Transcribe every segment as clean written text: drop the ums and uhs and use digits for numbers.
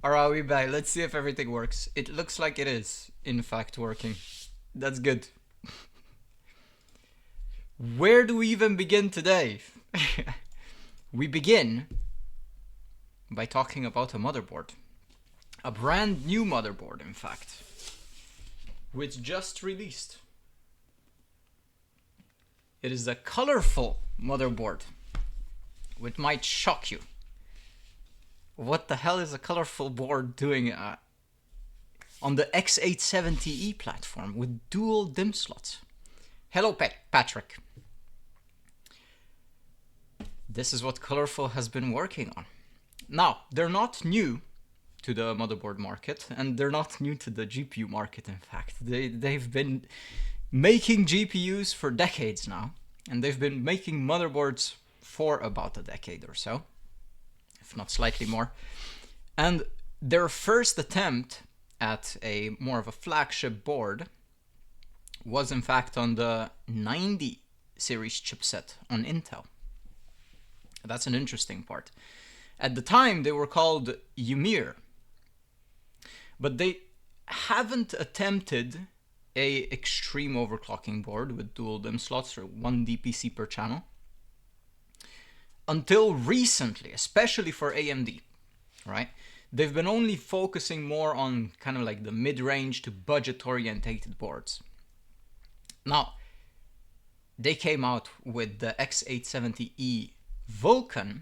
Alright, we back. Let's see if everything works. It looks like it is, in fact, working. That's good. Where do we even begin today? We begin by talking about a motherboard. A brand new motherboard, in fact, which just released. It is a colorful motherboard, which might shock you. What the hell is a colorful board doing on the X870E platform with dual DIMM slots? Hello, Patrick. This is what Colorful has been working on. Now, they're not new to the motherboard market, and they're not new to the GPU market, in fact. They've been making GPUs for decades now, and they've been making motherboards for about a decade or so, if not slightly more. And their first attempt at a more of a flagship board was in fact on the 90 series chipset on Intel. That's an interesting part. At the time they were called Ymir, but they haven't attempted a extreme overclocking board with dual DIMM slots or 1 DPC per channel until recently, especially for AMD, right? They've been only focusing more on kind of like the mid-range to budget-orientated boards. Now, they came out with the X870E VULCAN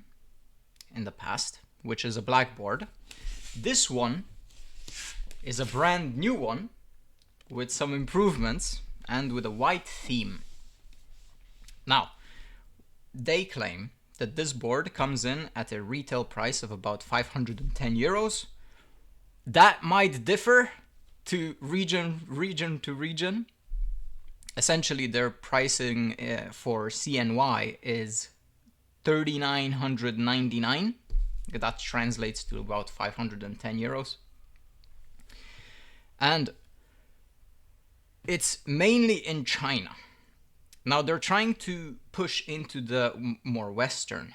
in the past, which is a black board. This one is a brand new one with some improvements and with a white theme. Now, they claim that this board comes in at a retail price of about 510 euros. That might differ to region to region. Essentially, their pricing for CNY is 3,999. That translates to about 510 euros. And it's mainly in China. Now they're trying to push into the more Western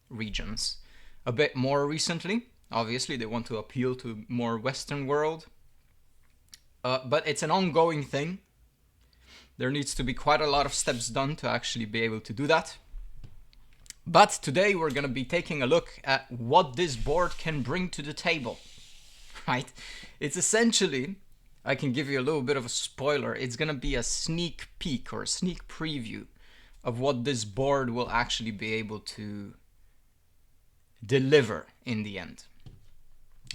regions a bit more recently. Obviously, they want to appeal to more Western world. But it's an ongoing thing. There needs to be quite a lot of steps done to actually be able to do that. But today we're going to be taking a look at what this board can bring to the table, right? It's essentially, I can give you a little bit of a spoiler, it's going to be a sneak peek or a sneak preview of what this board will actually be able to deliver in the end.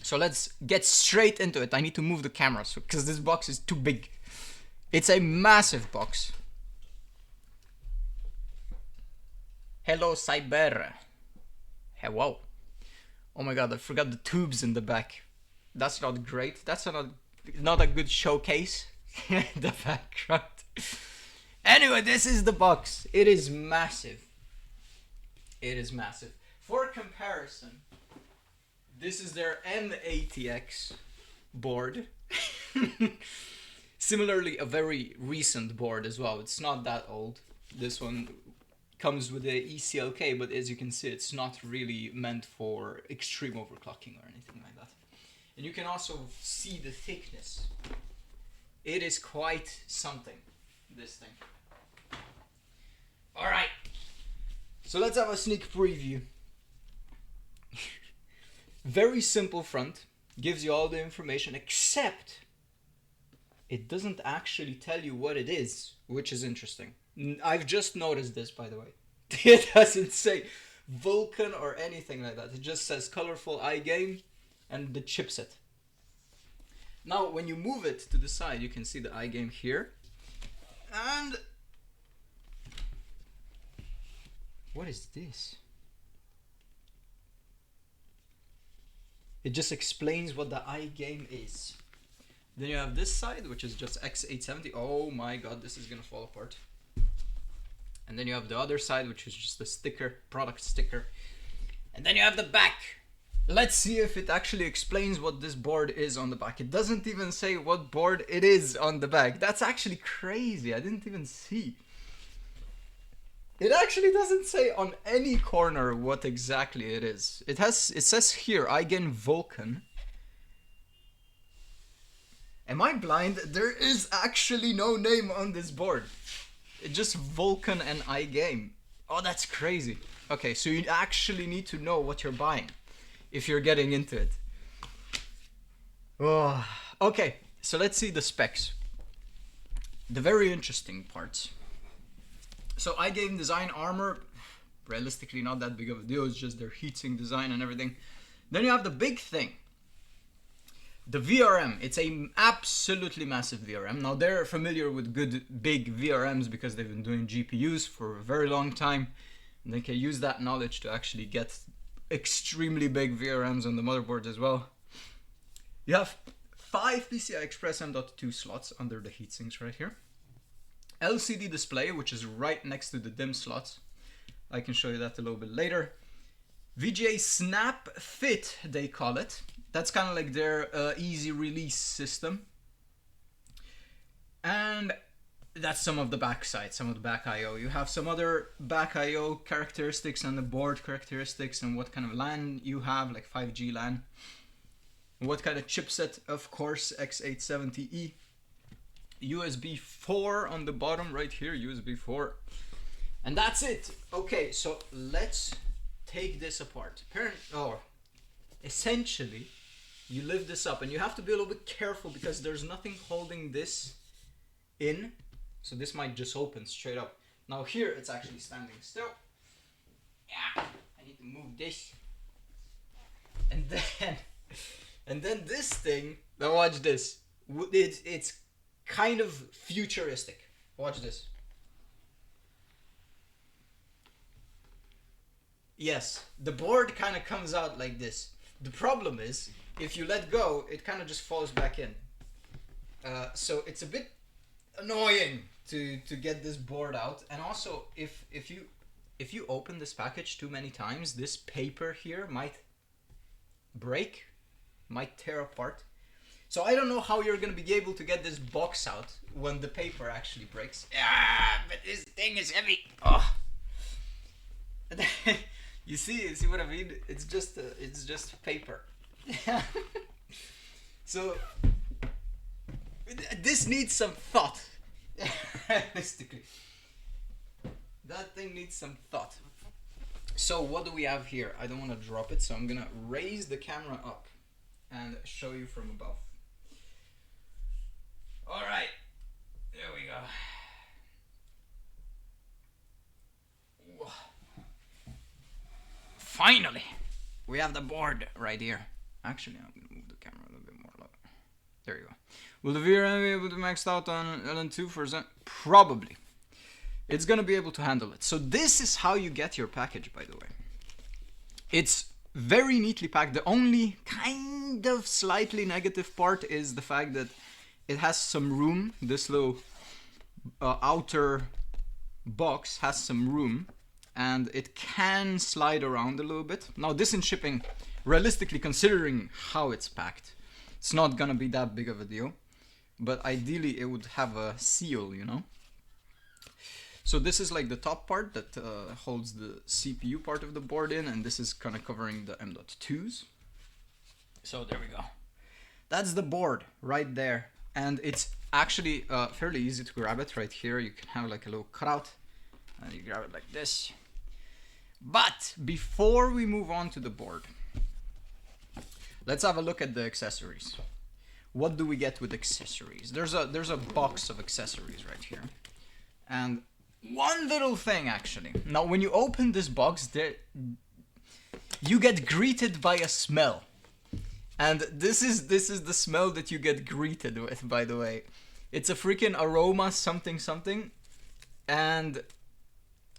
So let's get straight into it. I need to move the camera because this box is too big. It's a massive box. Hello, Cyber. Hello. Oh my god, I forgot the tubes in the back. That's not great. That's not a good showcase. The background. Anyway, this is the box. It is massive. It is massive. For comparison, this is their M80X board. Similarly, a very recent board as well. It's not that old. This one comes with the eCLK, but as you can see, it's not really meant for extreme overclocking or anything like that. And you can also see the thickness. It is quite something, this thing. Alright, so let's have a sneak preview. Very simple front, gives you all the information, except it doesn't actually tell you what it is, which is interesting. I've just noticed this, by the way. It doesn't say Vulcan or anything like that. It just says colorful iGame and the chipset. Now, when you move it to the side, you can see the iGame here. And what is this? It just explains what the iGame is. Then you have this side, which is just X870. Oh my god, this is gonna fall apart. And then you have the other side, which is just the sticker, product sticker. And then you have the back. Let's see if it actually explains what this board is on the back. It doesn't even say what board it is on the back. That's actually crazy. I didn't even see. It actually doesn't say on any corner what exactly it is. It says here, iGame Vulcan. Am I blind? There is actually no name on this board. It's just Vulcan and iGame. Oh, that's crazy. Okay, so you actually need to know what you're buying if you're getting into it. Oh. Okay, so let's see the specs. The very interesting parts. So iGame design armor, realistically not that big of a deal, it's just their heatsink design and everything. Then you have the big thing. The VRM, it's a absolutely massive VRM. Now they're familiar with good big VRMs because they've been doing GPUs for a very long time. And they can use that knowledge to actually get extremely big VRMs on the motherboard as well. You have 5 PCI Express M.2 slots under the heatsinks right here. LCD display, which is right next to the DIMM slots. I can show you that a little bit later. VGA Snap Fit, they call it. That's kind of like their easy release system. And that's some of the backside, some of the back I/O. You have some other back I/O characteristics and the board characteristics and what kind of LAN you have, like 5G LAN. What kind of chipset? Of course, X870E. USB4 on the bottom right here, USB4. And that's it. Okay, so let's take this apart. Essentially, you lift this up and you have to be a little bit careful because there's nothing holding this in. So this might just open straight up. Now here it's actually standing still. Yeah, I need to move this. And then this thing, now watch this. It's kind of futuristic. Watch this. Yes, the board kind of comes out like this. The problem is, if you let go, it kind of just falls back in. So it's a bit annoying to get this board out. And also, if you open this package too many times, this paper here might break, might tear apart. So I don't know how you're gonna be able to get this box out when the paper actually breaks. Ah, but this thing is heavy. Oh. You see what I mean? It's just paper. So this needs some thought. Realistically, that thing needs some thought. So what do we have here? I don't want to drop it, so I'm gonna raise the camera up and show you from above. All right, there we go. Finally, we have the board right here. Actually, I'm gonna move the camera a little bit more low. There you go. Will the VRM be able to max out on LN2 for example? Probably. It's gonna be able to handle it. So this is how you get your package, by the way. It's very neatly packed. The only kind of slightly negative part is the fact that it has some room. This little outer box has some room. And it can slide around a little bit. Now this in shipping, realistically considering how it's packed, it's not gonna be that big of a deal. But ideally it would have a seal, you know. So this is like the top part that holds the CPU part of the board in, and this is kind of covering the M.2s. So there we go. That's the board right there. And it's actually fairly easy to grab it right here. You can have like a little cutout and you grab it like this. But before we move on to the board, let's have a look at the accessories. What do we get with accessories? There's a box of accessories right here. And one little thing actually. Now when you open this box, you get greeted by a smell. And this is the smell that you get greeted with, by the way. It's a freaking aroma something something. And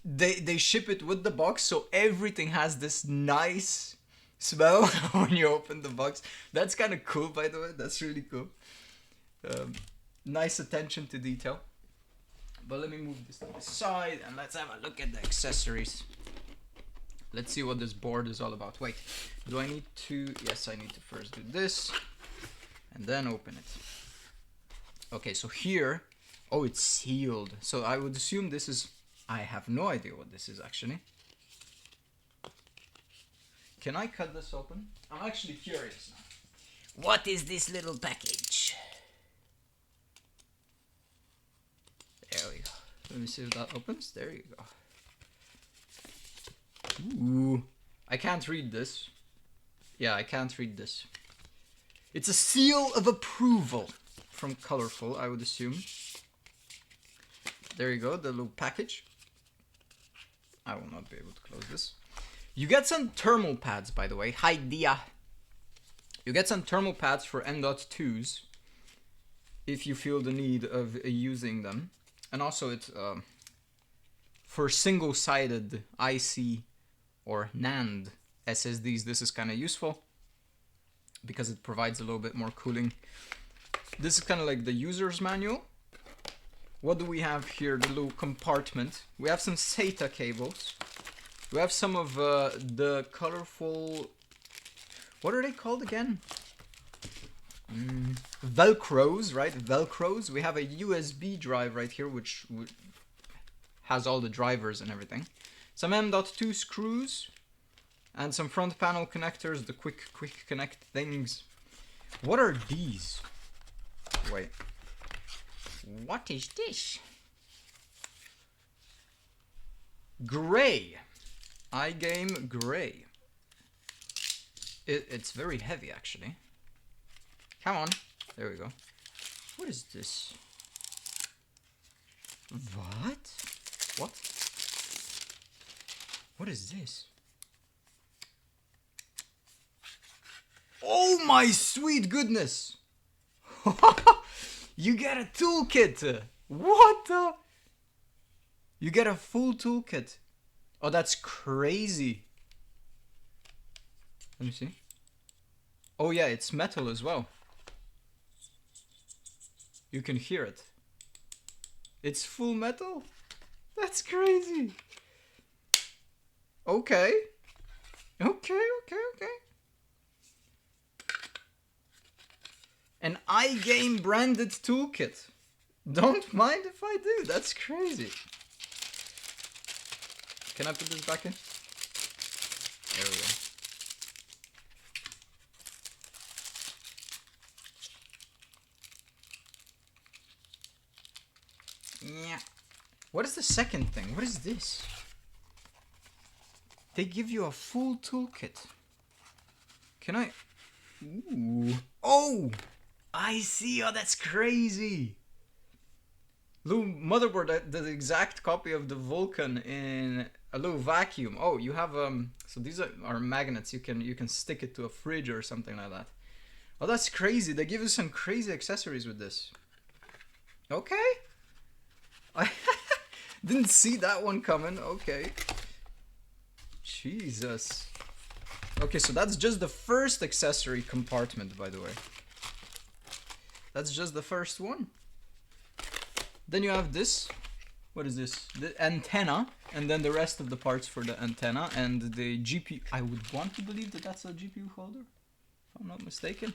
they ship it with the box, so everything has this nice smell when you open the box. That's kind of cool, by the way. That's really cool. Nice attention to detail. But let me move this to the side and let's have a look at the accessories. Let's see what this board is all about. Wait, do I need to? Yes, I need to first do this and then open it. Okay, so here, oh, it's sealed. So I would assume this is, I have no idea what this is actually. Can I cut this open? I'm actually curious now. What is this little package? Let me see if that opens. There you go. Ooh. I can't read this. Yeah, I can't read this. It's a seal of approval from Colorful, I would assume. There you go, the little package. I will not be able to close this. You get some thermal pads, by the way. Hi, Dia. You get some thermal pads for M.2s if you feel the need of using them. And also it's for single-sided IC or NAND SSDs, this is kind of useful because it provides a little bit more cooling. This is kind of like the user's manual. What do we have here? The little compartment. We have some SATA cables. We have some of the Colorful... What are they called again? Velcros, right? Velcros. We have a USB drive right here, which has all the drivers and everything. Some M.2 screws. And some front panel connectors, the quick connect things. What are these? Wait. What is this? Gray. iGame Gray. It's very heavy, actually. Come on. There we go. What is this? What? What? What is this? Oh my sweet goodness! You get a toolkit! What the? You get a full toolkit. Oh, that's crazy. Let me see. Oh yeah, it's metal as well. You can hear it. It's full metal? That's crazy. Okay. Okay. An iGame branded toolkit. Don't mind if I do. That's crazy. Can I put this back in? There we go. Yeah. What is the second thing? What is this? They give you a full toolkit. Can I? Ooh. Oh! I see. Oh, that's crazy. Little motherboard, the exact copy of the Vulcan in a little vacuum. Oh, you have so these are magnets. You can stick it to a fridge or something like that. Oh, that's crazy. They give you some crazy accessories with this. Okay. I didn't see that one coming. Okay. Jesus. Okay, so that's just the first accessory compartment, by the way. That's just the first one. Then you have this. What is this? The antenna, and then the rest of the parts for the antenna and the GPU. I would want to believe that that's a GPU holder, if I'm not mistaken.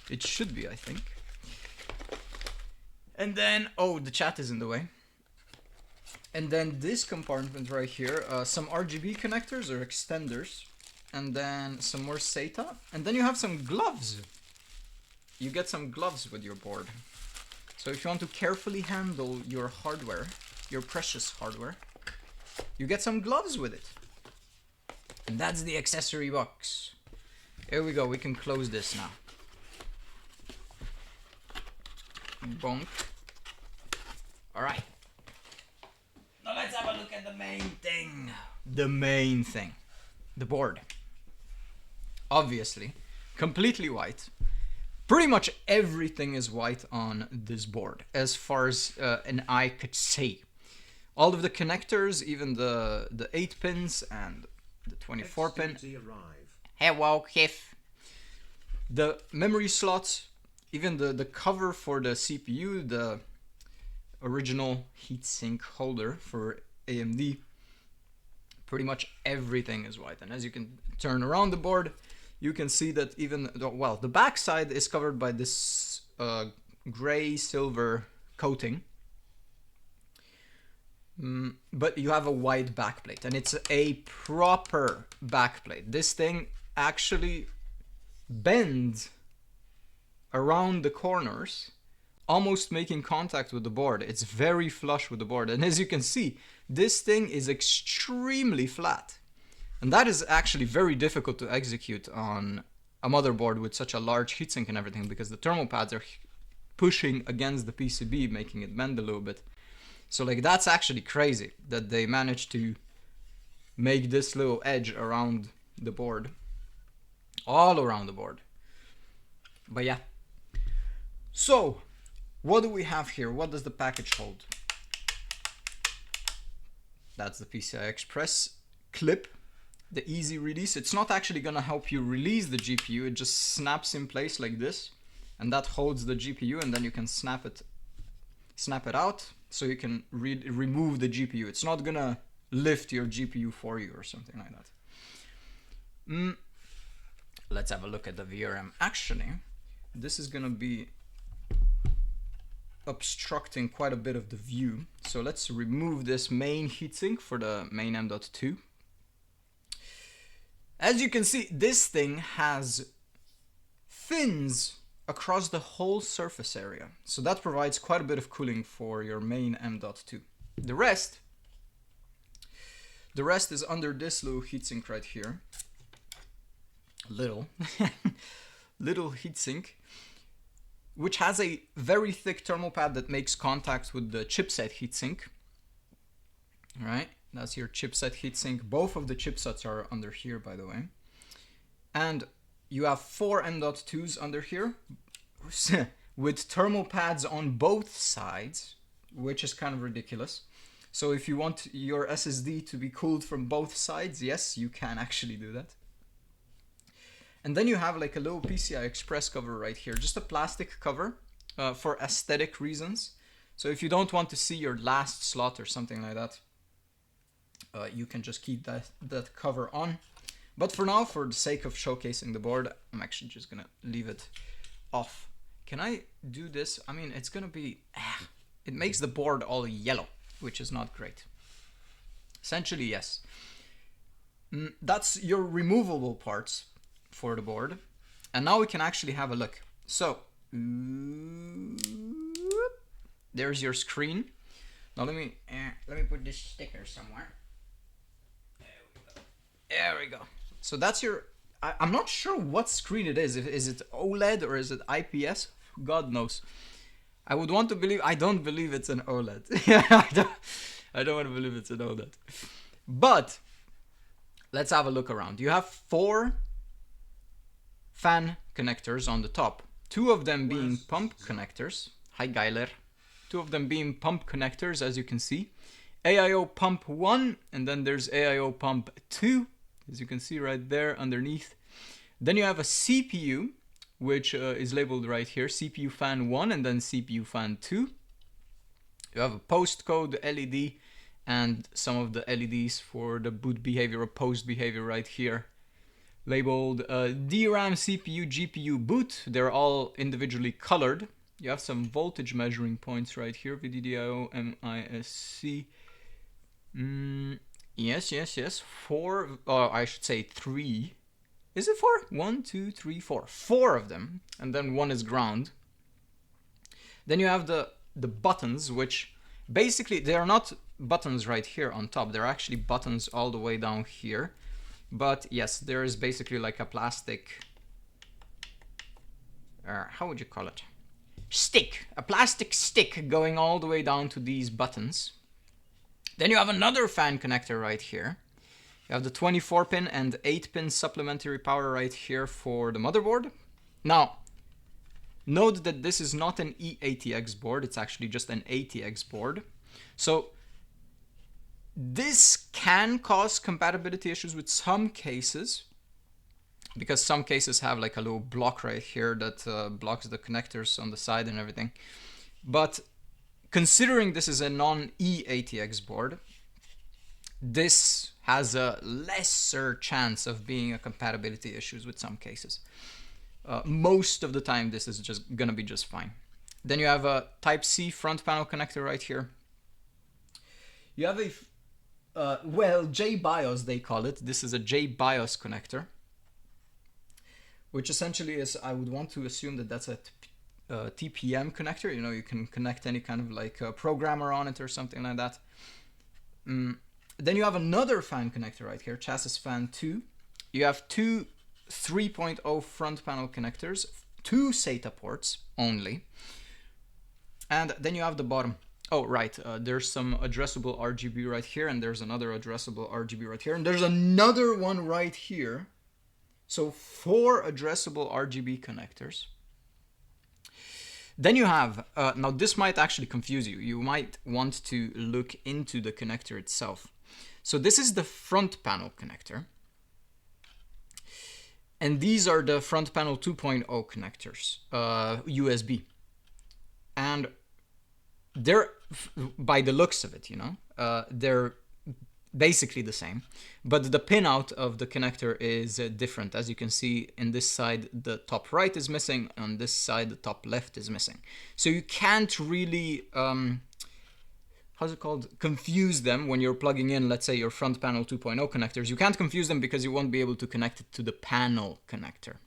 It should be, I think. And then, oh, the chat is in the way. And then this compartment right here, some RGB connectors or extenders, and then some more SATA, and then you have some gloves. You get some gloves with your board. So if you want to carefully handle your hardware, your precious hardware, you get some gloves with it. And that's the accessory box. Here we go, we can close this now. Bonk. Alright. Now let's have a look at the main thing. The main thing. The board. Obviously, completely white. Pretty much everything is white on this board, as far as an eye could see. All of the connectors, even the 8 pins and the 24 pin. Hello, Kif. The memory slots, even the cover for the CPU, the original heatsink holder for AMD. Pretty much everything is white, and as you can turn around the board, you can see that even, well, the back side is covered by this gray silver coating. But you have a white backplate, and it's a proper backplate. This thing actually bends around the corners almost making contact with the board. It's very flush with the board. And as you can see, this thing is extremely flat. And that is actually very difficult to execute on a motherboard with such a large heatsink and everything, because the thermal pads are pushing against the PCB, making it bend a little bit. So like, that's actually crazy that they managed to make this little edge around the board, all around the board. But yeah. So what do we have here? What does the package hold? That's the PCI Express clip, the easy release. It's not actually gonna help you release the GPU. It just snaps in place like this, and that holds the GPU, and then you can snap it out, so you can remove the GPU. It's not gonna lift your GPU for you or something like that. Let's have a look at the VRM. Actually, this is gonna be obstructing quite a bit of the view. So let's remove this main heatsink for the main M.2. As you can see, this thing has fins across the whole surface area. So that provides quite a bit of cooling for your main M.2. The rest is under this little heatsink right here. Little heatsink, which has a very thick thermal pad that makes contact with the chipset heatsink. All right, that's your chipset heatsink. Both of the chipsets are under here, by the way. And you have 4 M.2s under here with thermal pads on both sides, which is kind of ridiculous. So if you want your SSD to be cooled from both sides, yes, you can actually do that. And then you have like a little PCI Express cover right here, just a plastic cover for aesthetic reasons. So if you don't want to see your last slot or something like that, you can just keep that cover on. But for now, for the sake of showcasing the board, I'm actually just gonna leave it off. Can I do this? I mean, it's gonna be, it makes the board all yellow, which is not great. Essentially, yes. That's your removable parts for the board. And now we can actually have a look. So there's your screen. Now let me put this sticker somewhere. There we go. So that's your, I'm not sure what screen it is. Is it OLED or is it IPS? God knows. I would want to believe, I don't believe it's an OLED. I don't want to believe it's an OLED. But let's have a look around. You have 4 fan connectors on the top. 2 of them being pump connectors. Hi, Geiler. 2 of them being pump connectors, as you can see. AIO pump 1, and then there's AIO pump 2, as you can see right there underneath. Then you have a CPU, which is labeled right here, CPU fan 1 and then CPU fan 2. You have a postcode LED and some of the LEDs for the boot behavior or post behavior right here. Labeled DRAM, CPU, GPU, boot. They're all individually colored. You have some voltage measuring points right here. VDDIO, MISC. Yes. 4, or I should say 3. Is it 4? 1, 2, 3, 4. 4 of them, and then 1 is ground. Then you have the buttons, which basically they are not buttons right here on top. They're actually buttons all the way down here. But yes, there is basically like a plastic, how would you call it? Stick, a plastic stick going all the way down to these buttons. Then you have another fan connector right here. You have the 24-pin and 8-pin supplementary power right here for the motherboard. Now, note that this is not an E-ATX board, it's actually just an ATX board. So this can cause compatibility issues with some cases, because some cases have like a little block right here that blocks the connectors on the side and everything. But considering this is a non-E-ATX board, this has a lesser chance of being a compatibility issues with some cases. Most of the time this is just gonna be just fine. Then you have a Type-C front panel connector right here. You have a well, JBIOS they call it. This is a JBIOS connector, which essentially is, I would want to assume that that's a TPM connector. You know, you can connect any kind of like programmer on it or something like that. Then you have another fan connector right here, chassis fan 2. You have two 3.0 front panel connectors, 2 SATA ports only. And then you have the bottom. Oh, right, there's some addressable RGB right here, and there's another addressable RGB right here, and there's another one right here. So 4 addressable RGB connectors. Then you have, now this might actually confuse you. You might want to look into the connector itself. So this is the front panel connector. And these are the front panel 2.0 connectors, USB. And they're, by the looks of it, you know, they're basically the same, but the pinout of the connector is different. As you can see, in this side the top right is missing, on this side the top left is missing. So you can't really how's it called, confuse them when you're plugging in, let's say, your front panel 2.0 connectors. You can't confuse them because you won't be able to connect it to the panel connector,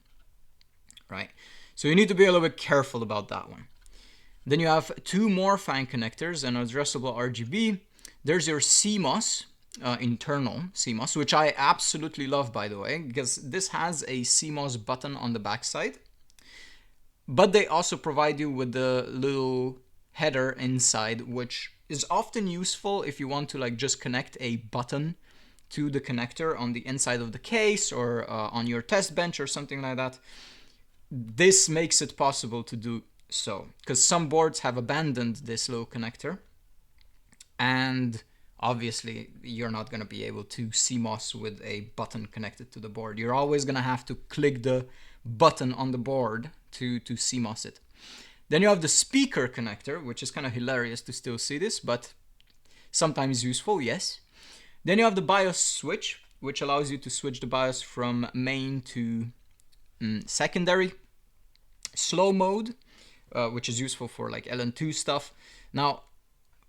right? So you need to be a little bit careful about that one. Then you have 2 more fan connectors and addressable RGB. There's your CMOS, internal CMOS, which I absolutely love, by the way, because this has a CMOS button on the backside, but they also provide you with the little header inside, which is often useful if you want to like just connect a button to the connector on the inside of the case or on your test bench or something like that. This makes it possible to do so, because some boards have abandoned this little connector, and obviously you're not going to be able to CMOS with a button connected to the board. You're always going to have to click the button on the board to CMOS it. Then you have the speaker connector, which is kind of hilarious to still see this, but sometimes useful, yes. Then you have the BIOS switch, which allows you to switch the BIOS from main to secondary. Slow mode, which is useful for like LN2 stuff. Now,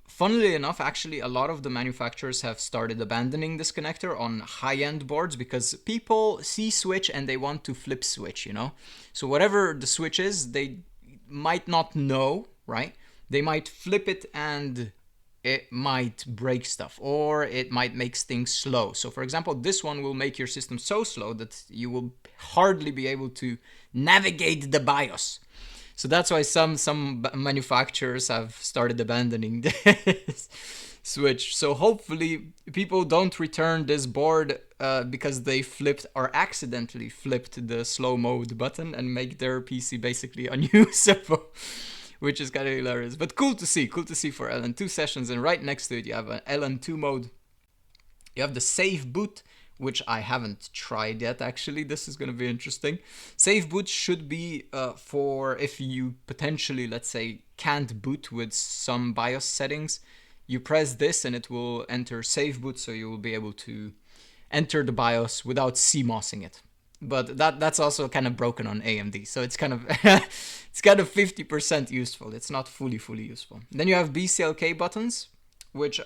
funnily enough, actually, a lot of the manufacturers have started abandoning this connector on high-end boards because people see switch and they want to flip switch, you know? So whatever the switch is, they might not know, right? They might flip it and it might break stuff, or it might make things slow. So for example, this one will make your system so slow that you will hardly be able to navigate the BIOS. So that's why some manufacturers have started abandoning this switch. So hopefully people don't return this board because they flipped or accidentally flipped the slow mode button and make their PC basically unusable, which is kind of hilarious. But cool to see for LN2 sessions. And right next to it you have an LN2 mode. You have the safe boot, which I haven't tried yet, actually. This is going to be interesting. Safe boot should be for if you potentially, let's say, can't boot with some BIOS settings. You press this and it will enter safe boot, so you will be able to enter the BIOS without CMOSing it. But that's also kind of broken on AMD, so it's kind of it's kind of 50% useful. It's not fully useful. Then you have BCLK buttons, which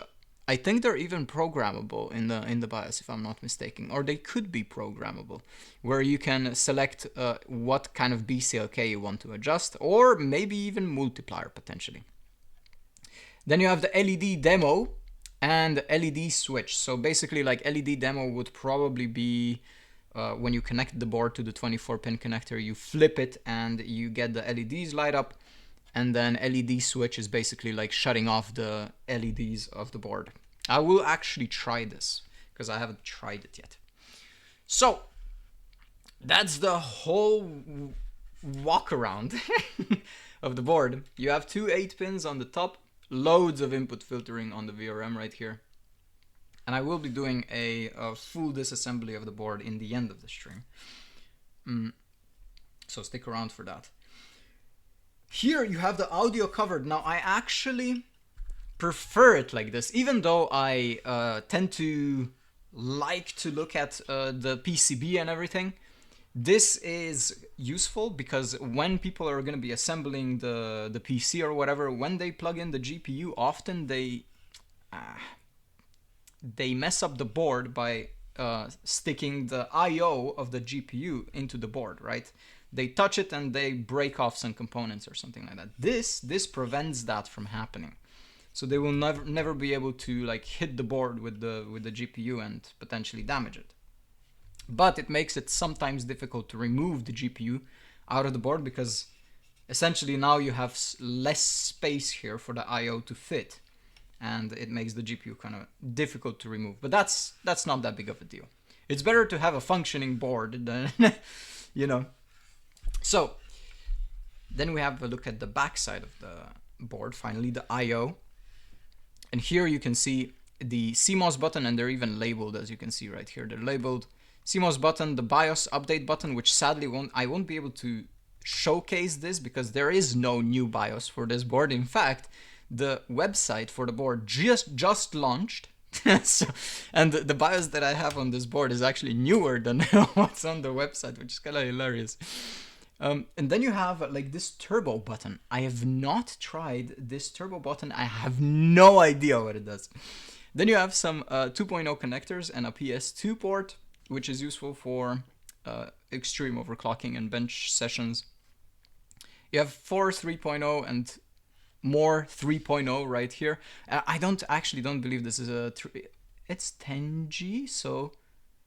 I think they're even programmable in the BIOS, if I'm not mistaken, or they could be programmable, where you can select what kind of BCLK you want to adjust, or maybe even multiplier potentially. Then you have the LED demo and LED switch. So basically, like, LED demo would probably be when you connect the board to the 24-pin connector, you flip it and you get the LEDs light up. And then LED switch is basically like shutting off the LEDs of the board. I will actually try this because I haven't tried it yet. So that's the whole walk around of the board. You have 2 8-pins on the top, loads of input filtering on the VRM right here. And I will be doing a full disassembly of the board in the end of the stream. So stick around for that. Here you have the audio covered. Now I actually prefer it like this, even though I tend to like to look at the PCB and everything. This is useful because when people are going to be assembling the PC or whatever, when they plug in the GPU, often they mess up the board by sticking the I/O of the GPU into the board, right? they touch it and they break off some components or something like that. This prevents that from happening. So they will never be able to like hit the board with the GPU and potentially damage it. But it makes it sometimes difficult to remove the GPU out of the board, because essentially now you have less space here for the I/O to fit, and it makes the GPU kind of difficult to remove. But that's not that big of a deal. It's better to have a functioning board than, you know. So then we have a look at the back side of the board, finally, the I/O. And here you can see the CMOS button, and they're even labeled, as you can see right here. They're labeled CMOS button, the BIOS update button, which sadly I won't be able to showcase this because there is no new BIOS for this board. In fact, the website for the board just launched. So, and the BIOS that I have on this board is actually newer than what's on the website, which is kind of hilarious. And then you have like this turbo button. I have not tried this turbo button. I have no idea what it does. Then you have some 2.0 connectors and a PS2 port, which is useful for extreme overclocking and bench sessions. You have 4 3.0 and more 3.0 right here. I don't believe this is a it's 10G, so,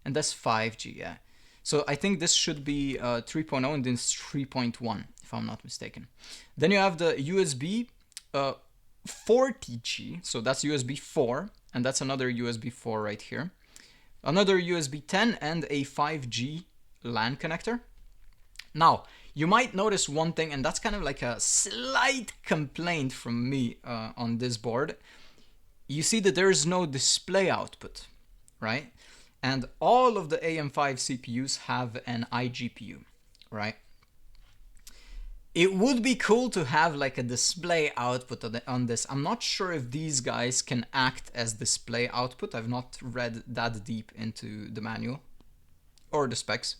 and that's 5G, yeah. So I think this should be 3.0 and then 3.1 if I'm not mistaken. Then you have the USB 40G, so that's USB 4, and that's another USB 4 right here. Another USB 10 and a 5G LAN connector. Now, you might notice one thing, and that's kind of like a slight complaint from me on this board. You see that there is no display output, right? And all of the AM5 CPUs have an iGPU, right? It would be cool to have like a display output on this. I'm not sure if these guys can act as display output. I've not read that deep into the manual or the specs.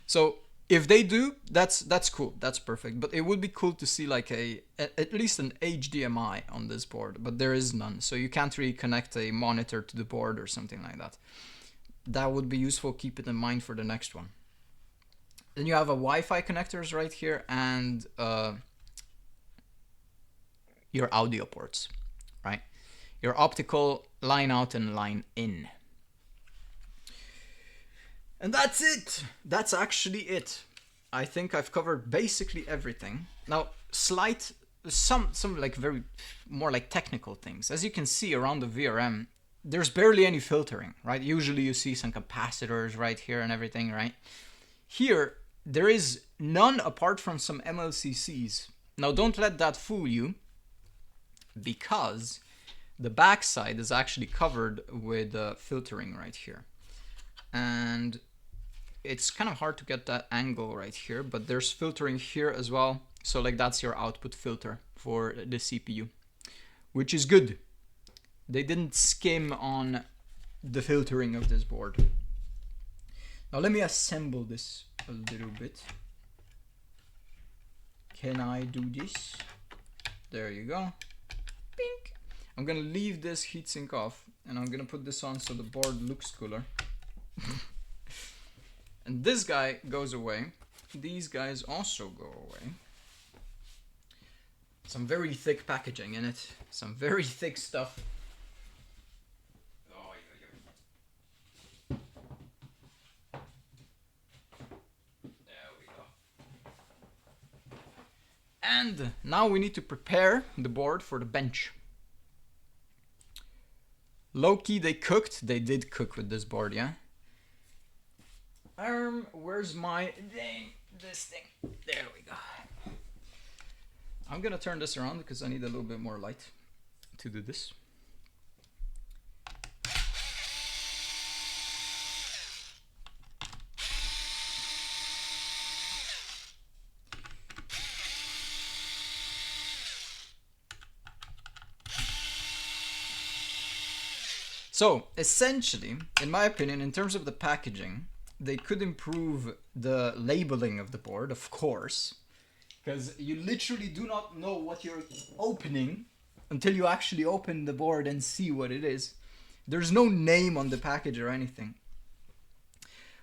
So if they do, that's cool. That's perfect. But it would be cool to see like at least an HDMI on this board, but there is none. So you can't really connect a monitor to the board or something like that. That would be useful. Keep it in mind for the next one. Then you have a Wi-Fi connectors right here and your audio ports, right? Your optical line out and line in. And that's it. That's actually it. I think I've covered basically everything. Now, some like very more like technical things. As you can see around the VRM, there's barely any filtering, right? Usually you see some capacitors right here and everything, right? Here, there is none apart from some MLCCs. Now, don't let that fool you, because the backside is actually covered with filtering right here. And it's kind of hard to get that angle right here, but there's filtering here as well. So like that's your output filter for the CPU, which is good. They didn't skim on the filtering of this board. Now let me assemble this a little bit. Can I do this? There you go. Pink. I'm gonna leave this heatsink off and I'm gonna put this on so the board looks cooler. And this guy goes away. These guys also go away. Some very thick packaging in it. Some very thick stuff. There we go. And now we need to prepare the board for the bench. Low-key, they cooked. They did cook with this board, yeah? Where's my this thing? There we go. I'm gonna turn this around because I need a little bit more light to do this. So essentially, in my opinion, in terms of the packaging, they could improve the labeling of the board, of course, because you literally do not know what you're opening until you actually open the board and see what it is. There's no name on the package or anything,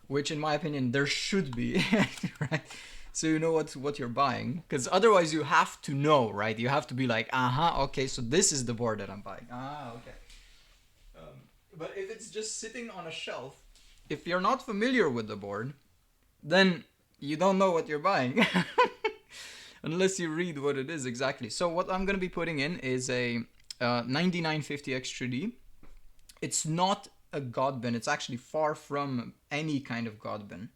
which in my opinion there should be, right? so you know what you're buying. Because otherwise you have to know, right? You have to be like, okay, so this is the board that I'm buying. Okay. But if it's just sitting on a shelf, if you're not familiar with the board, then you don't know what you're buying. Unless you read what it is exactly. So what I'm going to be putting in is a 9950 X3D. It's not a god bin. It's actually far from any kind of god bin.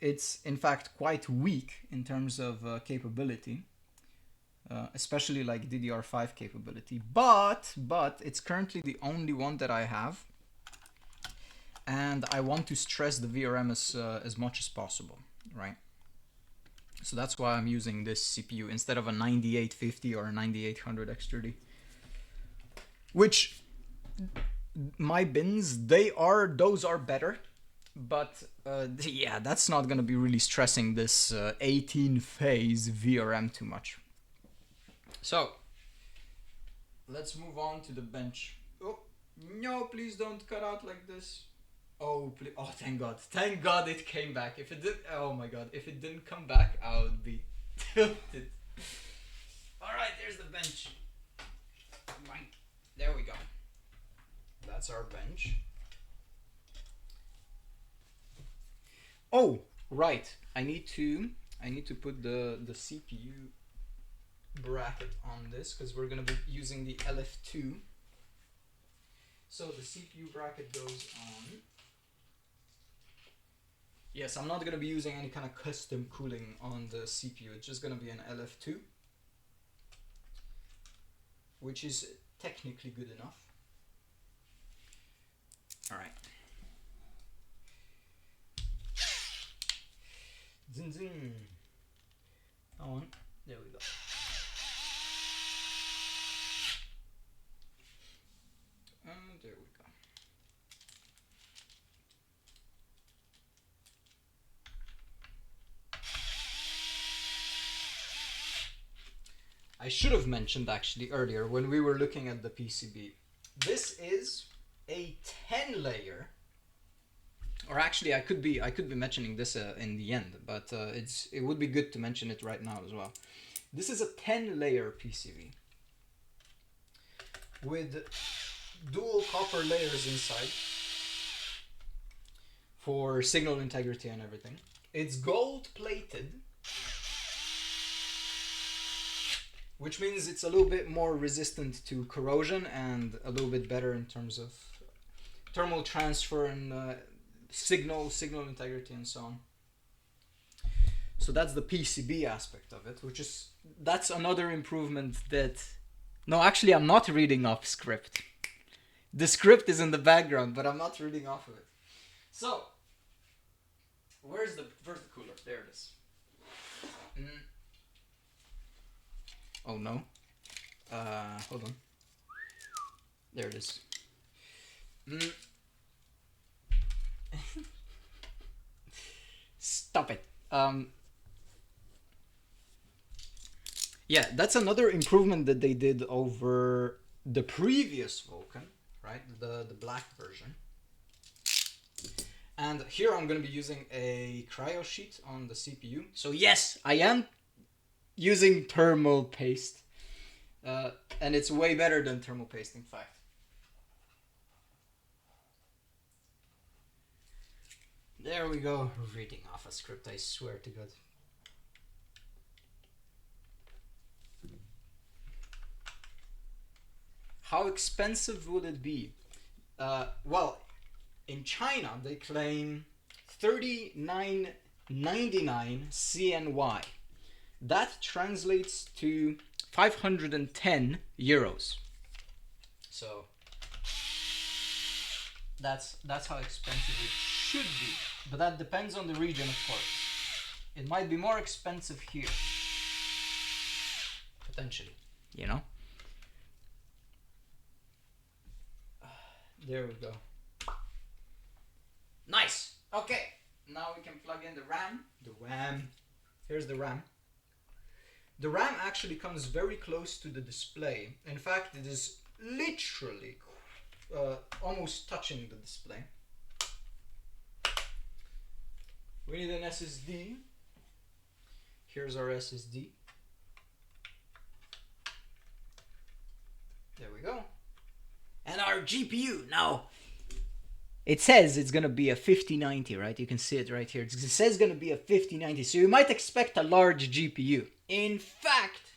It's in fact quite weak in terms of capability. Especially like DDR5 capability, but it's currently the only one that I have, and I want to stress the VRM as much as possible, right? So that's why I'm using this CPU instead of a 9850 or a 9800 X3D, which my bins, those are better, but yeah, that's not gonna be really stressing this 18 phase VRM too much. So, let's move on to the bench. Oh, no, please don't cut out like this. Oh, please. Oh, thank God. Thank God it came back. If it did, oh my God. If it didn't come back, I would be tilted. Alright, there's the bench. There we go. That's our bench. Oh, right. I need to put the CPU bracket on this because we're going to be using the LF2. So the CPU bracket goes on. Yes, I'm not going to be using any kind of custom cooling on the CPU. It's just going to be an LF2, which is technically good enough. All right. Zin zin. On. There we go. There we go. I should have mentioned actually earlier when we were looking at the PCB. This is a 10 layer, or actually I could be mentioning this in the end, but it would be good to mention it right now as well. This is a 10 layer PCB with dual copper layers inside for signal integrity and everything. It's gold plated, which means it's a little bit more resistant to corrosion and a little bit better in terms of thermal transfer and signal integrity and so on. So that's the PCB aspect of it, that's another improvement that... No, actually I'm not reading off script. The script is in the background, but I'm not reading off of it. So, where's the cooler? There it is. Oh no. Hold on. There it is. Stop it. Yeah, that's another improvement that they did over the previous Vulcan, right? The black version. And here I'm going to be using a cryo sheet on the CPU. So yes, I am using thermal paste. And it's way better than thermal paste, in fact. There we go. Reading off a script, I swear to God. How expensive would it be? Well, in China they claim 39.99 CNY. That translates to 510 euros. So that's how expensive it should be. But that depends on the region, of course. It might be more expensive here. Potentially, you know? There we go. Nice. Okay. Now we can plug in the RAM. The RAM. Here's the RAM. The RAM actually comes very close to the display. In fact, it is literally almost touching the display. We need an SSD. Here's our SSD. There we go. And our GPU. Now, it says it's gonna be a 5090, right? You can see it right here. It says it's gonna be a 5090, so you might expect a large GPU. In fact,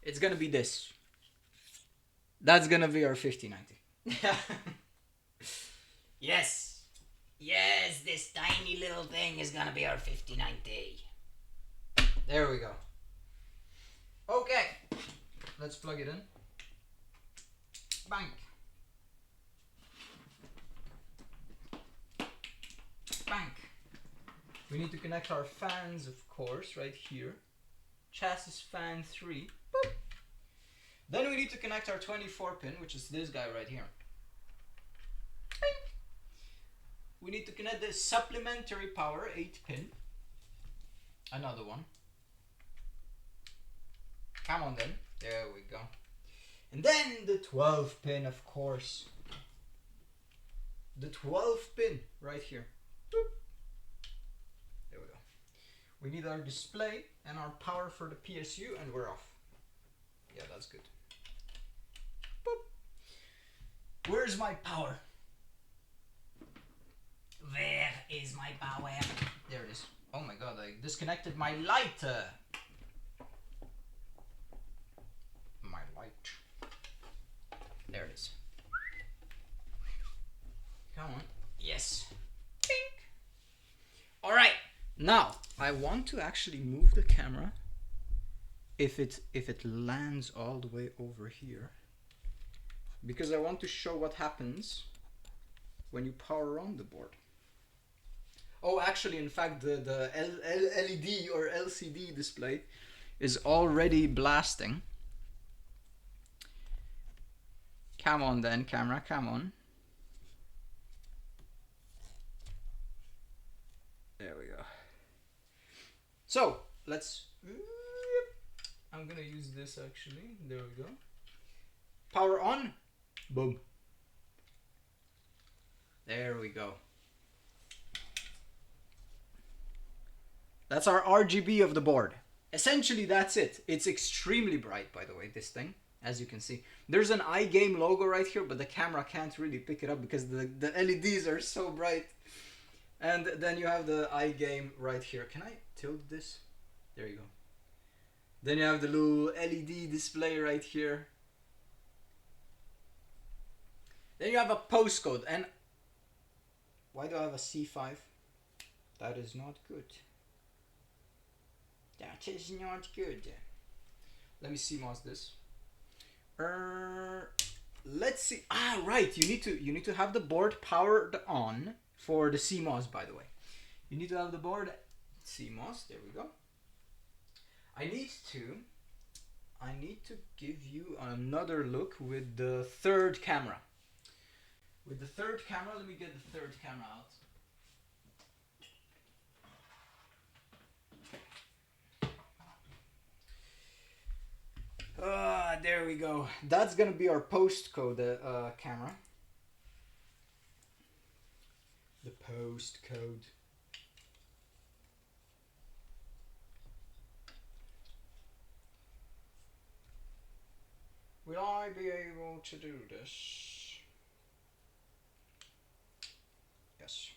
it's gonna be this. That's gonna be our 5090. Yes. Yes, this tiny little thing is gonna be our 5090. There we go. Okay. Let's plug it in. Bang. Bang. We need to connect our fans, of course, right here. Chassis fan 3. Boop. Then we need to connect our 24 pin, which is this guy right here. Bing. We need to connect the supplementary power 8 pin. Another one. Come on then. There we go. And then the 12 pin, of course. The 12 pin right here. Boop. There we go. We need our display and our power for the PSU, and we're off. Yeah, that's good. Boop. Where's my power? Where is my power? There it is. Oh my god, I disconnected my light. My light. There it is. Come on. Yes. Pink. Alright. Now, I want to actually move the camera if it lands all the way over here, because I want to show what happens when you power on the board. Oh, actually, in fact, the LED or LCD display is already blasting. Come on then, camera, come on. There we go. So, let's... I'm gonna use this actually. There we go. Power on. Boom. There we go. That's our RGB of the board. Essentially, that's it. It's extremely bright, by the way, this thing, as you can see. There's an iGame logo right here, but the camera can't really pick it up because the LEDs are so bright. And then you have the iGame right here. Can I tilt this? There you go. Then you have the little LED display right here. Then you have a postcode. And why do I have a C5? That is not good. That is not good. Let me CMOS this. Let's see. Ah, right. You need to have the board powered on for the CMOS, by the way. You need to have the board CMOS. There we go. I need to give you another look with the third camera. With the third camera, let me get the third camera out. There we go. That's gonna be our postcode camera. The postcode. Will I be able to do this? Yes.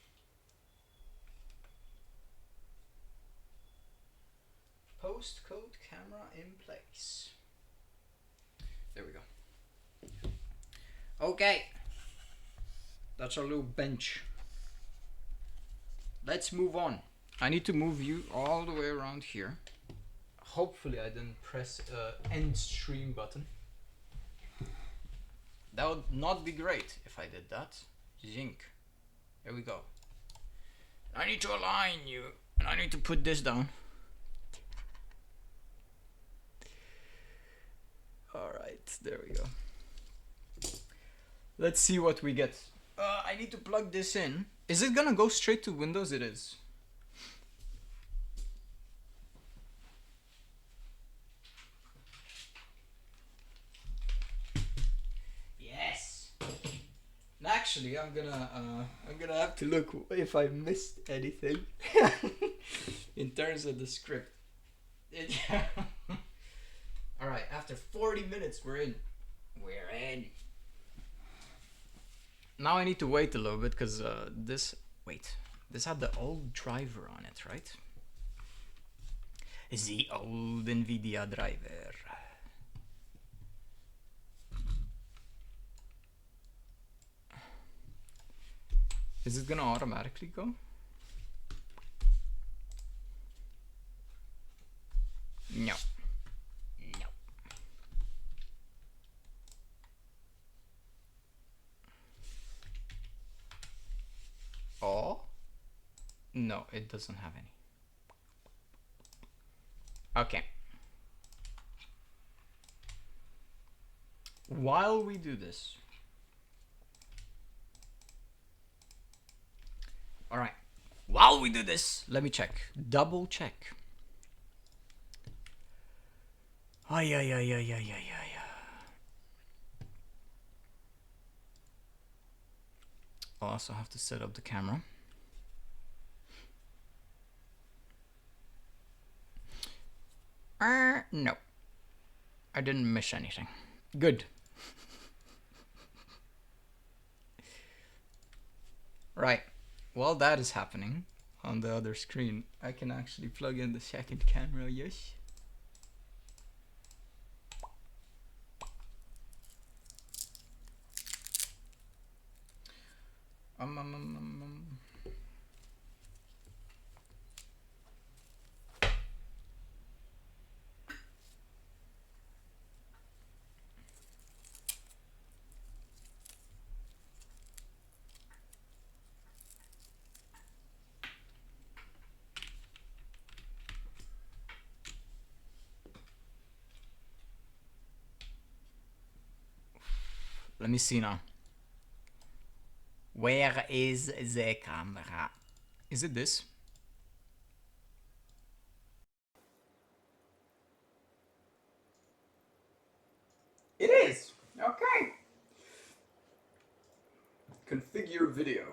Postcode camera in place. There we go. Okay. That's our little bench. Let's move on. I need to move you all the way around here. Hopefully I didn't press end stream button. That would not be great if I did that. Zink. There we go. I need to align you, and I need to put this down. Alright, there we go. Let's see what we get. I need to plug this in. Is it gonna go straight to Windows? It is. Actually, I'm gonna have to look if I missed anything in terms of the script. All right, after 40 minutes, we're in. We're in. Now I need to wait a little bit because this had the old driver on it, right? The old NVIDIA driver. Is it gonna automatically go? No. No. Oh? No, it doesn't have any. Okay. While we do this, all right. While we do this, let me check. Double check. Ay. I'll also have to set up the camera. No. I didn't miss anything. Good. Right. While that is happening on the other screen, I can actually plug in the second camera, yes. Let me see now. Where is the camera? Is it this? It is. Okay. Configure video.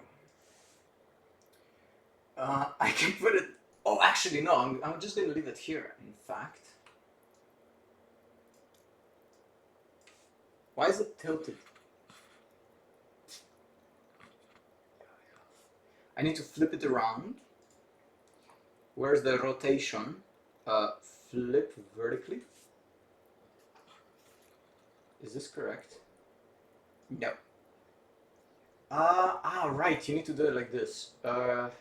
I can put it. Oh, actually, no. I'm just gonna leave it here. In fact. Why is it tilted? I need to flip it around. Where's the rotation? Flip vertically. Is this correct? No. Right. You need to do it like this. There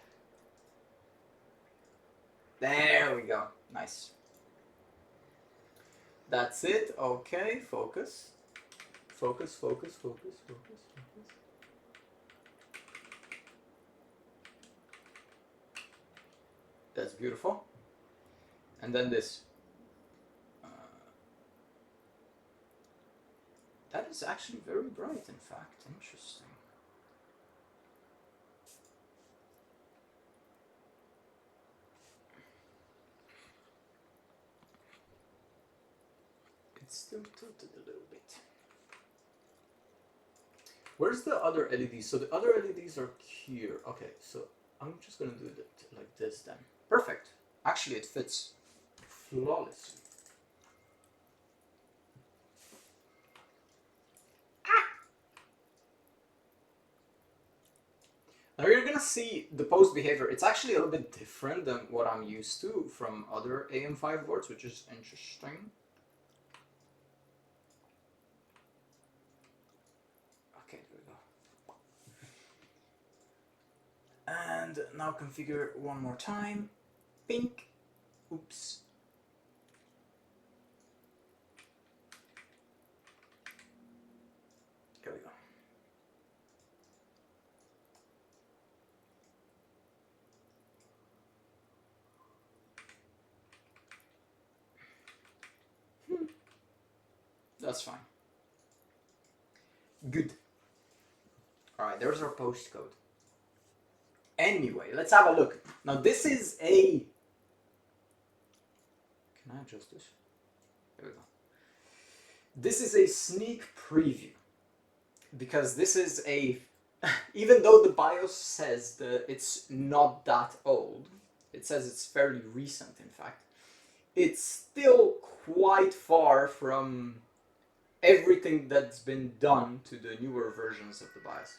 we go. Nice. That's it. Okay. Focus. Focus, focus, focus, focus, focus. That's beautiful. And then this. That is actually very bright, in fact. Interesting. It's still tilted a little bit. Where's the other LED? So the other LEDs are here. Okay, so I'm just gonna do it like this then. Perfect. Actually, it fits flawlessly. Now you're gonna see the post behavior. It's actually a little bit different than what I'm used to from other AM5 boards, which is interesting. Okay, there we go. And now configure one more time. Pink. Oops. There we go. That's fine. Good. Alright, there's our postcode. Anyway, let's have a look. Now this is a... Can I adjust this? There we go. This is a sneak preview. Because this is a even though the BIOS says that it's not that old, it says it's fairly recent, in fact, it's still quite far from everything that's been done to the newer versions of the BIOS.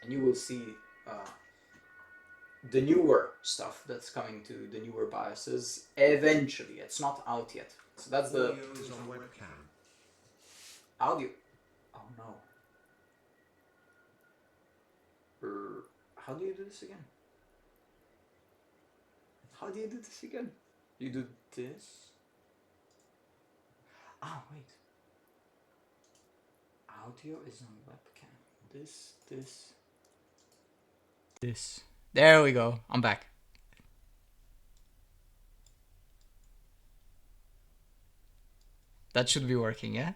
And you will see the newer stuff that's coming to the newer BIOSes eventually. It's not out yet. So that's the audio. Oh no. How do you do this again? How do you do this again? You do this. Ah, wait. Audio is on webcam. This. There we go. I'm back. That should be working, yeah?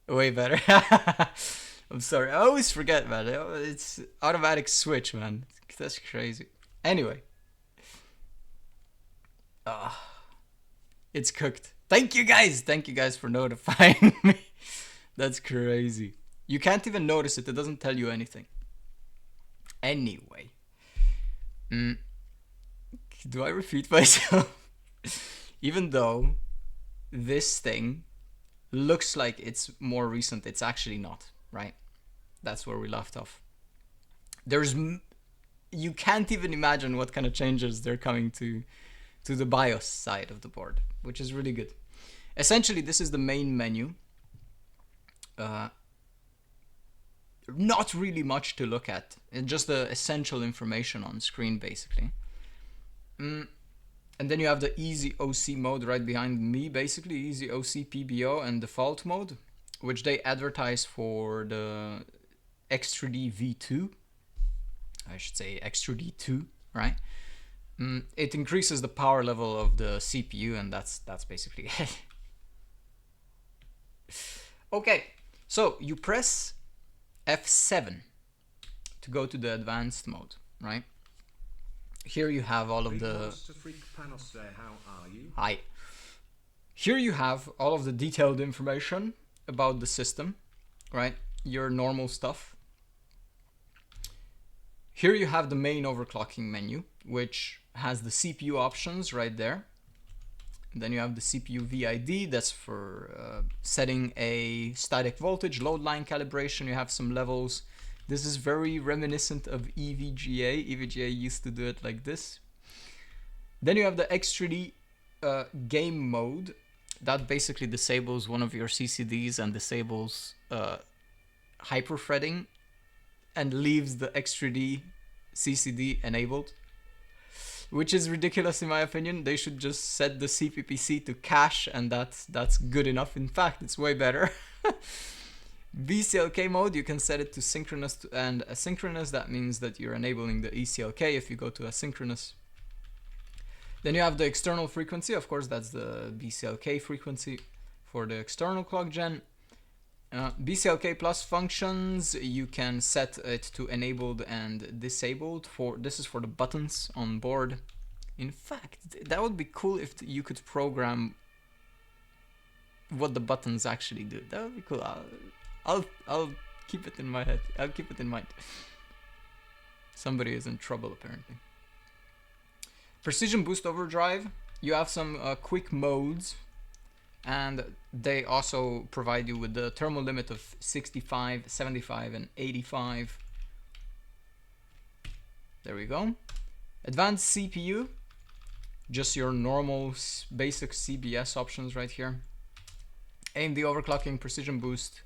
Way better. I'm sorry. I always forget, man. It's automatic switch, man. That's crazy. Anyway. It's cooked. Thank you guys. Thank you guys for notifying me. That's crazy. You can't even notice it. It doesn't tell you anything. Anyway. Do I repeat myself? Even though this thing looks like it's more recent, it's actually not, right? That's where we left off. You can't even imagine what kind of changes they're coming to the BIOS side of the board, which is really good. Essentially, this is the main menu. Not really much to look at. It's just the essential information on screen, basically. And then you have the Easy OC mode right behind me, basically. Easy OC PBO and default mode, which they advertise for the X3D V2. I should say X3D2, right? It increases the power level of the CPU, and that's basically it. Okay, so you press F7 to go to the advanced mode, right? Here you have all of the... Hi. Here you have all of the detailed information about the system, right? Your normal stuff. Here you have the main overclocking menu, which has the CPU options right there. And then you have the CPU VID, that's for setting a static voltage, load line calibration. You have some levels. This is very reminiscent of EVGA. EVGA used to do it like this. Then you have the X3D game mode. That basically disables one of your CCDs and disables hyperthreading and leaves the X3D CCD enabled, which is ridiculous in my opinion. They should just set the CPPC to cache, and that's good enough. In fact, it's way better. BCLK mode, you can set it to synchronous and asynchronous. That means that you're enabling the eCLK if you go to asynchronous. Then you have the external frequency. Of course, that's the BCLK frequency for the external clock gen. BCLK plus functions, you can set it to enabled and disabled. This is for the buttons on board. In fact, that would be cool if you could program what the buttons actually do. That would be cool. I'll keep it in my head. I'll keep it in mind. Somebody is in trouble apparently. Precision boost overdrive. You have some quick modes, and they also provide you with the thermal limit of 65, 75, and 85. There we go. Advanced CPU. Just your normal basic CBS options right here. AMD overclocking, precision boost.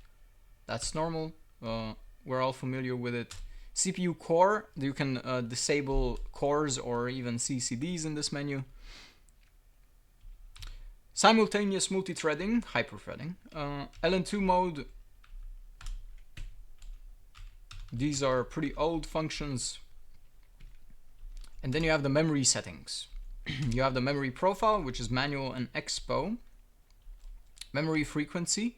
That's normal. We're all familiar with it. CPU core. You can disable cores or even CCDs in this menu. Simultaneous multi-threading, hyper-threading. LN2 mode. These are pretty old functions. And then you have the memory settings. You have the memory profile, which is manual and EXPO. Memory frequency.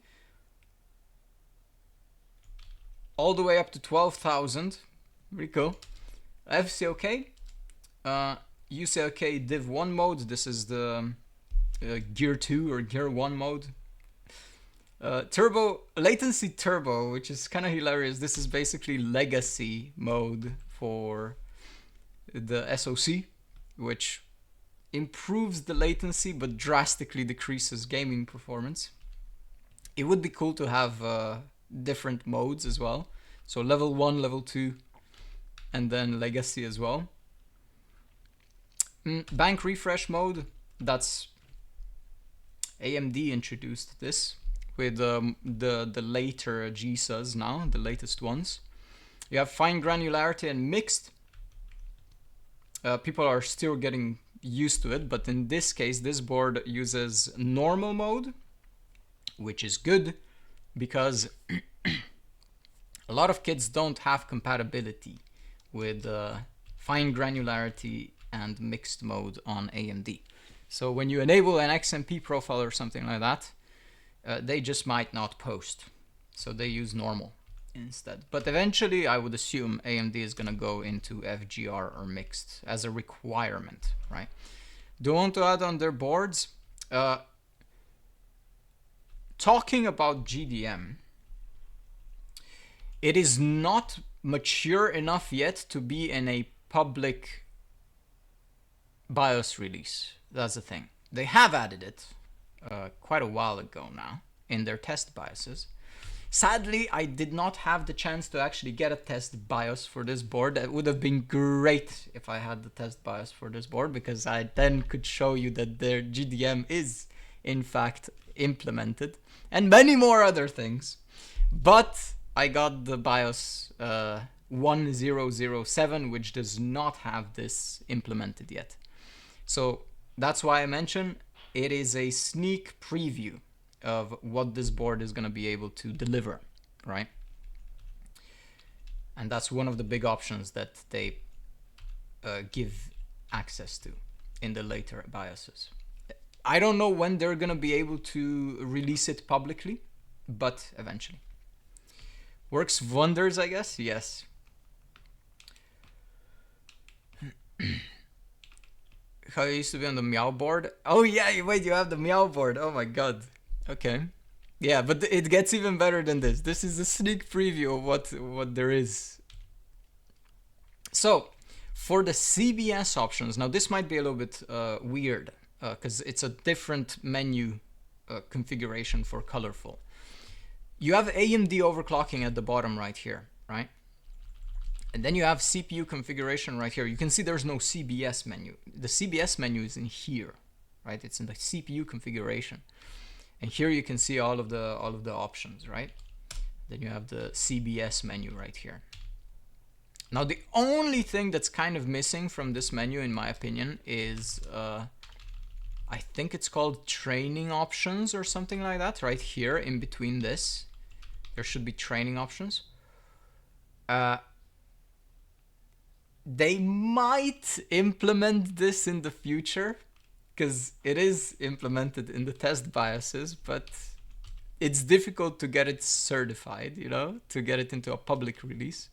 All the way up to 12,000. Very cool. FCLK. UCLK Div 1 mode. This is the Gear 2 or Gear 1 mode. Latency turbo, which is kind of hilarious. This is basically legacy mode for the SoC, which improves the latency but drastically decreases gaming performance. It would be cool to have different modes as well. So level 1, level 2, and then legacy as well. Bank refresh mode, that's AMD introduced this with the later GSAs now, the latest ones. You have fine granularity and mixed. People are still getting used to it, but in this case, this board uses normal mode, which is good because a lot of kids don't have compatibility with fine granularity and mixed mode on AMD. So when you enable an XMP profile or something like that, they just might not post. So they use normal instead. But eventually I would assume AMD is gonna go into FGR or mixed as a requirement, right? Do you want to add on their boards? Talking about GDM, it is not mature enough yet to be in a public BIOS release. That's the thing. They have added it quite a while ago now in their test BIOSes. Sadly, I did not have the chance to actually get a test BIOS for this board. That would have been great if I had the test BIOS for this board, because I then could show you that their GDM is in fact implemented and many more other things. But I got the BIOS 1007, which does not have this implemented yet. So that's why I mention it is a sneak preview of what this board is going to be able to deliver, right? And that's one of the big options that they give access to in the later BIOSes. I don't know when they're going to be able to release it publicly, but eventually. Works wonders, I guess? Yes. How it used to be on the Meow board? Oh yeah, wait, you have the Meow board. Oh my god. Okay. Yeah, but it gets even better than this. This is a sneak preview of what there is. So, for the CBS options, now this might be a little bit weird, because it's a different menu configuration for colorful. You have AMD overclocking at the bottom right here, right? And then you have CPU configuration right here. You can see there's no CBS menu. The CBS menu is in here, right? It's in the CPU configuration. And here you can see all of the options, right? Then you have the CBS menu right here. Now the only thing that's kind of missing from this menu, in my opinion, is I think it's called training options or something like that. Right here in between this, there should be training options. They might implement this in the future, because it is implemented in the test BIOSes, but it's difficult to get it certified, you know, to get it into a public release.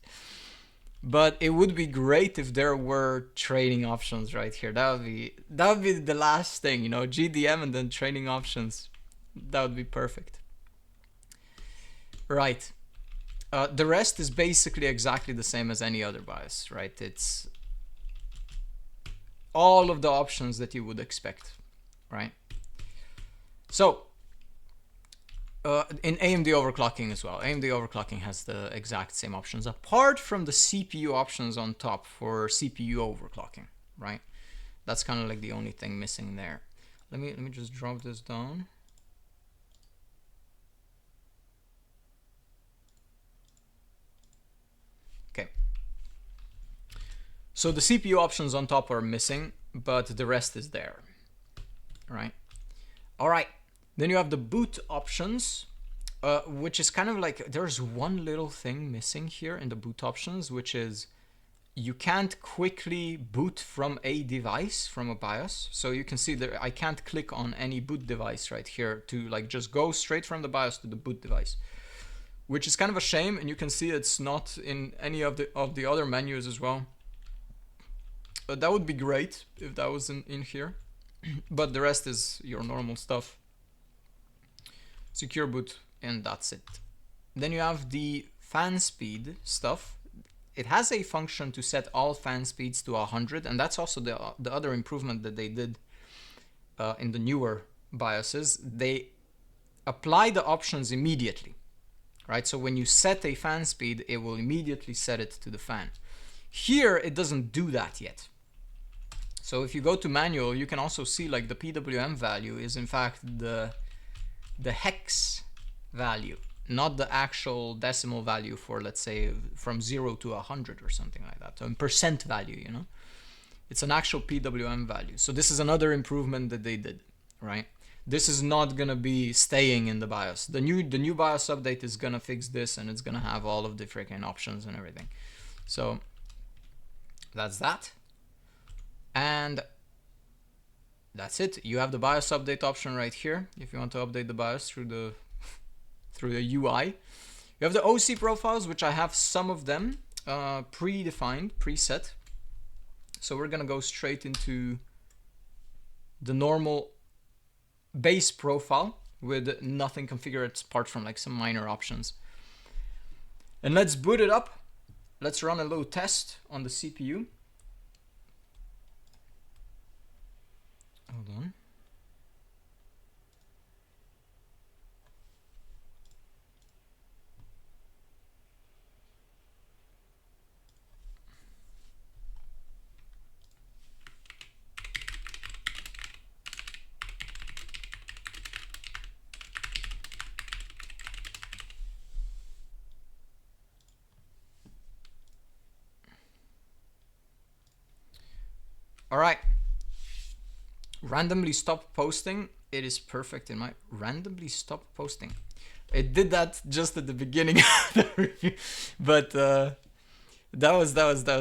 But it would be great if there were training options right here. That would be the last thing, you know, GDM and then training options. That would be perfect. Right. The rest is basically exactly the same as any other BIOS, right? It's all of the options that you would expect, right? So, in AMD overclocking as well, AMD overclocking has the exact same options, apart from the CPU options on top for CPU overclocking, right? That's kind of like the only thing missing there. Let me just drop this down. Okay. So the CPU options on top are missing, but the rest is there, right? All right. Then you have the boot options, which is kind of like, there's one little thing missing here in the boot options, which is you can't quickly boot from a device, from a BIOS. So you can see that I can't click on any boot device right here to like just go straight from the BIOS to the boot device, which is kind of a shame. And you can see it's not in any of the other menus as well. That would be great if that was in here, but the rest is your normal stuff. Secure boot, and that's it. Then you have the fan speed stuff. It has a function to set all fan speeds to 100, and that's also the other improvement that they did in the newer BIOSes. They apply the options immediately, right? So when you set a fan speed, it will immediately set it to the fan. Here, it doesn't do that yet. So if you go to manual, you can also see like the PWM value is in fact the hex value, not the actual decimal value for, let's say, from 0 to 100 or something like that. So in percent value, you know, it's an actual PWM value. So this is another improvement that they did, right? This is not gonna be staying in the BIOS. The new BIOS update is gonna fix this, and it's gonna have all of the freaking options and everything. So that's that. And that's it. You have the BIOS update option right here if you want to update the BIOS through the UI. You have the OC profiles, which I have some of them predefined, preset. So we're gonna go straight into the normal base profile with nothing configured apart from like some minor options. And let's boot it up. Let's run a little test on the CPU. Hold on. All right. Randomly stop posting. It is perfect in my randomly stop posting. It did that just at the beginning of the review, but that was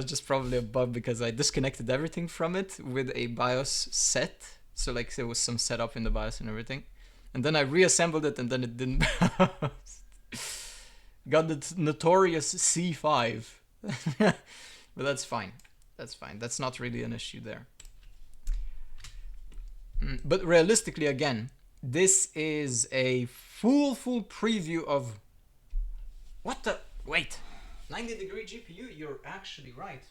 just probably a bug because I disconnected everything from it with a BIOS set. So like there was some setup in the BIOS and everything, and then I reassembled it and then it didn't. Got the notorious C5, but that's fine. That's fine. That's not really an issue there. But realistically, again, this is a full preview of what the wait, 90-degree GPU. You're actually right.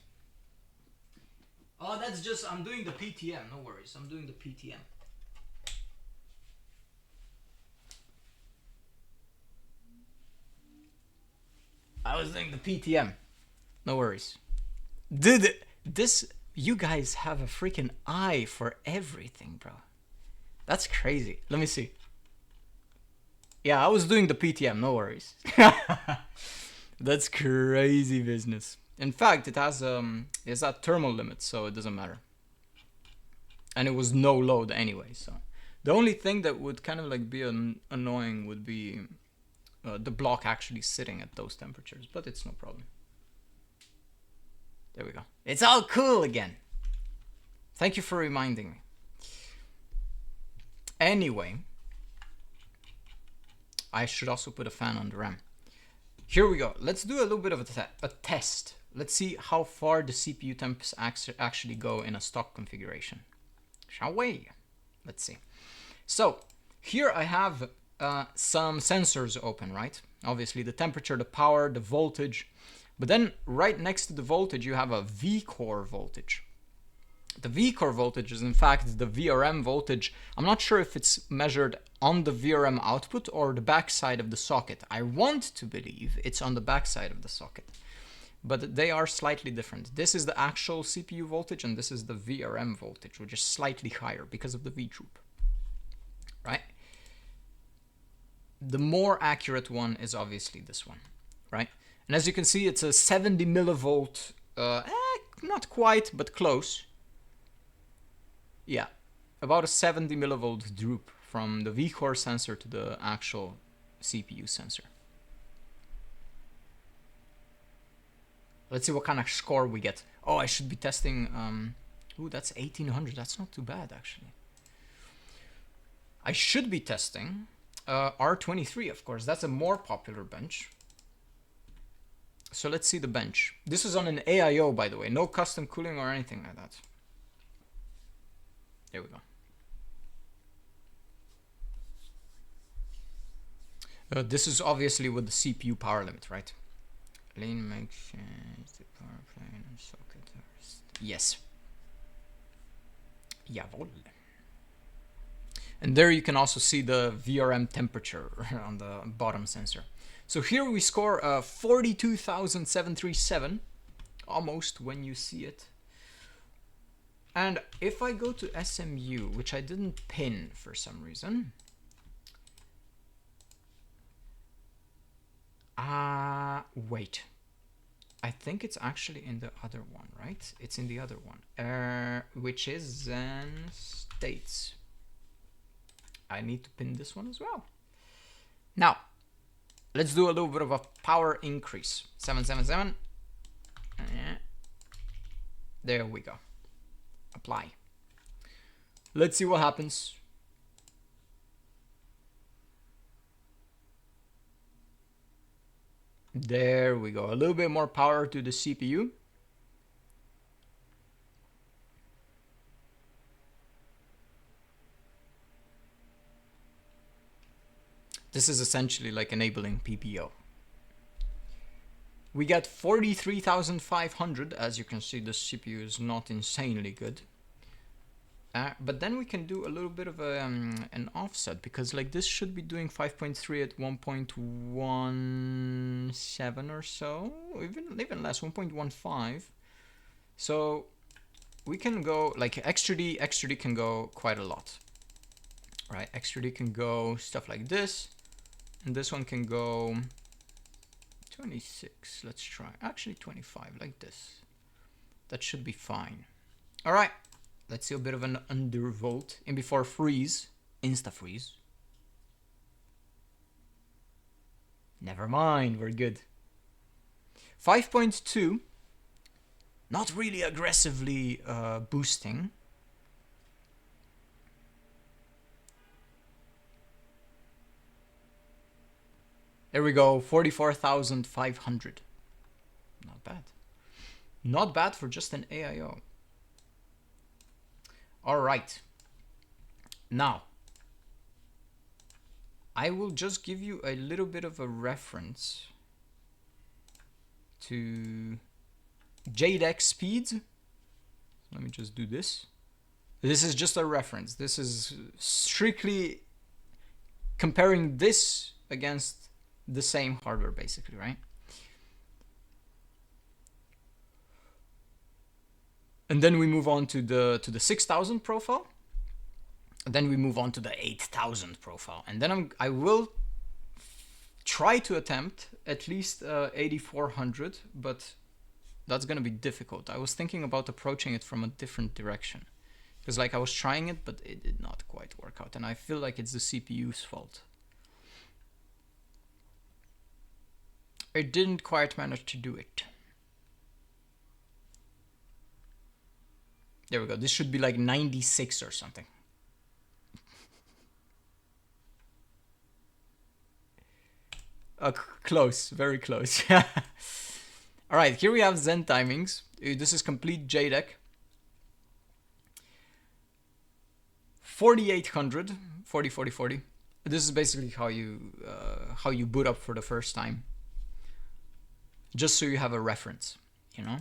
Oh, that's just I'm doing the PTM. No worries, I'm doing the PTM. I was doing the PTM. No worries. Did this? You guys have a freaking eye for everything, bro. That's crazy. Let me see. Yeah, I was doing the PTM, no worries. That's crazy business. In fact, it has that thermal limit, so it doesn't matter. And it was no load anyway, so the only thing that would kind of like be annoying would be the block actually sitting at those temperatures, but it's no problem. There we go. It's all cool again. Thank you for reminding me. Anyway, I should also put a fan on the RAM. Here we go. Let's do a little bit of a test. Let's see how far the CPU temps actually go in a stock configuration. Shall we? Let's see. So here I have some sensors open, right? Obviously the temperature, the power, the voltage. But then right next to the voltage, you have a V-core voltage. The V-core voltage is in fact the VRM voltage. I'm not sure if it's measured on the VRM output or the backside of the socket. I want to believe it's on the backside of the socket, but they are slightly different. This is the actual CPU voltage and this is the VRM voltage, which is slightly higher because of the V-troop, right? The more accurate one is obviously this one, right? And as you can see, it's a 70 millivolt, not quite, but close. Yeah, about a 70 millivolt droop from the V-core sensor to the actual CPU sensor. Let's see what kind of score we get. Oh, I should be testing, ooh, that's 1800, that's not too bad actually. I should be testing R23, of course, that's a more popular bench. So let's see the bench. This is on an AIO, by the way. No custom cooling or anything like that. There we go. This is obviously with the CPU power limit, right? Lean makes the power plane and socket. Yes. Jawohl. And there you can also see the VRM temperature on the bottom sensor. So here we score 42,737, almost when you see it. And if I go to SMU, which I didn't pin for some reason. Wait. I think it's actually in the other one, right? It's in the other one, which is states. I need to pin this one as well. Now, let's do a little bit of a power increase. 777. There we go. Apply. Let's see what happens. There we go. A little bit more power to the CPU. This is essentially like enabling PPO. We get 43,500. As you can see, the CPU is not insanely good. But then we can do a little bit of an offset, because like this should be doing 5.3 at 1.17 or so, even less, 1.15. So we can go like extra D can go quite a lot, right? Extra D can go stuff like this, and this one can go 26. Let's try actually 25 like this. That should be fine. All right. Let's see a bit of an undervolt in before freeze, insta freeze. Never mind, we're good. 5.2, not really aggressively boosting. There we go, 44,500. Not bad. Not bad for just an AIO. All right. Now, I will just give you a little bit of a reference to JDEC speeds. Let me just do this. This is just a reference. This is strictly comparing this against the same hardware, basically, right? And then we move on to the 6000 profile. And then we move on to the 8000 profile. And then I will try to attempt at least 8400, but that's going to be difficult. I was thinking about approaching it from a different direction. Because like I was trying it, but it did not quite work out. And I feel like it's the CPU's fault. It didn't quite manage to do it. There we go. This should be like 96 or something. Close, very close. All right, here we have Zen timings. This is complete JDEC. 4800, 40, 40, 40. This is basically how you boot up for the first time. Just so you have a reference, you know.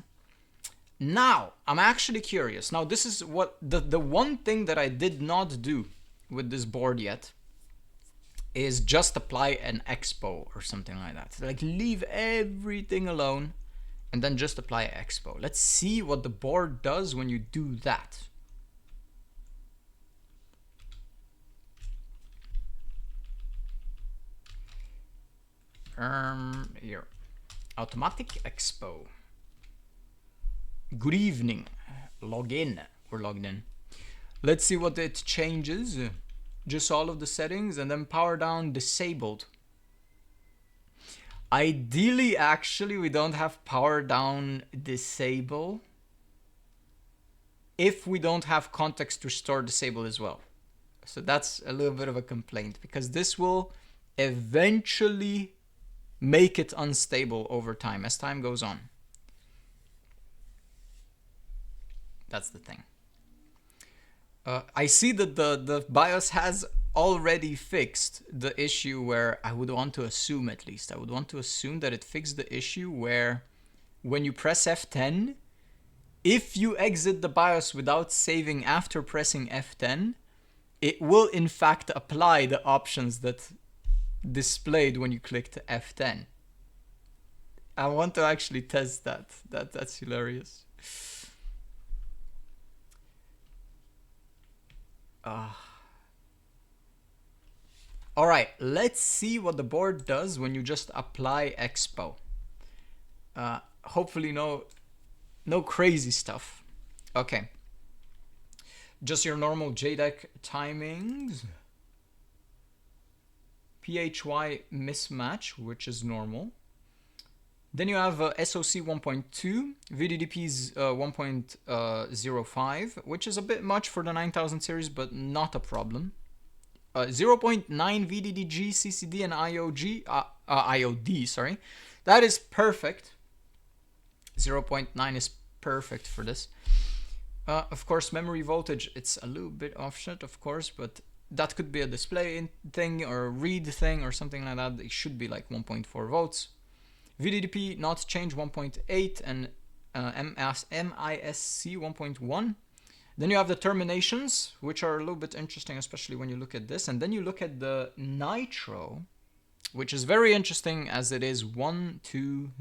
Now, I'm actually curious. Now, this is what the one thing that I did not do with this board yet is just apply an EXPO or something like that. Like leave everything alone and then just apply EXPO. Let's see what the board does when you do that. Here, automatic EXPO. Good evening. Log in. We're logged in. Let's see what it changes. Just all of the settings and then power down disabled. Ideally, actually, we don't have power down disable if we don't have context restore disable as well. So that's a little bit of a complaint because this will eventually make it unstable over time as time goes on. That's the thing. I see that the BIOS has already fixed the issue where I would want to assume, at least, I would want to assume that it fixed the issue where when you press F10, if you exit the BIOS without saving after pressing F10, it will in fact apply the options that displayed when you clicked F10. I want to actually test that. That's hilarious. Alright, let's see what the board does when you just apply EXPO. Hopefully no crazy stuff. Okay. Just your normal JDEC timings. PHY mismatch, which is normal. Then you have SoC 1.2, VDDP's 1.05, which is a bit much for the 9000 series, but not a problem. 0.9 VDDG, CCD, and IOD, sorry. That is perfect. 0.9 is perfect for this. Of course, memory voltage, it's a little bit offset, of course, but that could be a display thing or a read thing or something like that. It should be like 1.4 volts. VDDP not change 1.8 and MISC 1.1. Then you have the terminations, which are a little bit interesting, especially when you look at this. And then you look at the nitro, which is very interesting as it is 120.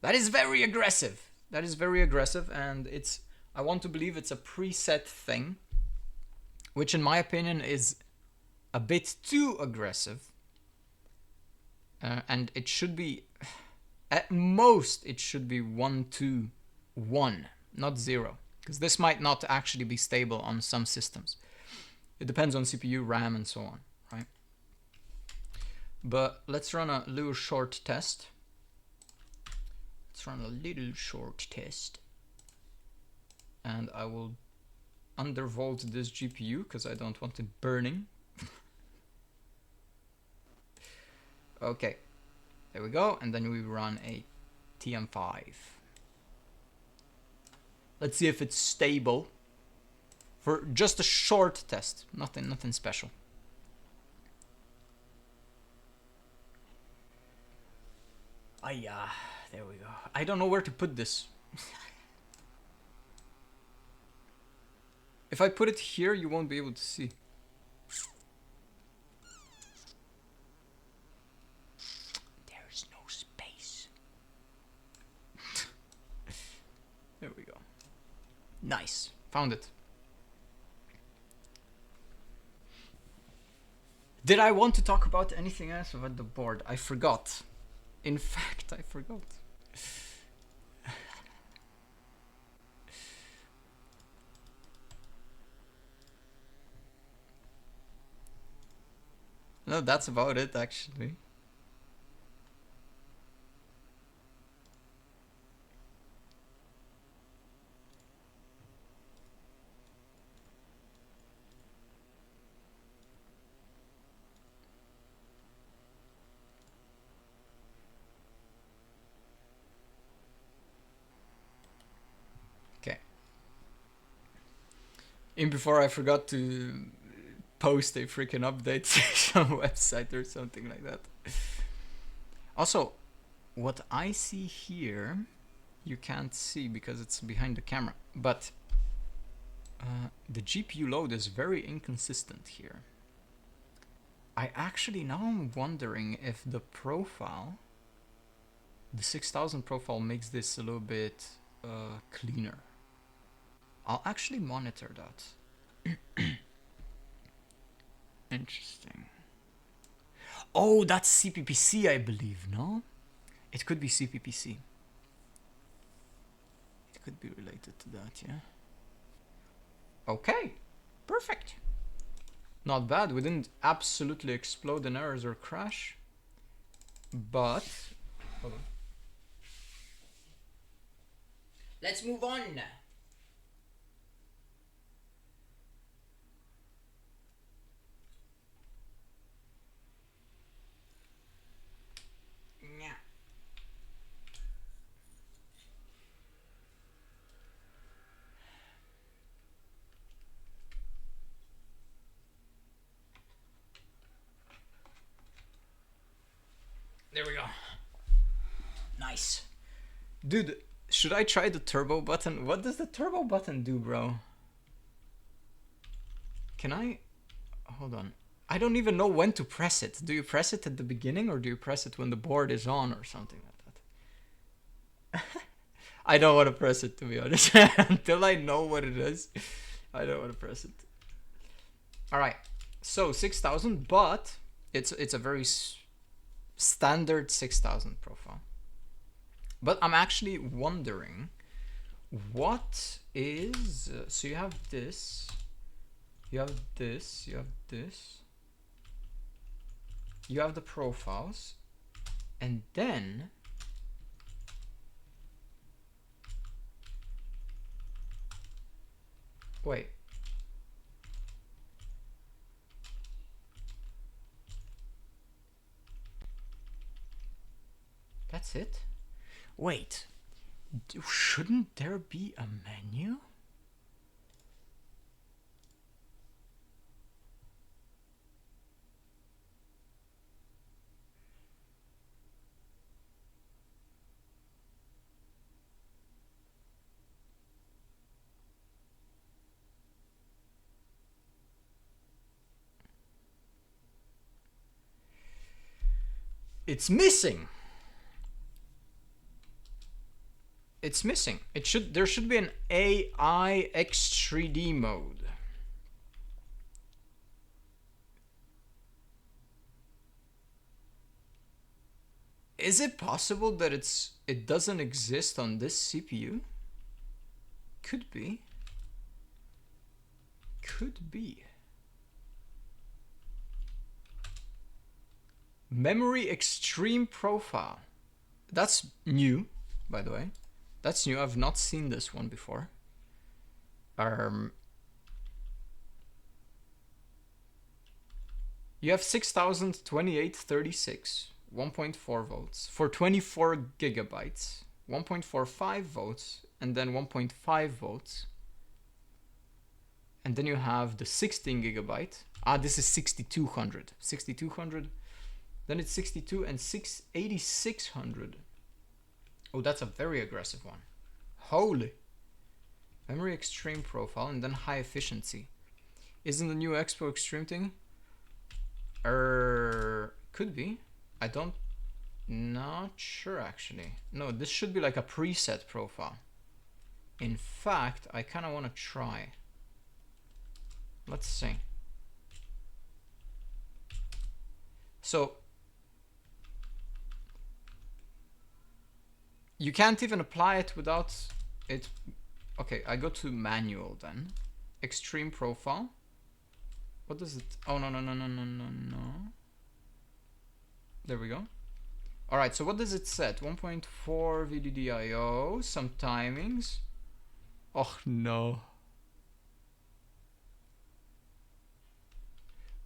That is very aggressive. That is very aggressive, and it's, I want to believe it's a preset thing, which in my opinion is a bit too aggressive. And it should be, at most, it should be 121, not 0. Because this might not actually be stable on some systems. It depends on CPU, RAM, and so on, right? But let's run a little short test. Let's run a little short test. And I will undervolt this GPU because I don't want it burning. Okay, there we go. And then we run a TM5. Let's see if it's stable for just a short test. Nothing special. There we go. I don't know where to put this. If I put it here, you won't be able to see. There's no space. There we go. Nice. Found it. Did I want to talk about anything else about the board? I forgot. In fact, I forgot. No, that's about it actually. And before I forgot to post a freaking update on website or something like that. Also, what I see here, you can't see because it's behind the camera, but the GPU load is very inconsistent here. I actually now am wondering if the profile, the 6000 profile makes this a little bit cleaner. I'll actually monitor that. Interesting. Oh, that's CPPC, I believe, no? It could be CPPC. It could be related to that, yeah? Okay, perfect. Not bad, we didn't absolutely explode in errors or crash. But, hold on. Let's move on. There we go. Nice. Dude, should I try the turbo button? What does the turbo button do, bro? Can I... Hold on. I don't even know when to press it. Do you press it at the beginning or do you press it when the board is on or something like that? I don't want to press it, to be honest. Until I know what it is, I don't want to press it. Alright, so 6000, but it's a very standard 6000 profile. But I'm actually wondering what is... so you have this, you have this, you have this, you have the profiles, and then wait, that's it? Wait, shouldn't there be a menu? It's missing. It's missing. There should be an AI X3D mode. Is it possible that it doesn't exist on this CPU? Could be. Could be. Memory extreme profile. That's new, by the way. That's new. I've not seen this one before. You have 602836, 1.4 volts for 24 gigabytes, 1.45 volts, and then 1.5 volts. And then you have the 16 gigabyte. This is 6200. 6200. Then it's 62 and 8600. Oh, that's a very aggressive one. Holy. Memory extreme profile and then high efficiency. Isn't the new EXPO extreme thing? Could be. Not sure actually. No, this should be like a preset profile. In fact, I kind of want to try. Let's see. So you can't even apply it without it. Okay, I go to manual then. Extreme profile. What does it? Oh, no. There we go. All right, so what does it set? 1.4 VDDIO, some timings. Oh, no.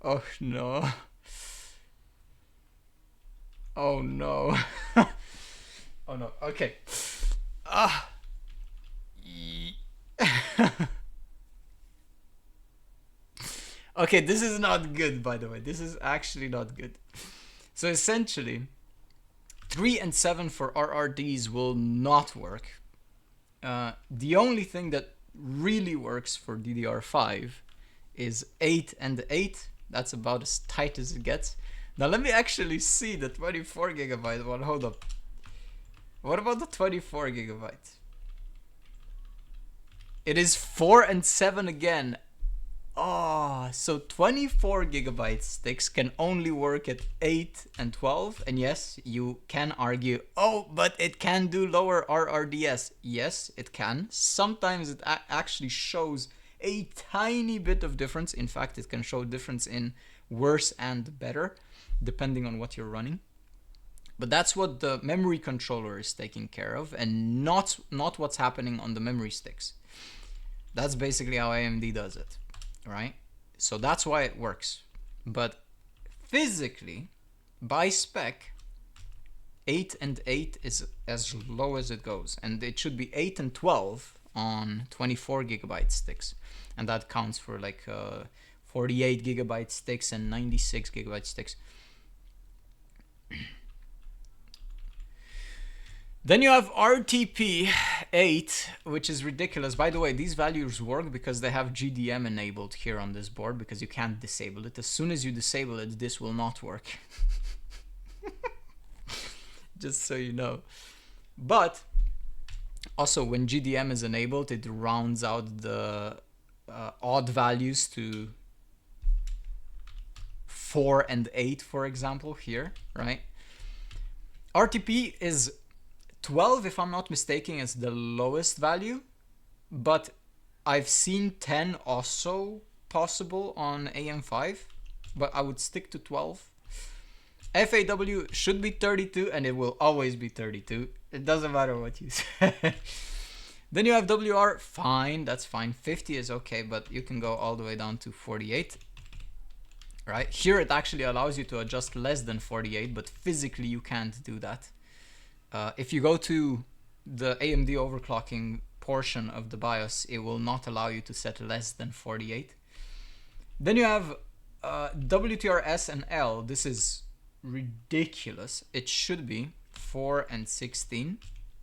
Oh, no. Oh, no. Oh, no. Okay. Okay, this is not good, by the way. This is actually not good. So essentially, 3 and 7 for RRDs will not work. The only thing that really works for DDR5 is 8 and 8. That's about as tight as it gets. Now let me actually see the 24 gigabyte one. Hold up. What about the 24 gigabyte? It is 4 and 7 again. Oh, so 24 gigabyte sticks can only work at 8 and 12. And yes, you can argue, oh, but it can do lower RRDS. Yes, it can. Sometimes it actually shows a tiny bit of difference. In fact, it can show difference in worse and better, depending on what you're running. But that's what the memory controller is taking care of, and not what's happening on the memory sticks. That's basically how AMD does it. Right? So that's why it works. But physically, by spec, 8 and 8 is as low as it goes. And it should be 8 and 12 on 24 gigabyte sticks. And that counts for like 48 gigabyte sticks and 96 gigabyte sticks. Then you have RTP8, which is ridiculous. By the way, these values work because they have GDM enabled here on this board, because you can't disable it. As soon as you disable it, this will not work. Just so you know. But also, when GDM is enabled, it rounds out the odd values to 4 and 8, for example, here, right? RTP is 12, if I'm not mistaken, is the lowest value, but I've seen 10 also possible on AM5, but I would stick to 12. FAW should be 32, and it will always be 32. It doesn't matter what you say. Then you have WR, fine, that's fine. 50 is okay, but you can go all the way down to 48. Right? Here it actually allows you to adjust less than 48, but physically you can't do that. If you go to the AMD overclocking portion of the BIOS, it will not allow you to set less than 48. Then you have WTRS and L. This is ridiculous. It should be 4 and 16.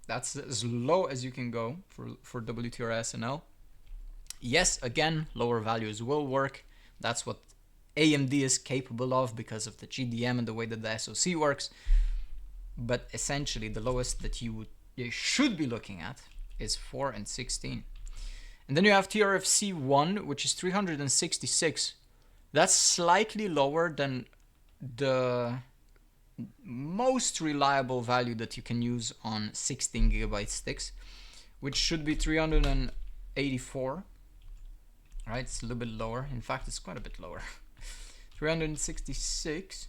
That's as low as you can go for WTRS and L. Yes, again, lower values will work. That's what AMD is capable of because of the GDM and the way that the SoC works. But essentially, the lowest that you should be looking at is 4 and 16. And then you have TRFC1, which is 366. That's slightly lower than the most reliable value that you can use on 16 gigabyte sticks, which should be 384. Right, it's a little bit lower. In fact, it's quite a bit lower. 366.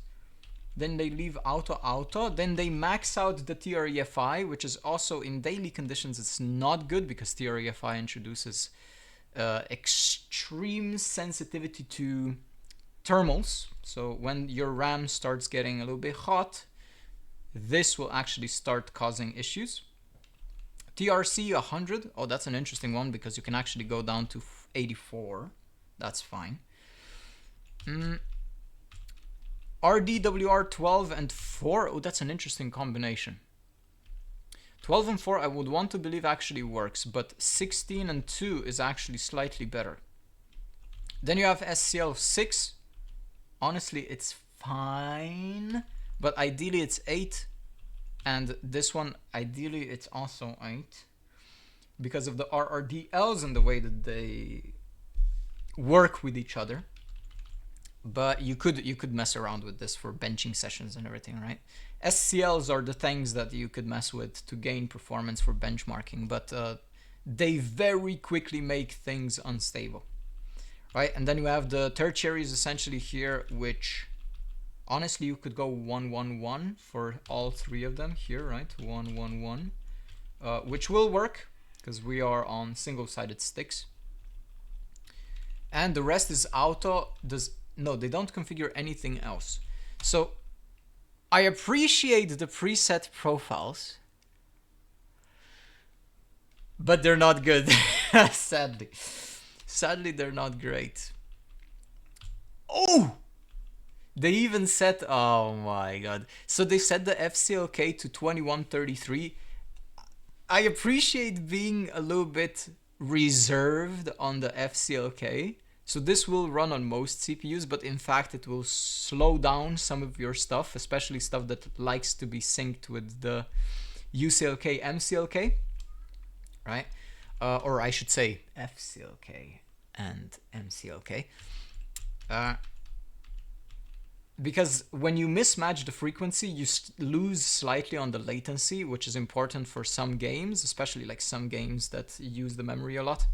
Then they leave auto. Then they max out the TREFI, which is also in daily conditions, it's not good because TREFI introduces extreme sensitivity to thermals. So when your RAM starts getting a little bit hot, this will actually start causing issues. TRC 100, oh, that's an interesting one because you can actually go down to 84. That's fine. RDWR 12 and 4, oh, that's an interesting combination. 12 and 4 I would want to believe actually works, but 16 and 2 is actually slightly better. Then you have SCL 6. Honestly, it's fine, but ideally it's 8. And this one, ideally it's also 8. Because of the RRDLs and the way that they work with each other. But you could mess around with this for benching sessions and everything, right? SCLs are the things that you could mess with to gain performance for benchmarking, but they very quickly make things unstable, right? And then you have the tertiaries essentially here, which honestly you could go 111 for all three of them here, right? 111, which will work because we are on single-sided sticks. And the rest is auto. No, they don't configure anything else. So I appreciate the preset profiles, but they're not good. Sadly, they're not great. Oh, they even set, oh my god. So they set the FCLK to 2133. I appreciate being a little bit reserved on the FCLK. So this will run on most CPUs, but in fact it will slow down some of your stuff, especially stuff that likes to be synced with the UCLK, MCLK, right? Or I should say FCLK and MCLK. Because when you mismatch the frequency, you lose slightly on the latency, which is important for some games, especially like some games that use the memory a lot.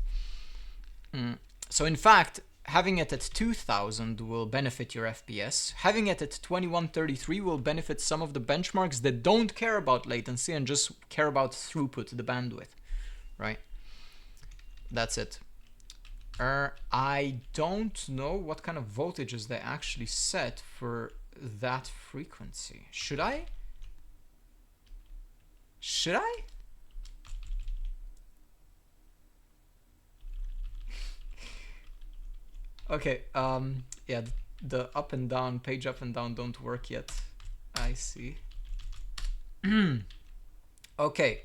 So in fact, having it at 2000 will benefit your FPS. Having it at 2133 will benefit some of the benchmarks that don't care about latency and just care about throughput, the bandwidth, right? That's it. I don't know what kind of voltages they actually set for that frequency. Should I? Okay, yeah, the up and down, page up and down don't work yet. I see. Okay.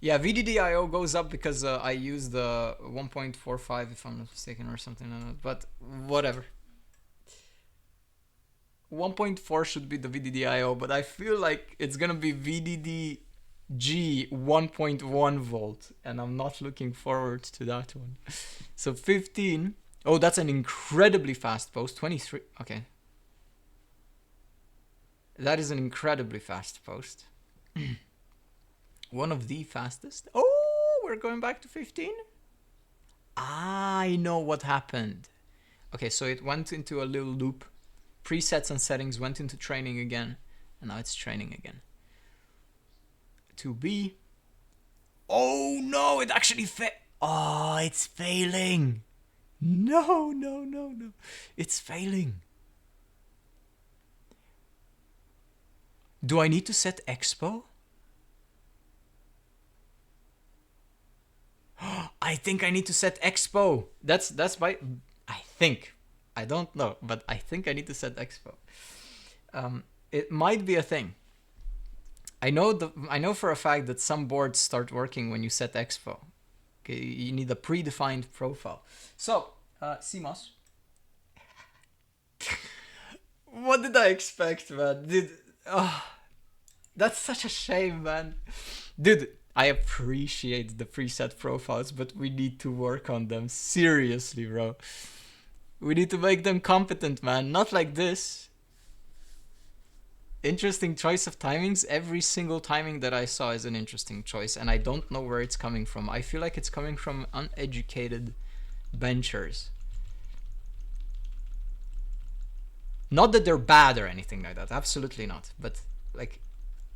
Yeah, VDDIO goes up because I use the 1.45 if I'm not mistaken or something like that, but whatever. 1.4 should be the VDDIO, but I feel like it's gonna be VDDG 1.1 volt, and I'm not looking forward to that one. So 15. Oh, that's an incredibly fast post. 23. Okay. That is an incredibly fast post. One of the fastest. Oh, we're going back to 15? I know what happened. Okay, so it went into a little loop. Presets and settings went into training again. And now it's training again. 2B. Oh no, it actually Oh, it's failing. No, no, no, no. It's failing. Do I need to set EXPO? I think I need to set EXPO. That's by. I think. I don't know, but I think I need to set EXPO. It might be a thing. I know for a fact that some boards start working when you set EXPO. Okay, you need a predefined profile. So, CMOS. What did I expect, man? Dude, oh, that's such a shame, man. Dude, I appreciate the preset profiles, but we need to work on them. Seriously, bro. We need to make them competent, man. Not like this. Interesting choice of timings. Every single timing that I saw is an interesting choice, and I don't know where it's coming from. I feel like it's coming from uneducated benchers. Not that they're bad or anything like that. Absolutely not. But, like,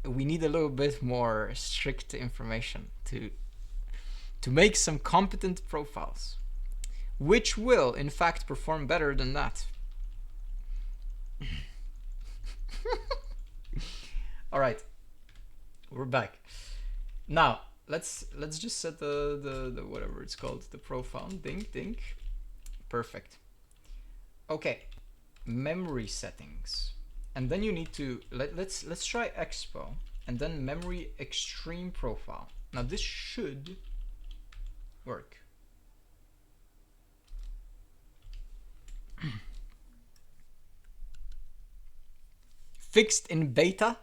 we need a little bit more strict information to make some competent profiles, which will in fact perform better than that. All right, we're back. Now let's just set the whatever it's called, the profile. Ding. Perfect. Okay, memory settings. And then you need to let's try EXPO and then memory extreme profile. Now this should work. Fixed in beta?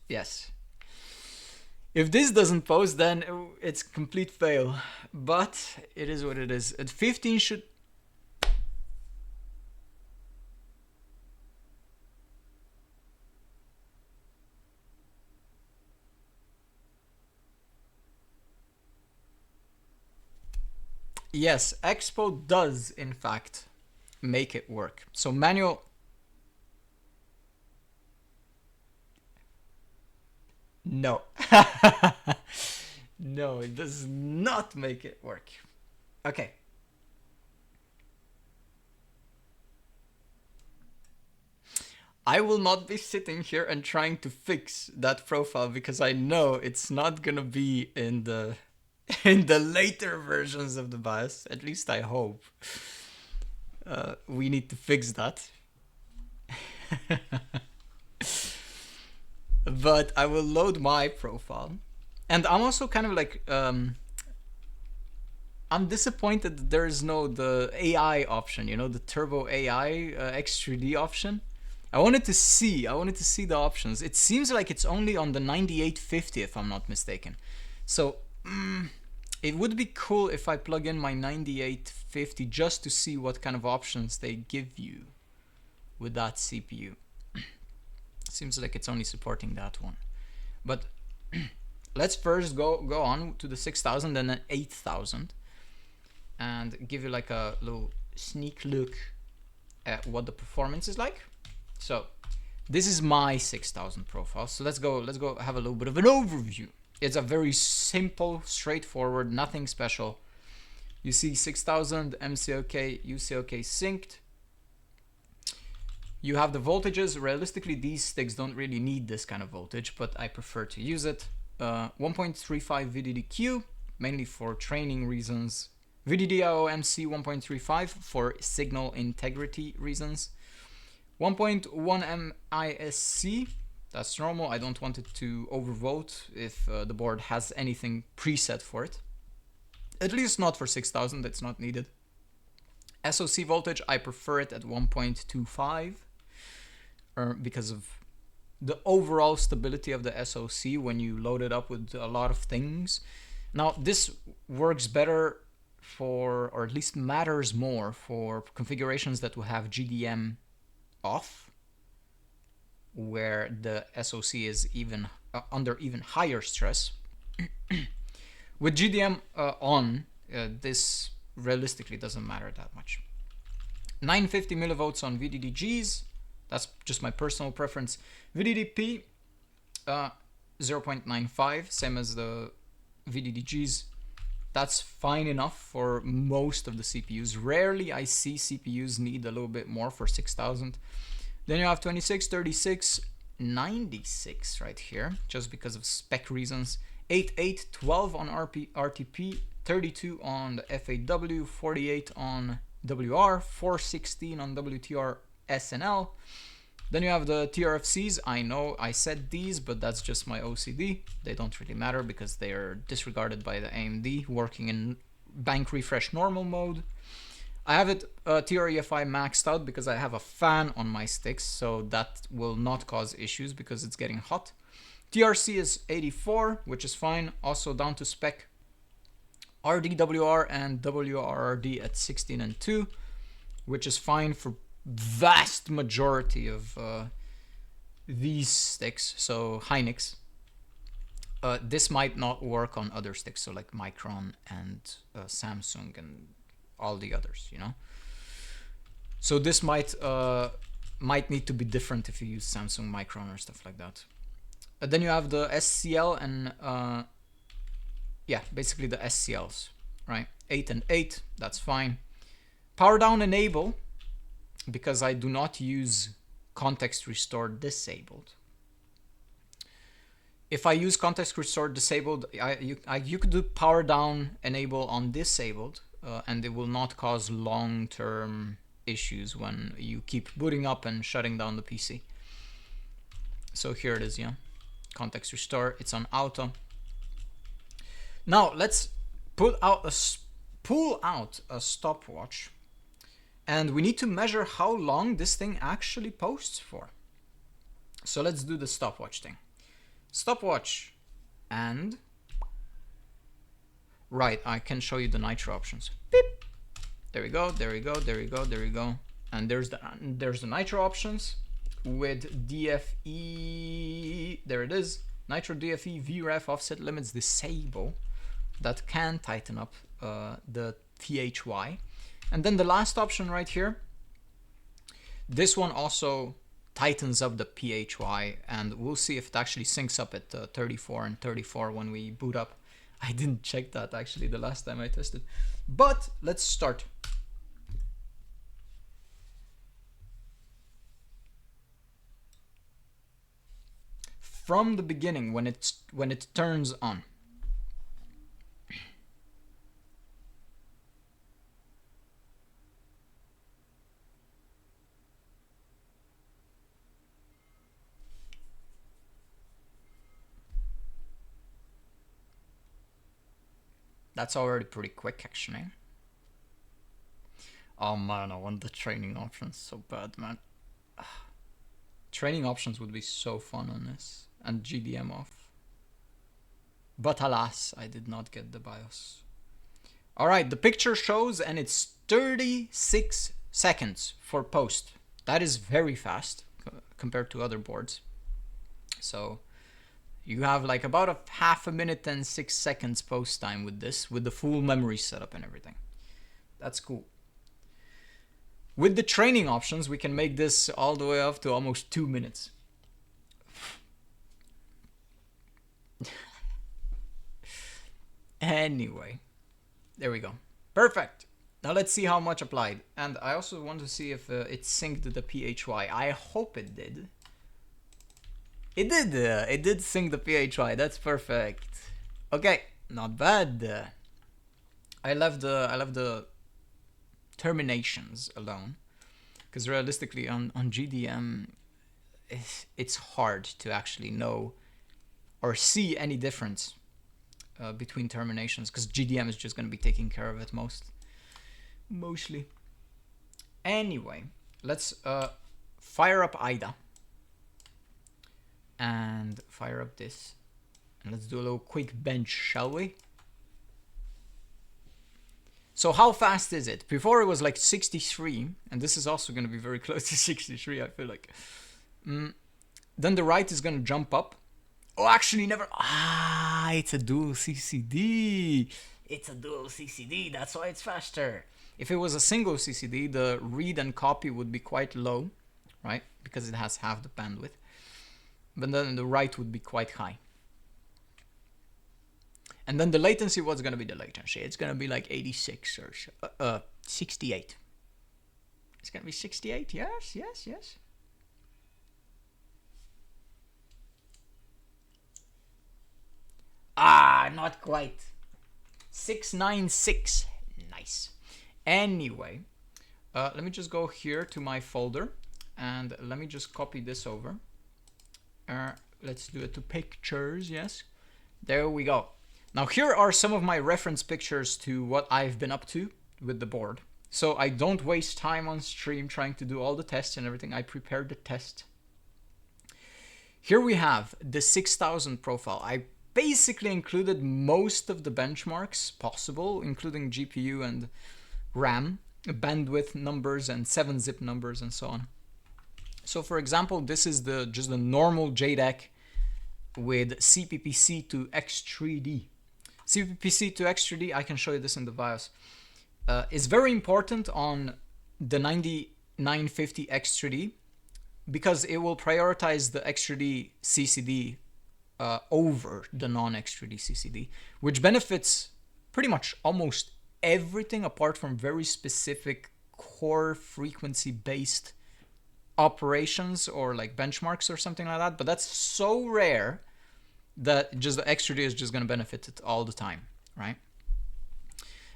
Yes. If this doesn't post, then it's complete fail. But it is what it is. At 15 should. Yes, EXPO does in fact make it work. So manual. No. No, it does not make it work. Okay. I will not be sitting here and trying to fix that profile because I know it's not gonna be in the later versions of the BIOS. At least I hope. We need to fix that. But I will load my profile. And I'm also kind of like, I'm disappointed that there is the AI option, you know, the Turbo AI X3D option. I wanted to see the options. It seems like it's only on the 9850 if I'm not mistaken. So it would be cool if I plug in my 9850 just to see what kind of options they give you with that CPU. Seems like it's only supporting that one. But let's first go on to the 6000 and then 8000 and give you like a little sneak look at what the performance is like. So this is my 6000 profile. So let's go have a little bit of an overview. It's a very simple, straightforward, nothing special. You see 6000 MCLK, UCLK synced. You have the voltages. Realistically, these sticks don't really need this kind of voltage, but I prefer to use it. 1.35 VDDQ, mainly for training reasons. VDDIO-MC 1.35 for signal integrity reasons. 1.1 MISC, that's normal. I don't want it to overvote if the board has anything preset for it. At least not for 6000, it's not needed. SoC voltage, I prefer it at 1.25 because of the overall stability of the SoC when you load it up with a lot of things. Now, this works better for, or at least matters more for configurations that will have GDM off, where the SoC is even under even higher stress. With GDM on, this realistically doesn't matter that much. 950 millivolts on VDDGs, that's just my personal preference. VDDP 0.95, same as the VDDGs. That's fine enough for most of the CPUs. Rarely I see CPUs need a little bit more for 6000. Then you have 26, 36, 96 right here, just because of spec reasons. 88, 12 on RTP, 32 on the FAW, 48 on WR, 416 on WTR SNL. Then you have the TRFCs. I know I said these, but that's just my OCD. They don't really matter because they are disregarded by the AMD working in bank refresh normal mode. I have it TREFI maxed out because I have a fan on my sticks, so that will not cause issues because it's getting hot. TRC is 84, which is fine, also down to spec. RDWR and WRRD at 16 and 2, which is fine for vast majority of these sticks, so Hynix. This might not work on other sticks, so like Micron and Samsung and all the others, you know. So this might need to be different if you use Samsung, Micron, or stuff like that. Then you have the SCL and yeah, basically the SCLs, right? 8 and 8, that's fine. Power down enable, because I do not use context restore disabled. If I use context restore disabled, you could do power down enable on disabled, and it will not cause long-term issues when you keep booting up and shutting down the PC. So here it is, yeah. Context restore, it's on auto. Now let's pull out a stopwatch, and we need to measure how long this thing actually posts for. So let's do the stopwatch thing. Stopwatch, and right, I can show you the nitro options. Beep. There we go, there we go, there we go, there we go. And there's the nitro options with DFE, there it is, nitro DFE VREF offset limits disable. That can tighten up the PHY. And then the last option right here, this one also tightens up the PHY, and we'll see if it actually syncs up at 34 and 34 when we boot up. I didn't check that actually the last time I tested, but let's start. From the beginning, when it turns on. That's already pretty quick, actually. Oh man, I want the training options so bad, man. Training options would be so fun on this, and GDM off. But alas, I did not get the BIOS. Alright, the picture shows, and it's 36 seconds for post. That is very fast compared to other boards. So you have like about a half a minute and 6 seconds post time with this, with the full memory setup and everything. That's cool. With the training options, we can make this all the way up to almost 2 minutes. Anyway, there we go. Perfect. Now let's see how much applied. And I also want to see if it synced the PHY. I hope it did. It did sync the PHY. That's perfect. Okay, not bad. I left the terminations alone, because realistically on GDM, it's hard to actually know or see any difference between terminations, because GDM is just going to be taking care of it mostly. Anyway, let's fire up IDA and fire up this, and let's do a little quick bench, shall we? So how fast is it? Before it was like 63, and this is also going to be very close to 63, I feel like. Then the right is going to jump up. Oh, actually never. Ah, it's a dual CCD. It's a dual CCD, that's why it's faster. If it was a single CCD, the read and copy would be quite low, right? Because it has half the bandwidth. But then the write would be quite high. And then the latency, what's going to be the latency? It's going to be like 86 or 68. It's going to be 68, yes. Ah, not quite. 696, nice. Anyway, let me just go here to my folder, and let me just copy this over. Let's do it to pictures, yes. There we go. Now here are some of my reference pictures to what I've been up to with the board. So I don't waste time on stream trying to do all the tests and everything. I prepared the test. Here we have the 6000 profile. I basically included most of the benchmarks possible, including GPU and RAM, bandwidth numbers and 7-zip numbers and so on. So for example, this is just the normal JDEC with CPPC to X3D. CPPC to X3D, I can show you this in the BIOS. It's very important on the 9950 X3D because it will prioritize the X3D CCD over the non-X3D CCD, which benefits pretty much almost everything apart from very specific core frequency based operations or like benchmarks or something like that. But that's so rare that just the X3D is just going to benefit it all the time, right?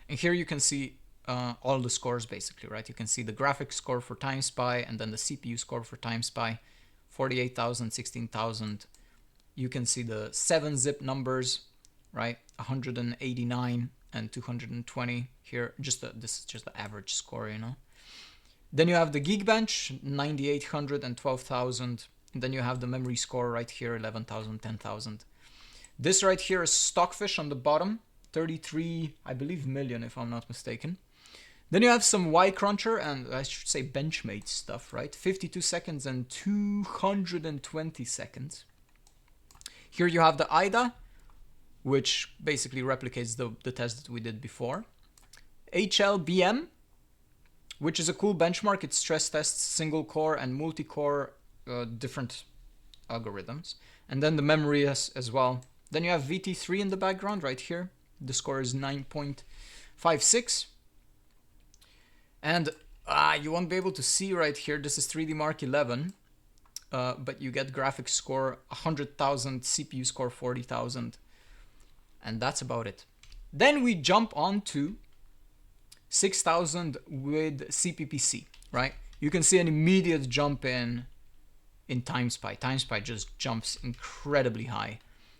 And here you can see all the scores basically, right? You can see the graphics score for TimeSpy and then the CPU score for TimeSpy, 48,000, 16,000. You can see the 7-zip numbers, right? 189 and 220 here. This is just the average score, you know. Then you have the Geekbench, 9,800 and 12,000. And then you have the memory score right here, 11,000, 10,000. This right here is Stockfish on the bottom, 33, I believe, million, if I'm not mistaken. Then you have some Y-Cruncher and I should say Benchmade stuff, right? 52 seconds and 220 seconds. Here you have the IDA, which basically replicates the test that we did before. HLBM, which is a cool benchmark. It stress tests single core and multi-core different algorithms. And then the memory as well. Then you have VT3 in the background right here. The score is 9.56. And you won't be able to see right here. This is 3D Mark 11. But you get graphics score 100,000, CPU score 40,000. And that's about it. Then we jump on to 6,000 with CPPC, right? You can see an immediate jump in TimeSpy. TimeSpy just jumps incredibly high,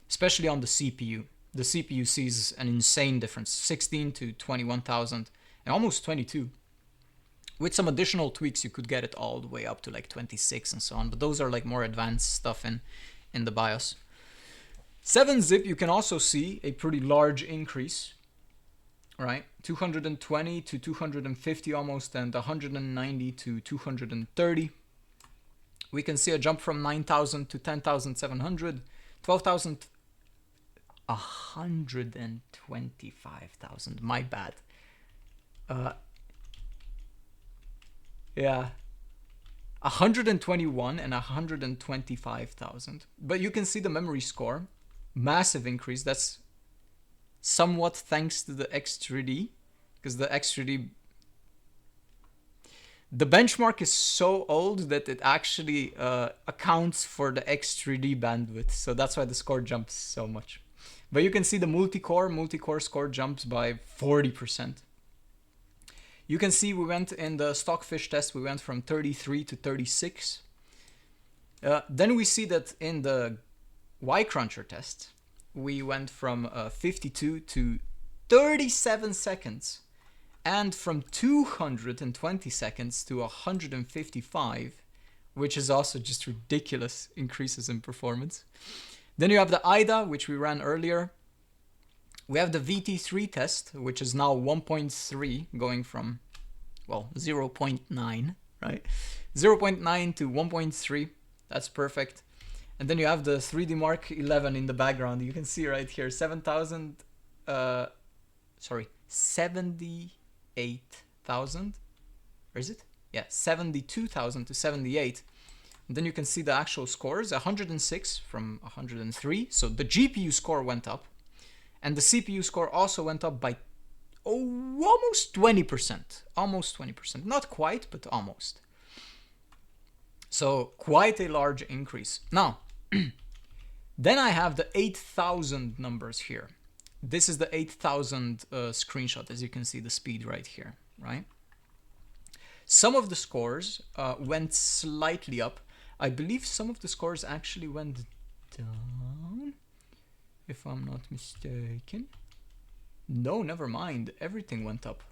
especially on the CPU. The CPU sees an insane difference, 16 to 21,000 and almost 22. With some additional tweaks, you could get it all the way up to like 26 and so on. But those are like more advanced stuff in the BIOS. 7-zip, you can also see a pretty large increase, right? 220 to 250 almost, and 190 to 230. We can see a jump from 9,000 to 10,700, 12,000, 125,000. My bad. Yeah, 121 and 125,000. But you can see the memory score, massive increase. That's somewhat thanks to the X3D, because the X3D, the benchmark is so old that it actually accounts for the X3D bandwidth. So that's why the score jumps so much. But you can see the multi-core score jumps by 40%. You can see we went in the Stockfish test, we went from 33 to 36. Then we see that in the Y-Cruncher test, we went from 52 to 37 seconds, and from 220 seconds to 155, which is also just ridiculous increases in performance. Then you have the IDA, which we ran earlier. We have the VT3 test, which is now 1.3, going from, well, 0.9, right? 0.9 to 1.3, that's perfect. And then you have the 3D Mark 11 in the background. You can see right here, 78,000, or is it? Yeah, 72,000 to 78. And then you can see the actual scores, 106 from 103. So the GPU score went up, and the CPU score also went up by almost 20%. Almost 20%. Not quite, but almost. So quite a large increase. Now, then I have the 8,000 numbers here. This is the 8,000 screenshot, as you can see the speed right here, right? Some of the scores went slightly up. I believe some of the scores actually went down, if I'm not mistaken. No, never mind. Everything went up.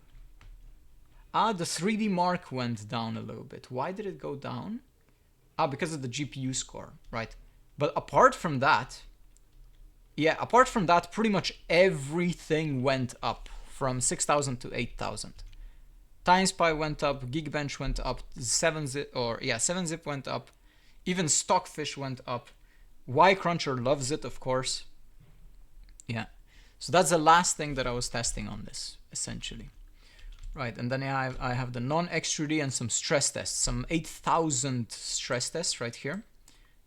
Ah, the 3D Mark went down a little bit. Why did it go down? Ah, because of the GPU score, right? But apart from that, yeah, apart from that, pretty much everything went up from 6,000 to 8,000. TimeSpy went up, Geekbench went up, 7-zip went up, even Stockfish went up. Y-Cruncher loves it, of course. Yeah, so that's the last thing that I was testing on this, essentially. Right, and then I have the non-extrude and some stress tests, some 8,000 stress tests right here.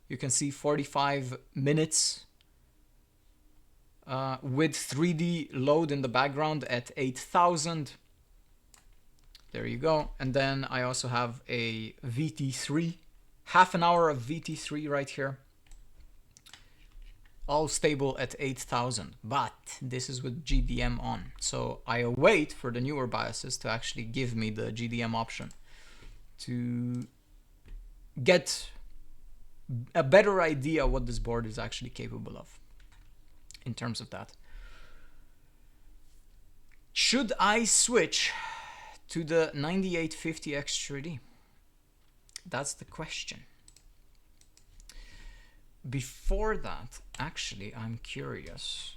You can see 45 minutes with 3D load in the background at 8,000. There you go. And then I also have a VT3, half an hour of VT3 right here. All stable at 8,000, but this is with GDM on. So I await for the newer BIOSes to actually give me the GDM option to get a better idea what this board is actually capable of in terms of that. Should I switch to the 9850X 3D? That's the question. Before that, actually, I'm curious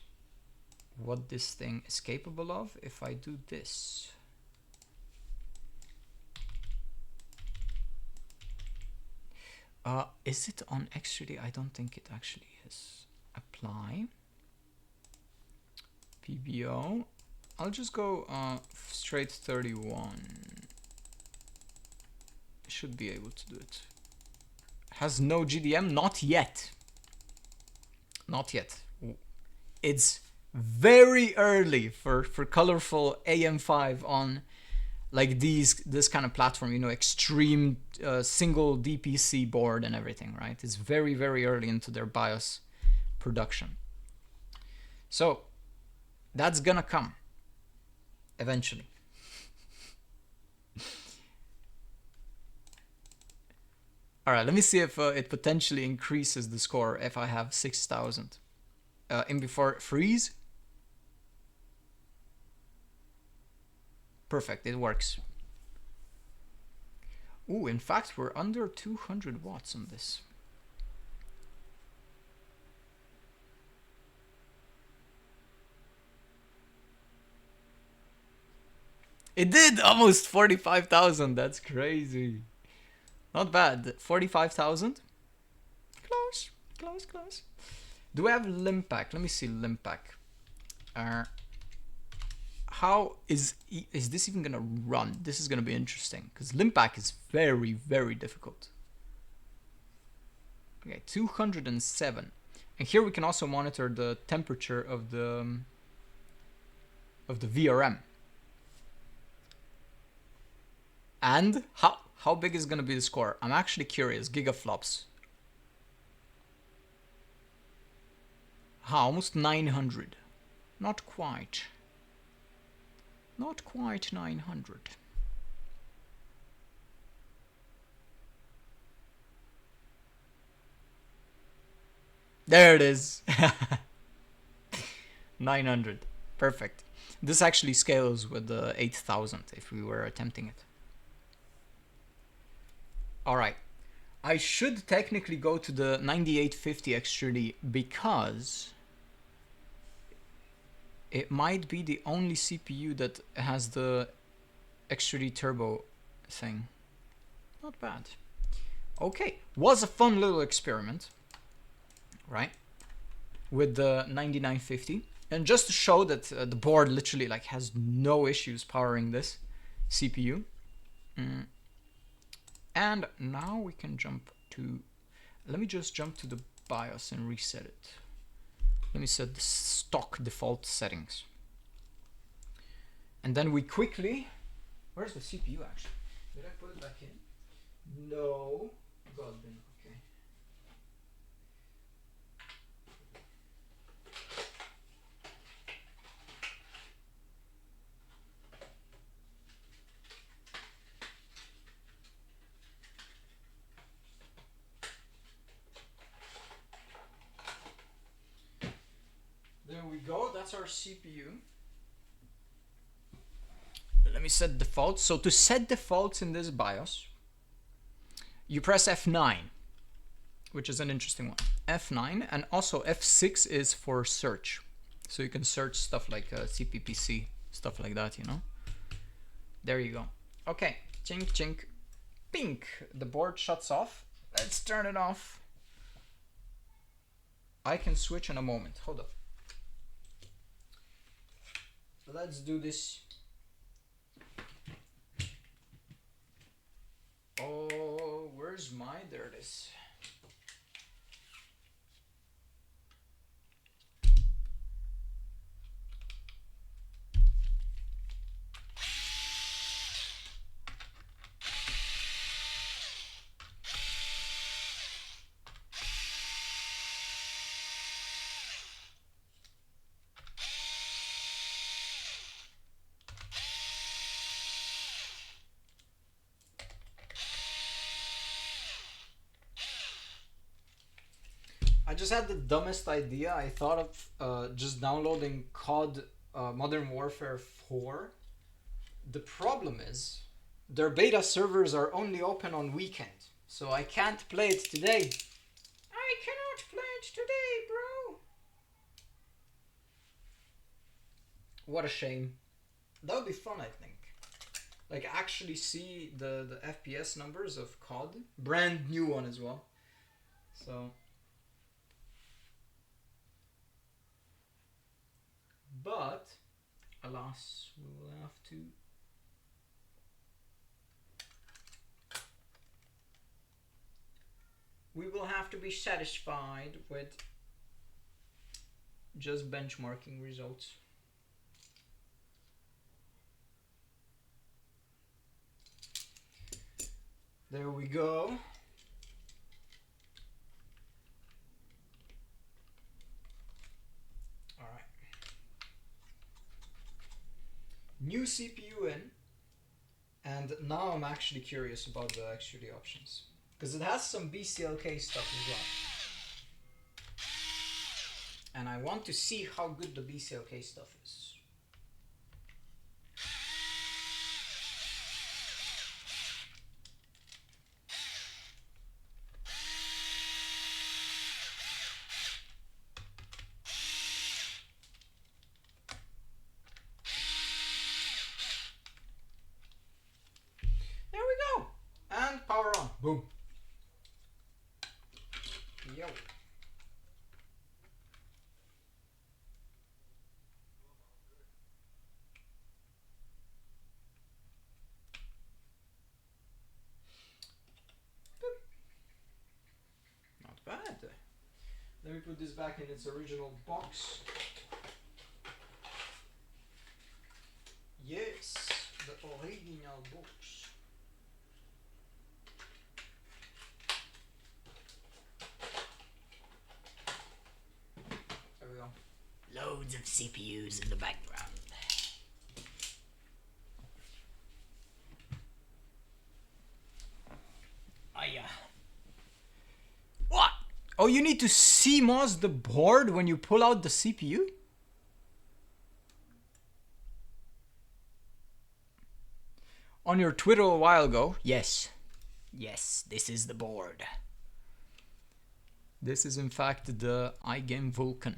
what this thing is capable of if I do this. Is it on X3D? I don't think it actually is. Apply. PBO. I'll just go straight 31. Should be able to do it. Has no GDM? Not yet. Not yet. It's very early for colorful AM5 on like this kind of platform, you know, extreme single DPC board and everything, right? It's very, very early into their BIOS production. So that's gonna come eventually. All right, let me see if it potentially increases the score if I have 6,000. In before freeze. Perfect, it works. Ooh, in fact, we're under 200 watts on this. It did almost 45,000. That's crazy. Not bad. 45,000. Close, close, close. Do we have Limpack? Let me see Limpack. How is this even gonna run? This is gonna be interesting because Limpack is very, very difficult. Okay, 207. And here we can also monitor the temperature of the VRM. And how big is gonna be the score? I'm actually curious. Gigaflops. almost 900. Not quite. Not quite 900. There it is. 900. Perfect. This actually scales with the 8000 if we were attempting it. Alright. I should technically go to the 9850 X30 because it might be the only CPU that has the X30 turbo thing. Not bad. Okay, was a fun little experiment, right? With the 9950. And just to show that the board literally like has no issues powering this CPU. And now we can jump to, let me just jump to the BIOS and reset it. Let me set the stock default settings. And then we quickly, where's the CPU actually? Did I put it back in? No. God bin, okay. There we go, that's our CPU. Let me set defaults. So to set defaults in this BIOS, you press F9, which is an interesting one. F9, and also F6 is for search. So you can search stuff like CPPC, stuff like that, you know? There you go. Okay, chink, chink, pink. The board shuts off. Let's turn it off. I can switch in a moment. Hold up. Let's do this. Oh, where's my? There it is. I just had the dumbest idea. I thought of just downloading COD Modern Warfare 4. The problem is their beta servers are only open on weekend, so I can't play it today. I cannot play it today, bro. What a shame. That would be fun, I think. Like actually see the FPS numbers of COD. Brand new one as well. So... but, alas, we will have to... we will have to be satisfied with just benchmarking results. There we go. New CPU in, and now I'm actually curious about the X30 options because it has some BCLK stuff as well, and I want to see how good the BCLK stuff is. Boom. Yo. Not bad. Let me put this back in its original box. Yes, the original box. There we go. loads of CPUs in the background. Oh yeah. What? Oh, you need to CMOS the board when you pull out the CPU? On your Twitter a while ago, yes. Yes, this is the board. This is in fact the iGame Vulcan.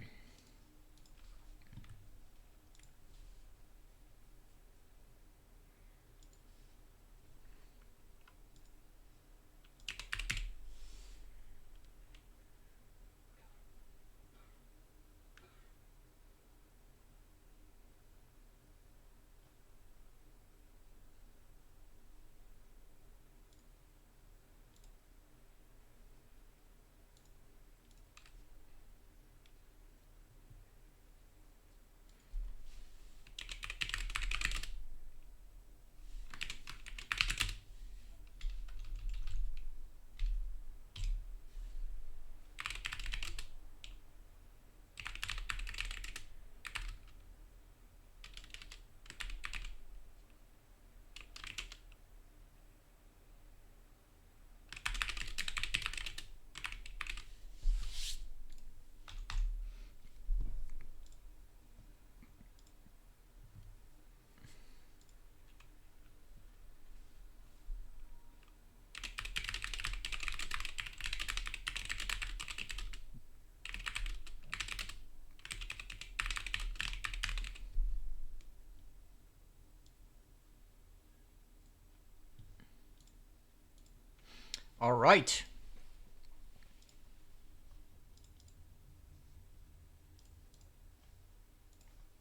All right.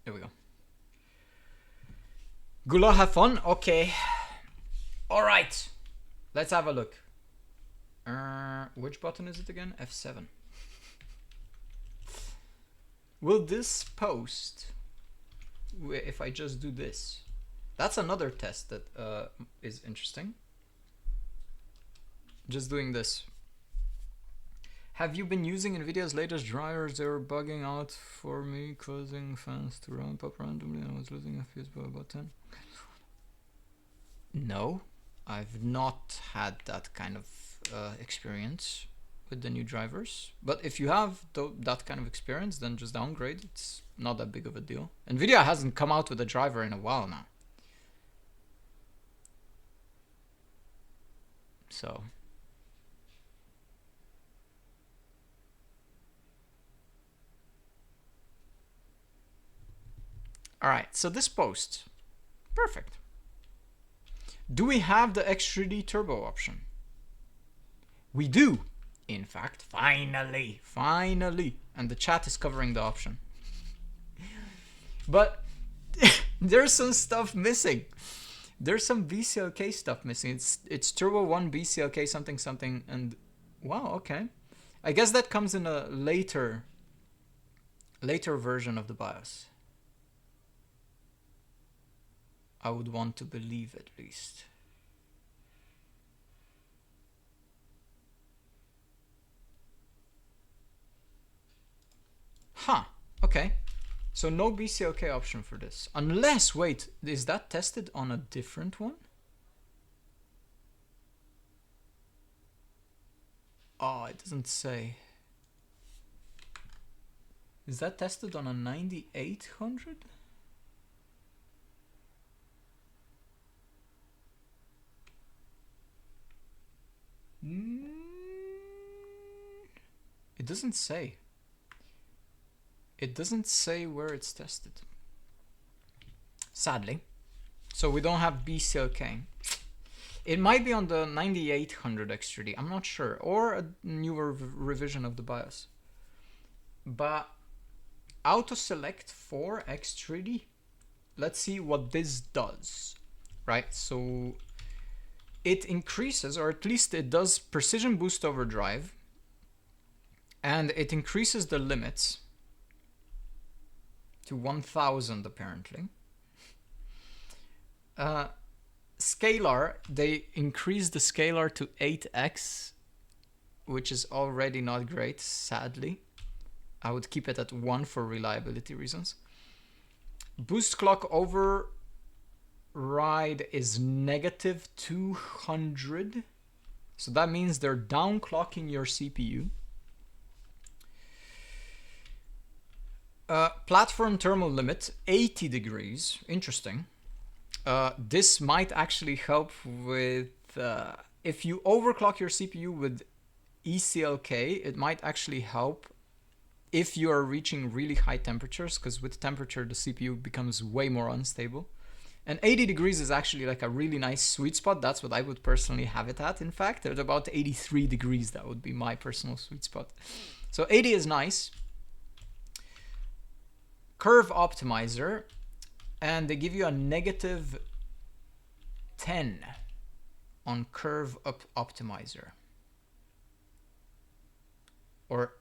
There we go. Gula, have fun? Okay. All right. Let's have a look. Which button is it again? F7. Will this post, if I just do this? That's another test that is interesting. Just doing this. Have you been using NVIDIA's latest drivers? They were bugging out for me, causing fans to ramp up randomly, and I was losing FPS by about 10. No, I've not had that kind of experience with the new drivers. But if you have that kind of experience, then just downgrade. It's not that big of a deal. NVIDIA hasn't come out with a driver in a while now. So... all right, so this post, perfect. Do we have the X3D turbo option? We do, in fact, finally, and the chat is covering the option. But there's some stuff missing. There's some BCLK stuff missing. It's Turbo 1 BCLK something something, and wow, okay. I guess that comes in a later version of the BIOS. I would want to believe at least. Huh, okay. So no BCLK option for this. Unless, wait, is that tested on a different one? Oh, it doesn't say. Is that tested on a 9800? It doesn't say. It doesn't say where it's tested. Sadly. So we don't have BCLK. It might be on the 9800 X3D. I'm not sure. Or a newer revision of the BIOS. But auto select for X3D. Let's see what this does. Right? So it increases, or at least it does precision boost overdrive, and it increases the limits to 1000 apparently. Scalar, they increased the scalar to 8x, which is already not great, sadly. I would keep it at 1 for reliability reasons. Boost clock override is negative 200. So that means they're downclocking your CPU. Platform thermal limit, 80 degrees. Interesting. This might actually help with... if you overclock your CPU with eCLK, it might actually help if you are reaching really high temperatures, because with temperature, the CPU becomes way more unstable. And 80 degrees is actually like a really nice sweet spot. That's what I would personally have it at. In fact, at about 83 degrees, that would be my personal sweet spot. So 80 is nice. Curve optimizer, and they give you a negative 10 on curve optimizer. Or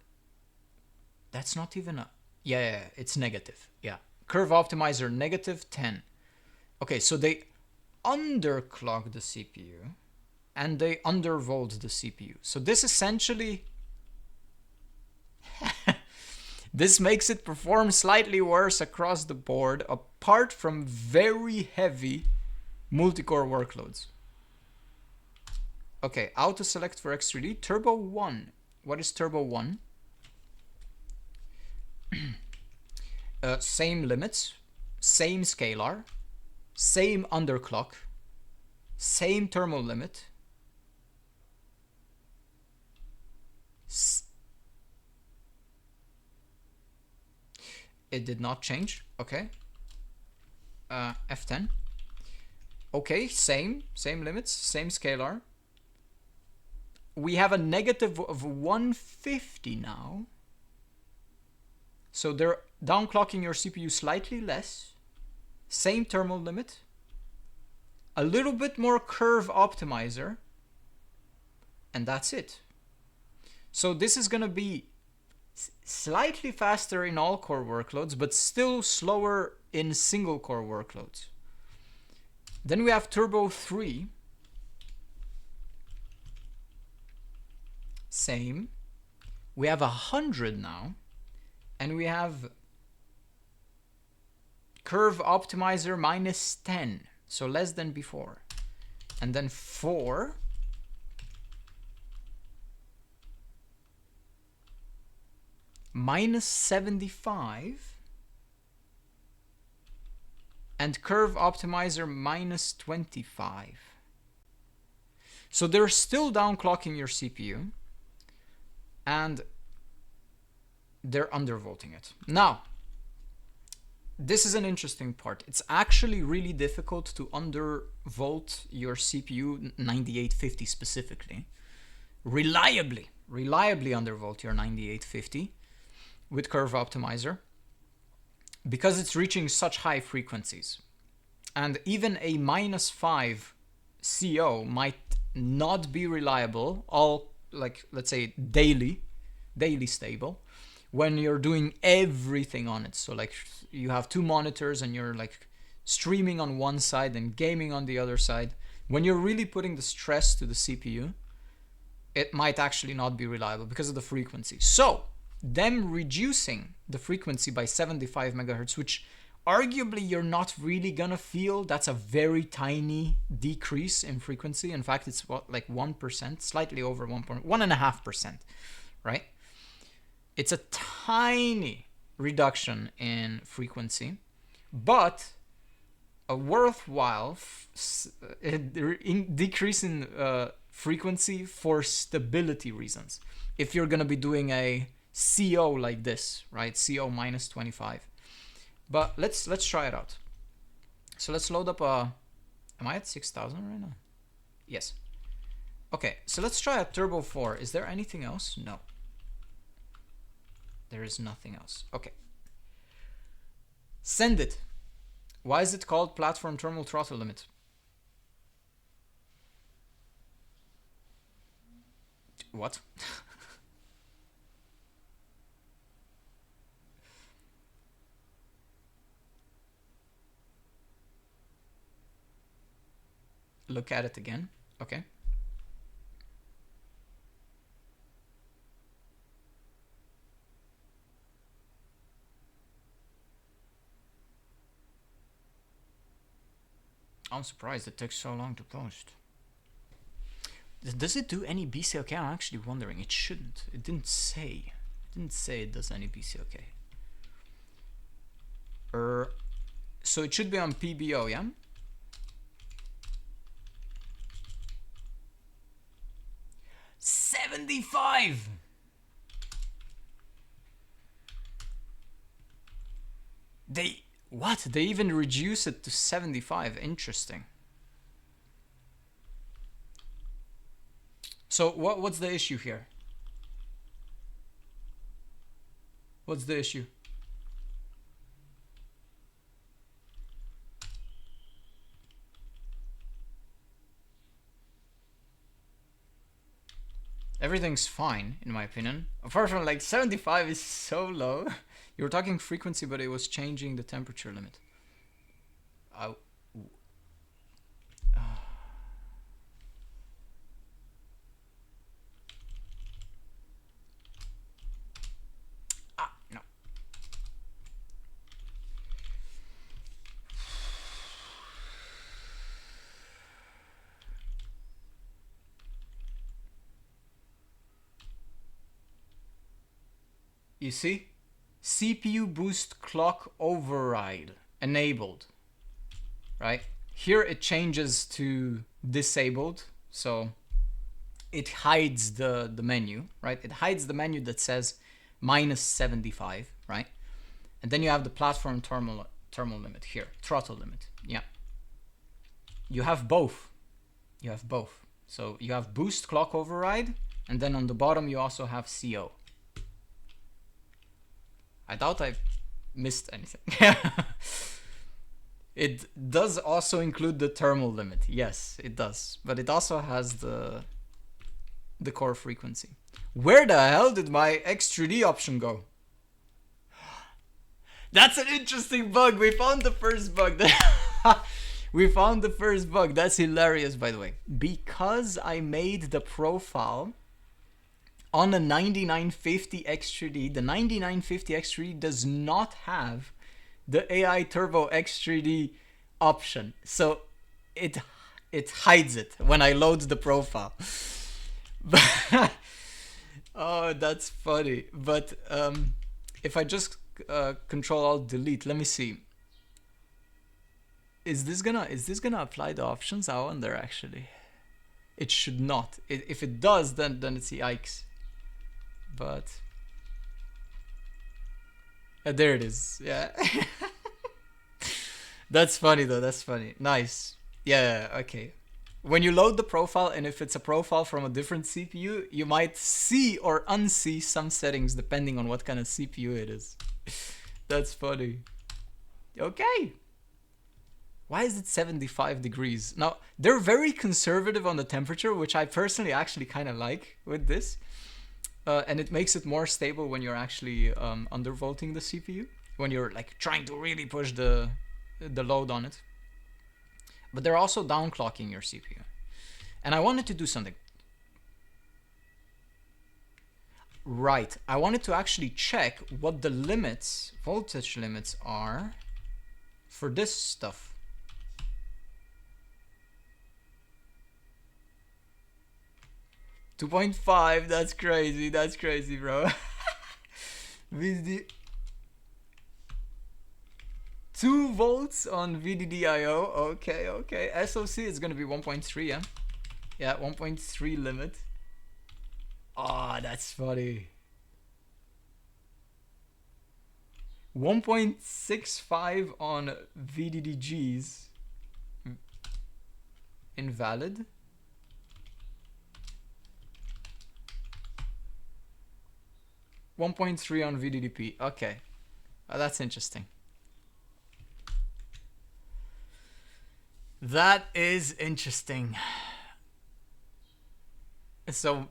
that's not even a... Yeah, it's negative. Yeah. Curve optimizer, negative 10. Okay, so they underclock the CPU and they undervolt the CPU. So this essentially... this makes it perform slightly worse across the board, apart from very heavy multi-core workloads. Okay, auto select for X3D. Turbo 1. What is Turbo 1? Same limits, same scalar, same underclock, same thermal limit. It did not change. Okay. F10. Okay, same limits, same scalar. We have a negative of 150 now. So they're downclocking your CPU slightly less. Same thermal limit. A little bit more curve optimizer. And that's it. So this is going to be slightly faster in all core workloads, but still slower in single core workloads. Then we have Turbo 3. Same. We have 100 now. And we have curve optimizer minus 10. So less than before. And then 4. Minus 75. And curve optimizer minus 25. So they're still downclocking your CPU. And they're undervolting it. Now, this is an interesting part. It's actually really difficult to undervolt your CPU 9850 specifically. Reliably undervolt your 9850 with curve optimizer because it's reaching such high frequencies. And even a -5 CO might not be reliable, all like, let's say daily stable, when you're doing everything on it. So like you have 2 monitors and you're like streaming on one side and gaming on the other side. When you're really putting the stress to the CPU, it might actually not be reliable because of the frequency. So them reducing the frequency by 75 megahertz, which arguably you're not really gonna feel, that's a very tiny decrease in frequency. In fact, it's what, like 1%, slightly over 1.5%, right? It's a tiny reduction in frequency, but a worthwhile decrease in frequency for stability reasons. If you're going to be doing a CO like this, right? CO minus 25. But let's try it out. So let's load up a... Am I at 6,000 right now? Yes. Okay, so let's try a Turbo 4. Is there anything else? No. There is nothing else. Okay. Send it. Why is it called platform thermal throttle limit? What? Look at it again. Okay. I'm surprised it takes so long to post. Does it do any BCLK? I'm actually wondering. It shouldn't. It didn't say. It didn't say it does any BCLK. So it should be on PBO, yeah? $75! What? They even reduce it to 75. Interesting. So what's the issue here? What's the issue? Everything's fine, in my opinion. Apart from like 75 is so low. You were talking frequency, but it was changing the temperature limit. No. You see? CPU boost clock override enabled, right? Here it changes to disabled, so it hides the menu, right? It hides the menu that says -75, right? And then you have the platform thermal limit here, throttle limit, yeah. You have both. You have both. So you have boost clock override, and then on the bottom you also have CO. I doubt I missed anything. It does also include the thermal limit. Yes, it does. But it also has the core frequency. Where the hell did my X3D option go? That's an interesting bug. We found the first bug. We found the first bug. That's hilarious, by the way. Because I made the profile on a 9950 X3D, the 9950 X3D does not have the AI Turbo X3D option. So it hides it when I load the profile. Oh, that's funny. But if I just Control-Alt-Delete, let me see. Is this gonna apply the options? I wonder actually. It should not. If it does, then it's the yikes. But there it is. Yeah. That's funny though. That's funny. Nice. Yeah. Okay. When you load the profile, and if it's a profile from a different CPU, you might see or unsee some settings depending on what kind of CPU it is. That's funny. Okay. Why is it 75 degrees? Now, they're very conservative on the temperature, which I personally actually kind of like with this. And it makes it more stable when you're actually undervolting the CPU, when you're like trying to really push the load on it. But they're also downclocking your CPU. And I wanted to do something. Right, I wanted to actually check what the limits, voltage limits are for this stuff. .5, that's crazy, bro. VDD 2 volts on VDDIO. Okay. SoC is gonna be 1.3, yeah? Yeah, 1.3 limit. Oh, that's funny. 1.65 on VDDGs. Invalid. .3 on VDDP. Okay. That's interesting. That is interesting. So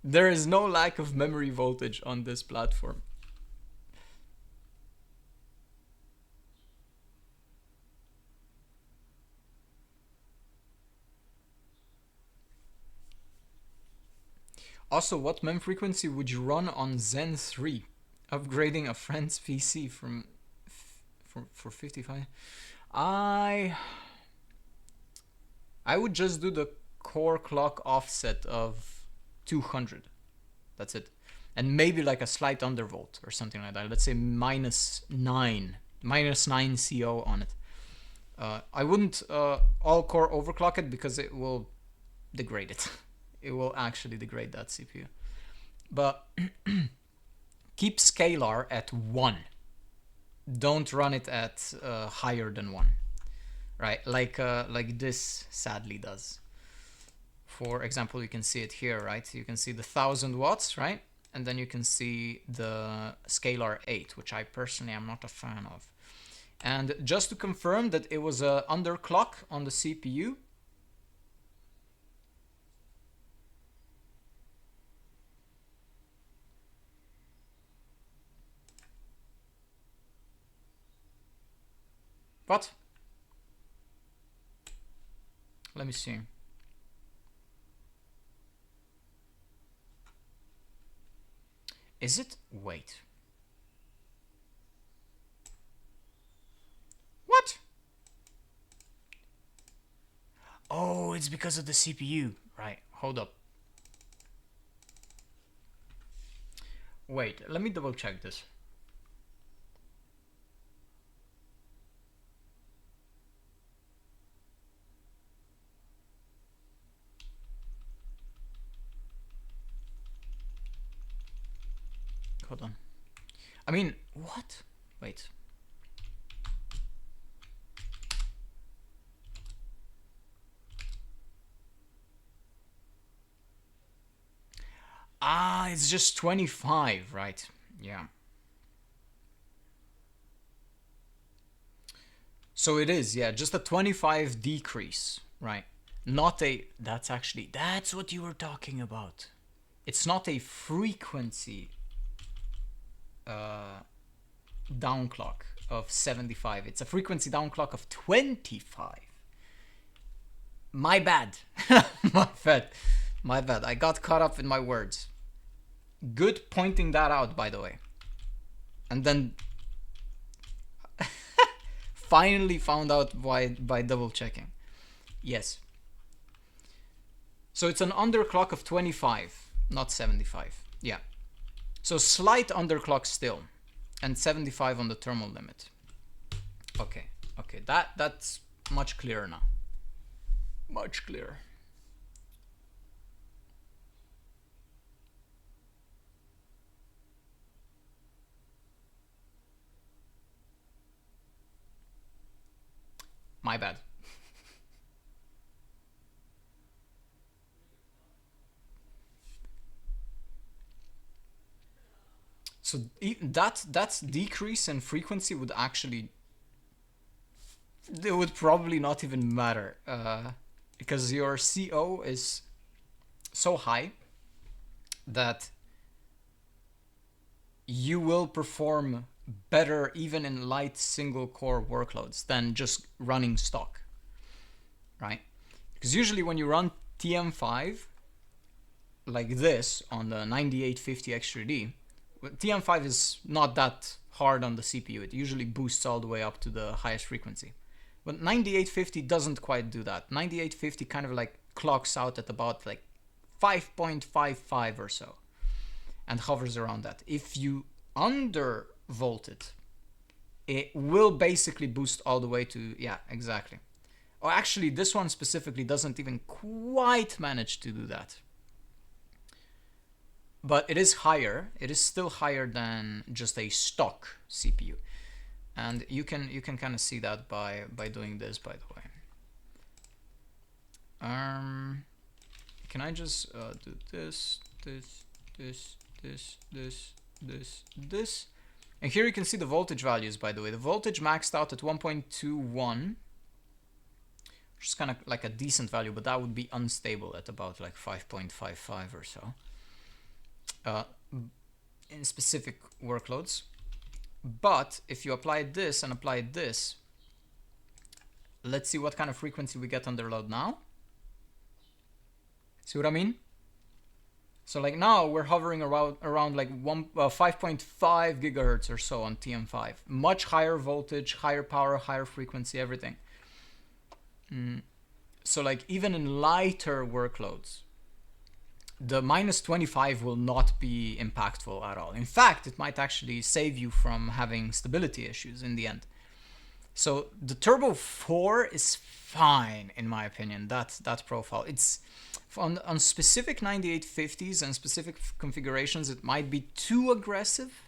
there is no lack of memory voltage on this platform. Also, what mem frequency would you run on Zen 3? Upgrading a friend's PC for 55? I would just do the core clock offset of 200. That's it. And maybe like a slight undervolt or something like that. Let's say -9 CO on it. I wouldn't all core overclock it because it will degrade it. It will actually degrade that CPU. But keep scalar at 1. Don't run it at higher than 1. Right? Like this sadly does. For example, you can see it here, right? You can see the 1000 watts, right? And then you can see the scalar 8, which I personally am not a fan of. And just to confirm that it was a underclock on the CPU. What? Let me see. Is it? Wait. What? Oh, it's because of the CPU. Right, hold up. Wait, let me double check this. Hold on. I mean, what? Wait. Ah, it's just 25, right? Yeah. So it is, yeah, just a 25 decrease, right? Not a, that's what you were talking about. It's not a frequency downclock of 75. It's a frequency downclock of 25. My bad. My bad. I got caught up in my words. Good pointing that out, by the way. And then finally found out why by double checking. Yes. So it's an underclock of 25, not 75. Yeah. So slight underclock still, and 75 on the thermal limit. Okay, okay, that's much clearer now. Much clearer. My bad. So that decrease in frequency would actually, it would probably not even matter because your CO is so high that you will perform better even in light single core workloads than just running stock, right? Because usually when you run TM5 like this on the 9850 X3D, TM5 is not that hard on the CPU. It usually boosts all the way up to the highest frequency. But 9850 doesn't quite do that. 9850 kind of like clocks out at about like 5.55 or so and hovers around that. If you undervolt it, it will basically boost all the way to, yeah, exactly. Oh, actually, this one specifically doesn't even quite manage to do that. But it is higher. It is still higher than just a stock CPU, and you can kind of see that by doing this. By the way, can I just do this, this, and here you can see the voltage values. By the way, the voltage maxed out at 1.21, which is kind of like a decent value, but that would be unstable at about like 5.55 or so. In specific workloads. But if you apply this and apply this, let's see what kind of frequency we get under load now. See what I mean? So like now we're hovering around like 5.5 gigahertz or so on TM5. Much higher voltage, higher power, higher frequency, everything. So like even in lighter workloads, the -25 will not be impactful at all. In fact, it might actually save you from having stability issues in the end. So the Turbo 4 is fine in my opinion. That profile. It's on specific 9850s and specific configurations, it might be too aggressive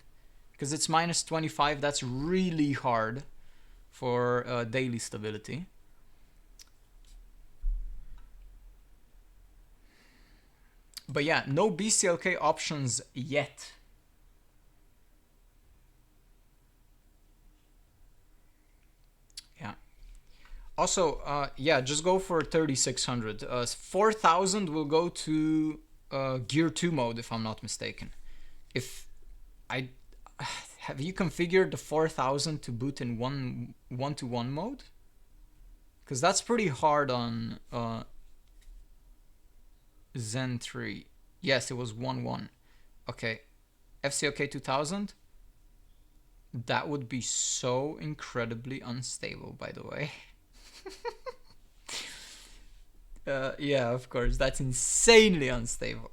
because it's -25. That's really hard for daily stability. But yeah, no BCLK options yet. Yeah. Also, yeah, just go for 3600. 4000 will go to Gear 2 mode if I'm not mistaken. If I have you configured the 4000 to boot in one-to-one mode? Because that's pretty hard on Zen 3. Yes, it was 1-1. Okay. FCOK 2000. That would be so incredibly unstable, by the way. Yeah, of course. That's insanely unstable.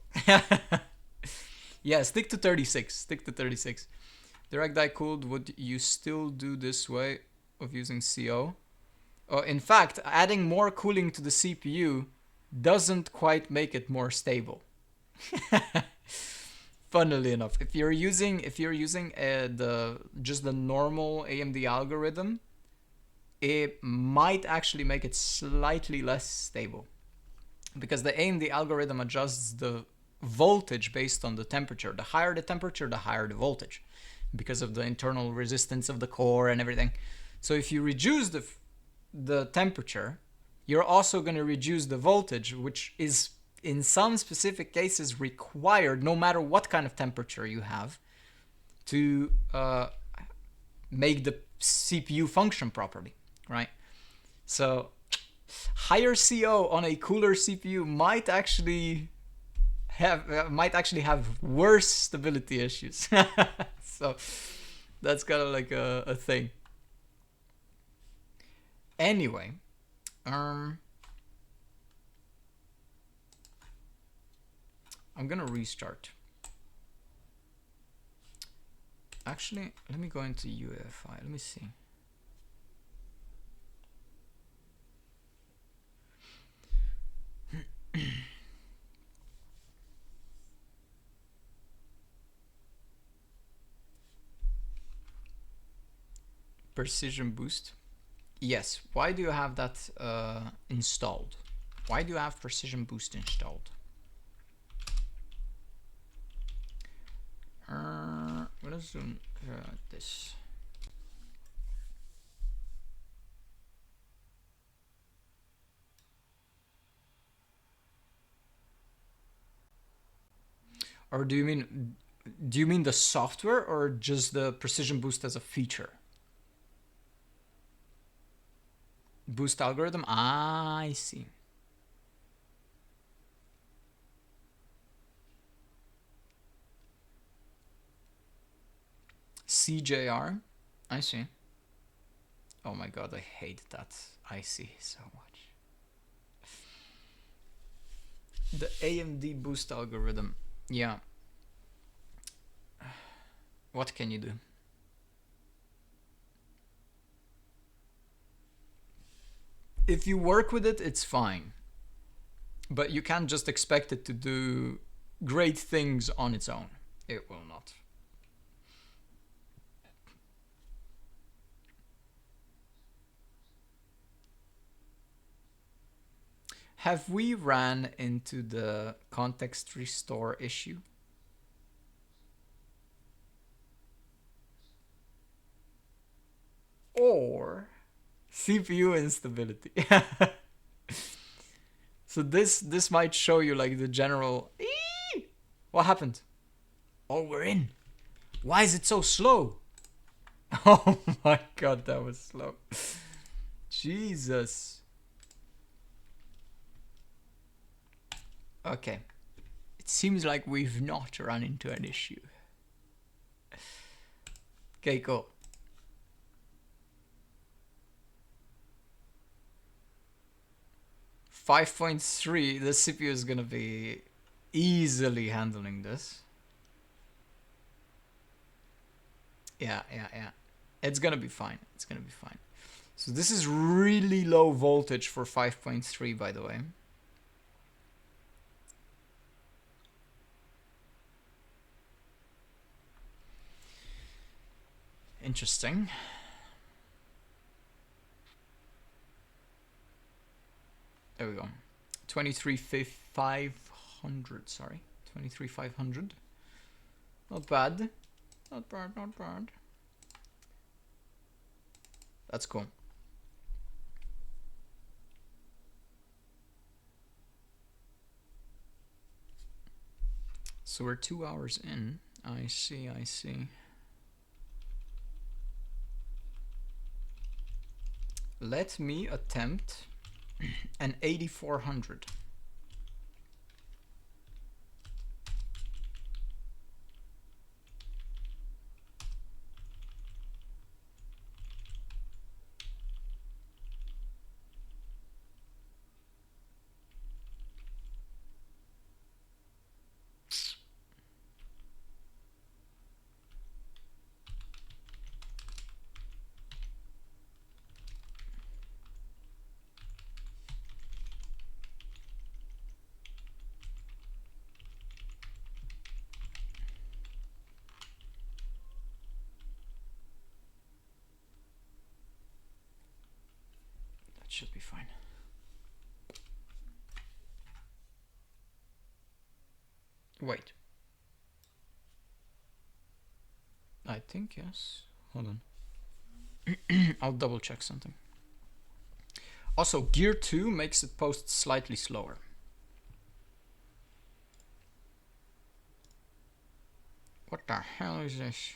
Yeah, stick to 36. Stick to 36. Direct die cooled, would you still do this way of using CO? In fact, adding more cooling to the CPU doesn't quite make it more stable. Funnily enough, if you're using just the normal AMD algorithm, it might actually make it slightly less stable, because the AMD algorithm adjusts the voltage based on the temperature. The higher the temperature, the higher the voltage, because of the internal resistance of the core and everything. So if you reduce the temperature, you're also going to reduce the voltage, which is in some specific cases required no matter what kind of temperature you have to make the CPU function properly, right? So higher CO on a cooler CPU might actually have worse stability issues. So that's kind of like a thing. Anyway, I'm gonna restart. Actually, let me go into UEFI. Let me see. Precision boost. Yes. Why do you have that installed? Why do you have precision boost installed? Let's zoom this. Or do you mean the software or just the precision boost as a feature? Boost algorithm? Ah, I see. CJR? I see. Oh my god, I hate that I see so much. The AMD boost algorithm. Yeah. What can you do? If you work with it, it's fine. But you can't just expect it to do great things on its own. It will not. Have we ran into the context restore issue? Or CPU instability? So this might show you like the general. What happened? Oh, we're in. Why is it so slow? Oh my god, that was slow. Jesus. Okay. It seems like we've not run into an issue. Okay, cool. 5.3, the CPU is gonna be easily handling this. Yeah. It's gonna be fine. It's gonna be fine. So this is really low voltage for 5.3, by the way. Interesting. There we go. 23,500, sorry. 23,500. Not bad. Not bad, not bad. That's cool. So we're 2 hours in. I see, I see. Let me attempt an 8400. Should be fine. Wait. I think yes. Hold on. I'll double check something. Also, Gear 2 makes it post slightly slower. What the hell is this?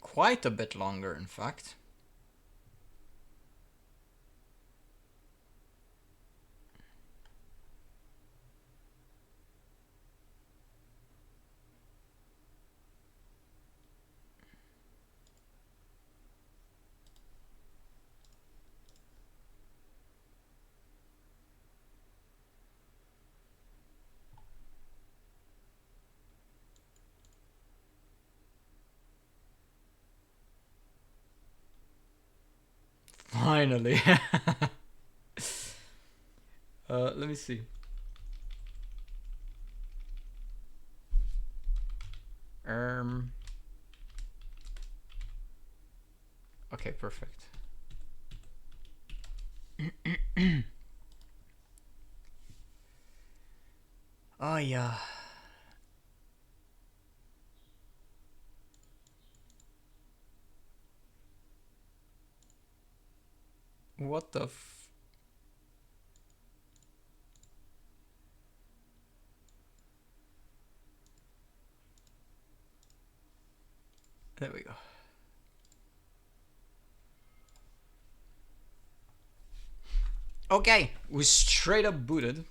Quite a bit longer, in fact. Finally. Let me see. Okay, perfect. Oh yeah. What the f... There we go. Okay, we straight up booted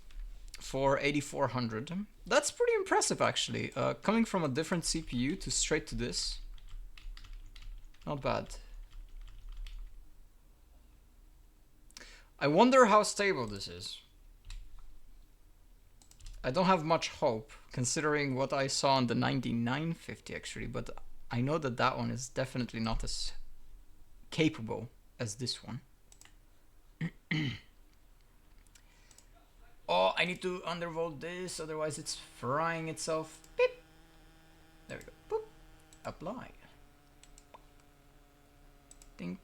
for 8400. That's pretty impressive, actually. Coming from a different CPU to straight to this. Not bad. I wonder how stable this is. I don't have much hope, considering what I saw on the 9950 actually, but I know that that one is definitely not as capable as this one. Oh, I need to undervolt this, otherwise it's frying itself. Beep. There we go. Boop. Apply. Think.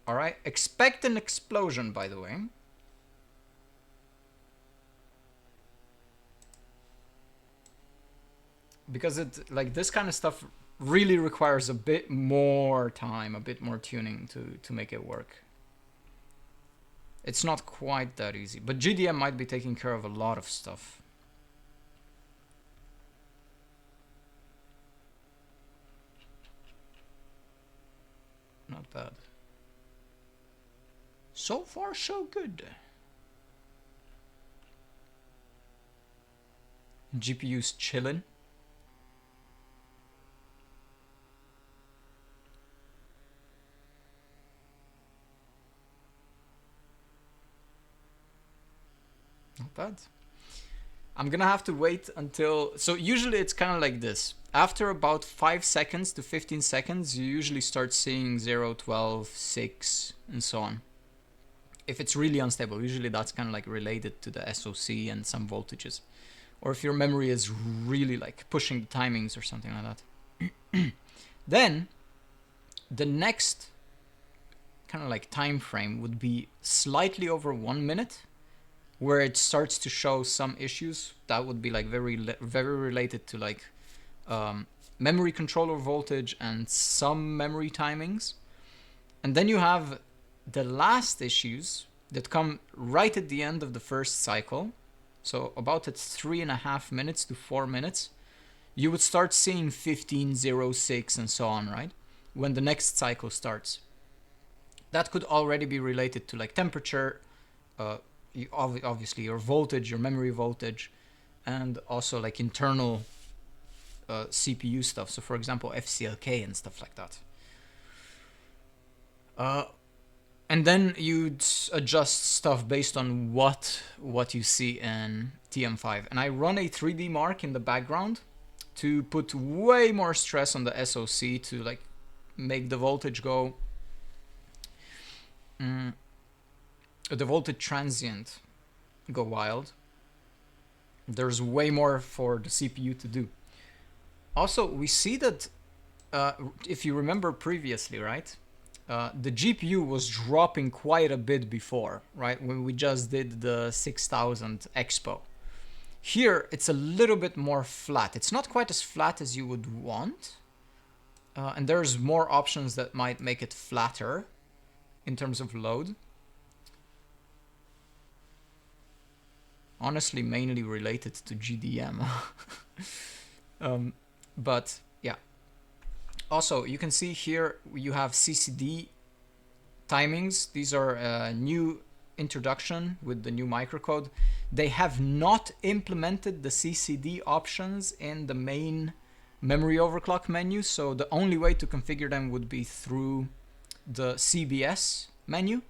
Alright, expect an explosion, by the way. Because it, like, this kind of stuff really requires a bit more time, a bit more tuning to make it work. It's not quite that easy, but GDM might be taking care of a lot of stuff. Not bad. So far, so good. GPU's chillin'. Not bad. I'm gonna have to wait until... So usually it's kind of like this. After about 5 seconds to 15 seconds, you usually start seeing 0, 12, 6, and so on. If it's really unstable, usually that's kind of like related to the SoC and some voltages. Or if your memory is really like pushing the timings or something like that. Then, the next kind of like time frame would be slightly over 1 minute, where it starts to show some issues that would be like very related to like memory controller voltage and some memory timings. And then you have the last issues that come right at the end of the first cycle. So about at 3.5 minutes to 4 minutes, you would start seeing 15.06 and so on, right? When the next cycle starts. That could already be related to like temperature, obviously your voltage, your memory voltage, and also like internal CPU stuff. So for example, FCLK and stuff like that. And then you'd adjust stuff based on what you see in TM5. And I run a 3D mark in the background to put way more stress on the SoC to like make the voltage go... the voltage transient go wild. There's way more for the CPU to do. Also, we see that if you remember previously, right? The GPU was dropping quite a bit before, right? When we just did the 6000 EXPO. Here, it's a little bit more flat. It's not quite as flat as you would want. And there's more options that might make it flatter in terms of load. Honestly, mainly related to GDM. But yeah. Also, you can see here you have CCD timings. These are a new introduction with the new microcode. They have not implemented the CCD options in the main memory overclock menu, so the only way to configure them would be through the CBS menu.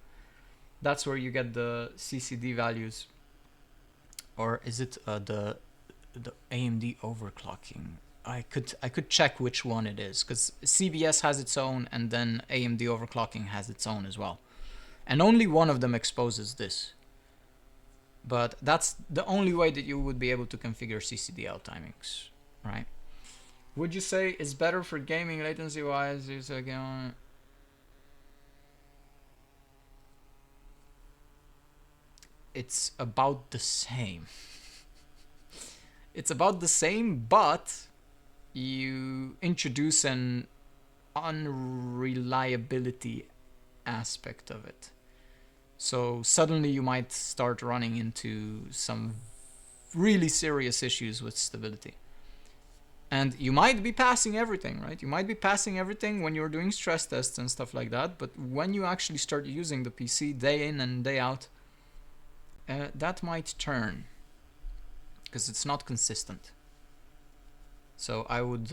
That's where you get the CCD values. Or is it the AMD overclocking? I could check which one it is, because CBS has its own and then AMD overclocking has its own as well. And only one of them exposes this. But that's the only way that you would be able to configure CCDL timings, right? Would you say it's better for gaming latency wise? It's about the same. It's about the same, but you introduce an unreliability aspect of it. So suddenly you might start running into some really serious issues with stability. And you might be passing everything, right? You might be passing everything when you're doing stress tests and stuff like that, but when you actually start using the PC day in and day out, that might turn, because it's not consistent. So I would,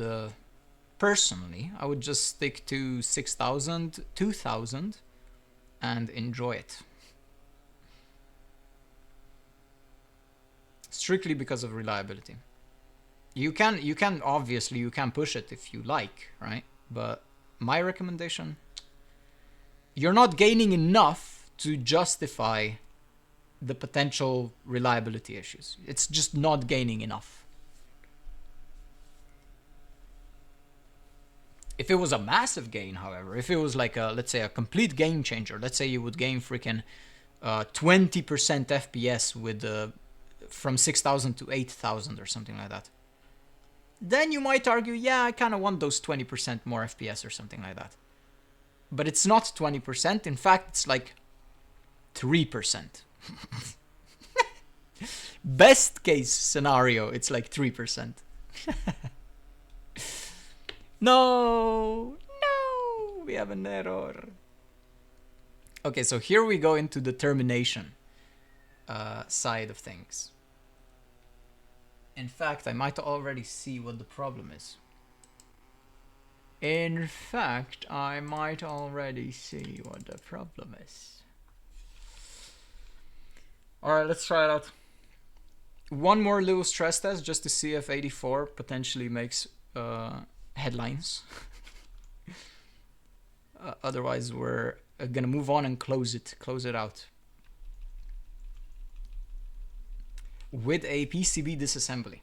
personally, I would just stick to 6000, 2000 and enjoy it. Strictly because of reliability. You can obviously, you can push it if you like, right? But my recommendation, you're not gaining enough to justify the potential reliability issues. It's just not gaining enough. If it was a massive gain, however, if it was like a, let's say, a complete game changer, let's say you would gain freaking 20% FPS with from 6000 to 8000 or something like that, then you might argue, yeah, I kind of want those 20% more FPS or something like that. But it's not 20%. In fact, it's like 3%. Best case scenario, it's like 3%. No, we have an error. Okay, so here we go into the termination side of things. In fact, I might already see what the problem is. Alright, let's try it out. One more little stress test just to see if 84 potentially makes headlines. Otherwise, we're gonna move on and close it out. With a PCB disassembly.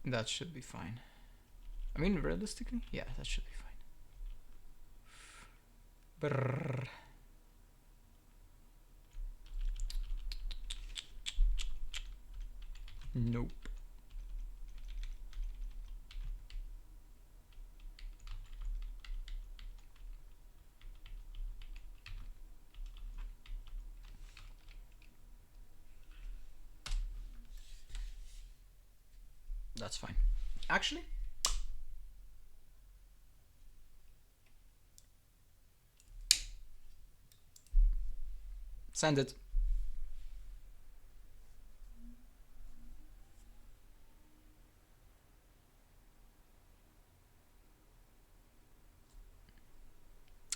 That should be fine. I mean, realistically, yeah, that should be fine. Brrr. Nope. That's fine. Actually, send it.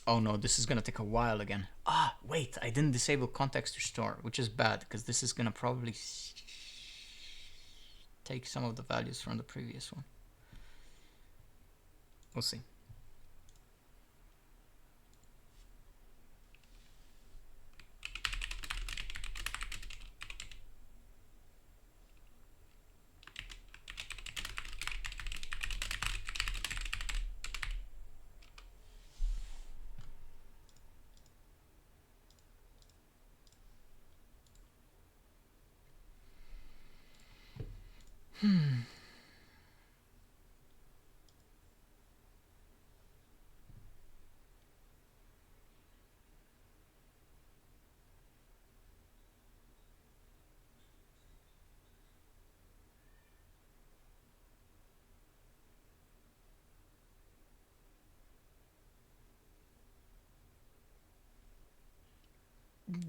Oh no, this is gonna take a while again. Ah, wait, I didn't disable context restore, which is bad because this is gonna probably take some of the values from the previous one. We'll see.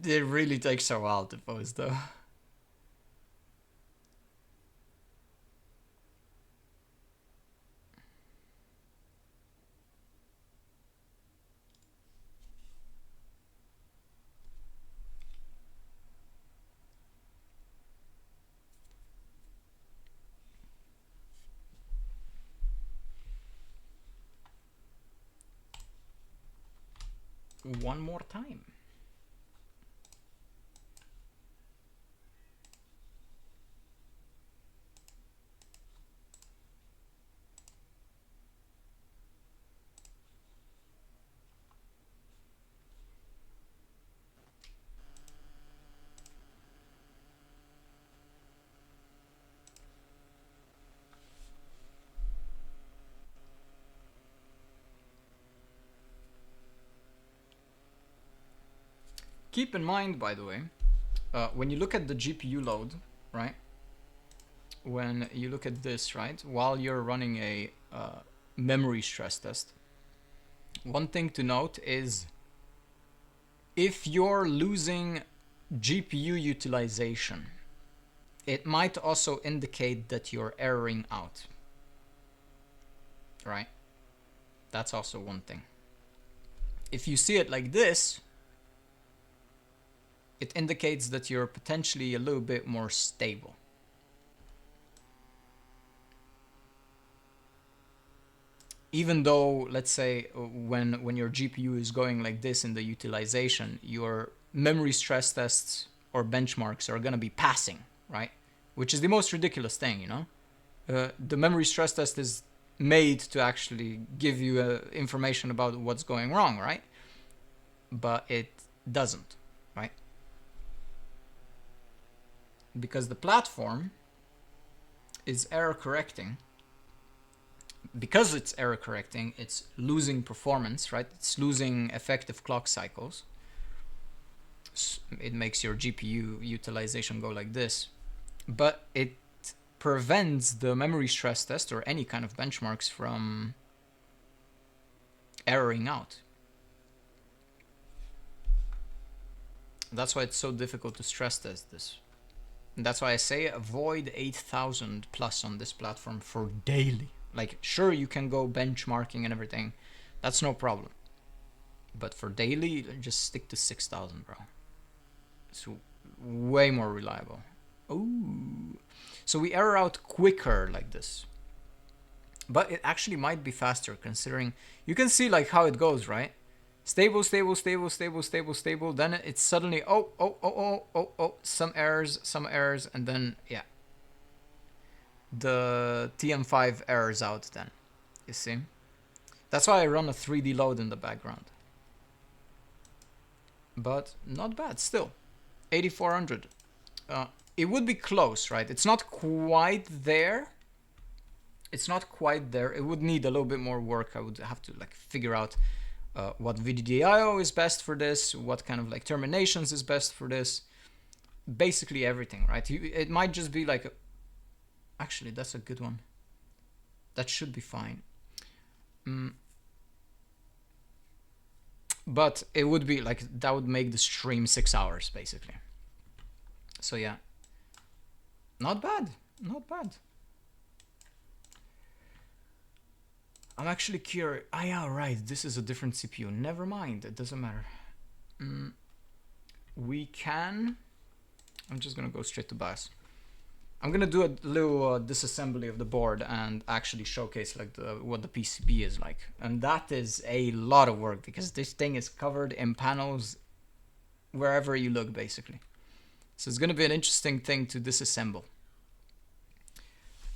It really takes a while to post though. One more time. Keep in mind, by the way, when you look at the GPU load, right? When you look at this, right, while you're running a memory stress test, one thing to note is if you're losing GPU utilization, it might also indicate that you're erroring out, right? That's also one thing. If you see it like this, it indicates that you're potentially a little bit more stable. Even though, let's say, when your GPU is going like this in the utilization, your memory stress tests or benchmarks are gonna be passing, right? Which is the most ridiculous thing, you know? The memory stress test is made to actually give you information about what's going wrong, right? But it doesn't, right? because the platform is error correcting. Because it's error correcting, it's losing performance, right? It's losing effective clock cycles. It makes your GPU utilization go like this, but it prevents the memory stress test or any kind of benchmarks from erroring out. That's why it's so difficult to stress test this. And that's why I say avoid 8000 plus on this platform for daily. Like, sure, you can go benchmarking and everything. That's no problem. But for daily, just stick to 6000, bro. It's way more reliable. Ooh. So we error out quicker like this. But it actually might be faster considering... You can see like how it goes, right? Stable, stable, stable, stable, stable, stable. Then it's suddenly, oh, some errors, and then, yeah. The TM5 errors out then, you see? That's why I run a 3D load in the background. But not bad, still. 8400. It would be close, right? It's not quite there. It's not quite there. It would need a little bit more work. I would have to like figure out what VDDIO is best for this, what kind of like terminations is best for this. Basically everything, right? It might just be like... Actually, that's a good one. That should be fine. But it would be like, that would make the stream 6 hours, basically. So yeah. Not bad. Not bad. I'm actually curious. Ah, yeah, right. This is a different CPU. Never mind. It doesn't matter. We can... I'm just going to go straight to BIOS. I'm going to do a little disassembly of the board and actually showcase like what the PCB is like. And that is a lot of work because this thing is covered in panels wherever you look, basically. So it's going to be an interesting thing to disassemble.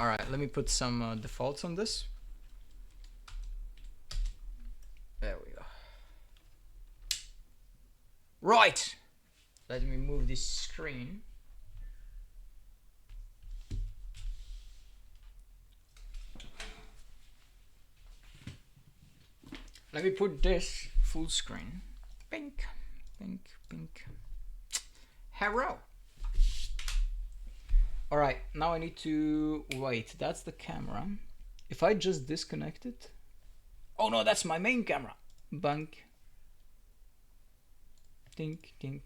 All right, let me put some defaults on this. There we go. Right. Let me move this screen. Let me put this full screen. Pink, pink, pink. Hello. All right, now I need to wait. That's the camera. If I just disconnect it. Oh no, that's my main camera. Bunk. Tink, tink.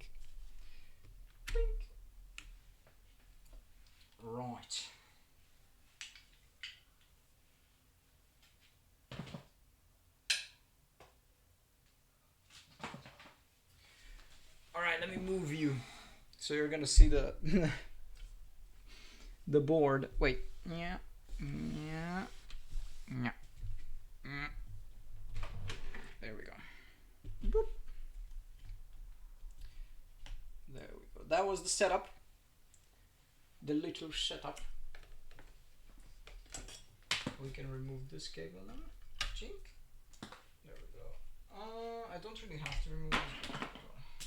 Tink. Right. All right, let me move you. So you're gonna see the the board. Wait. Yeah. Yeah. Yeah. There we go. Boop. There we go. That was the setup. The little setup. We can remove this cable now. Chink. There we go. I don't really have to remove it.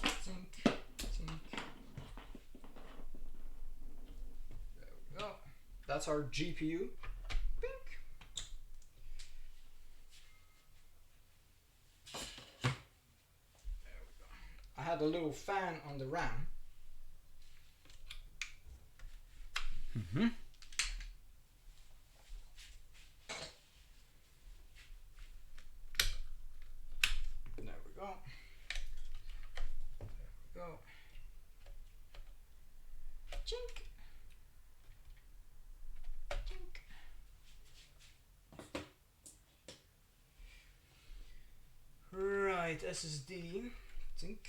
Tink. Tink. There we go. That's our GPU. I had a little fan on the RAM. There we go. There we go. Chink. Chink. Right, SSD. Think.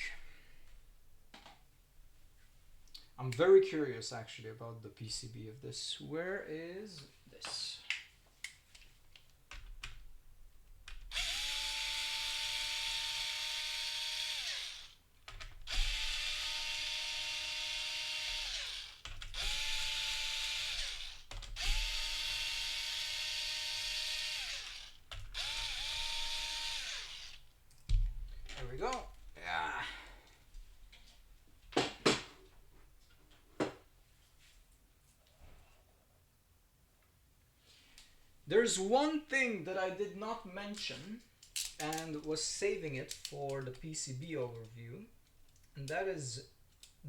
I'm very curious actually about the PCB of this. Where is this? There we go. Yeah. There's one thing that I did not mention and was saving it for the PCB overview, and that is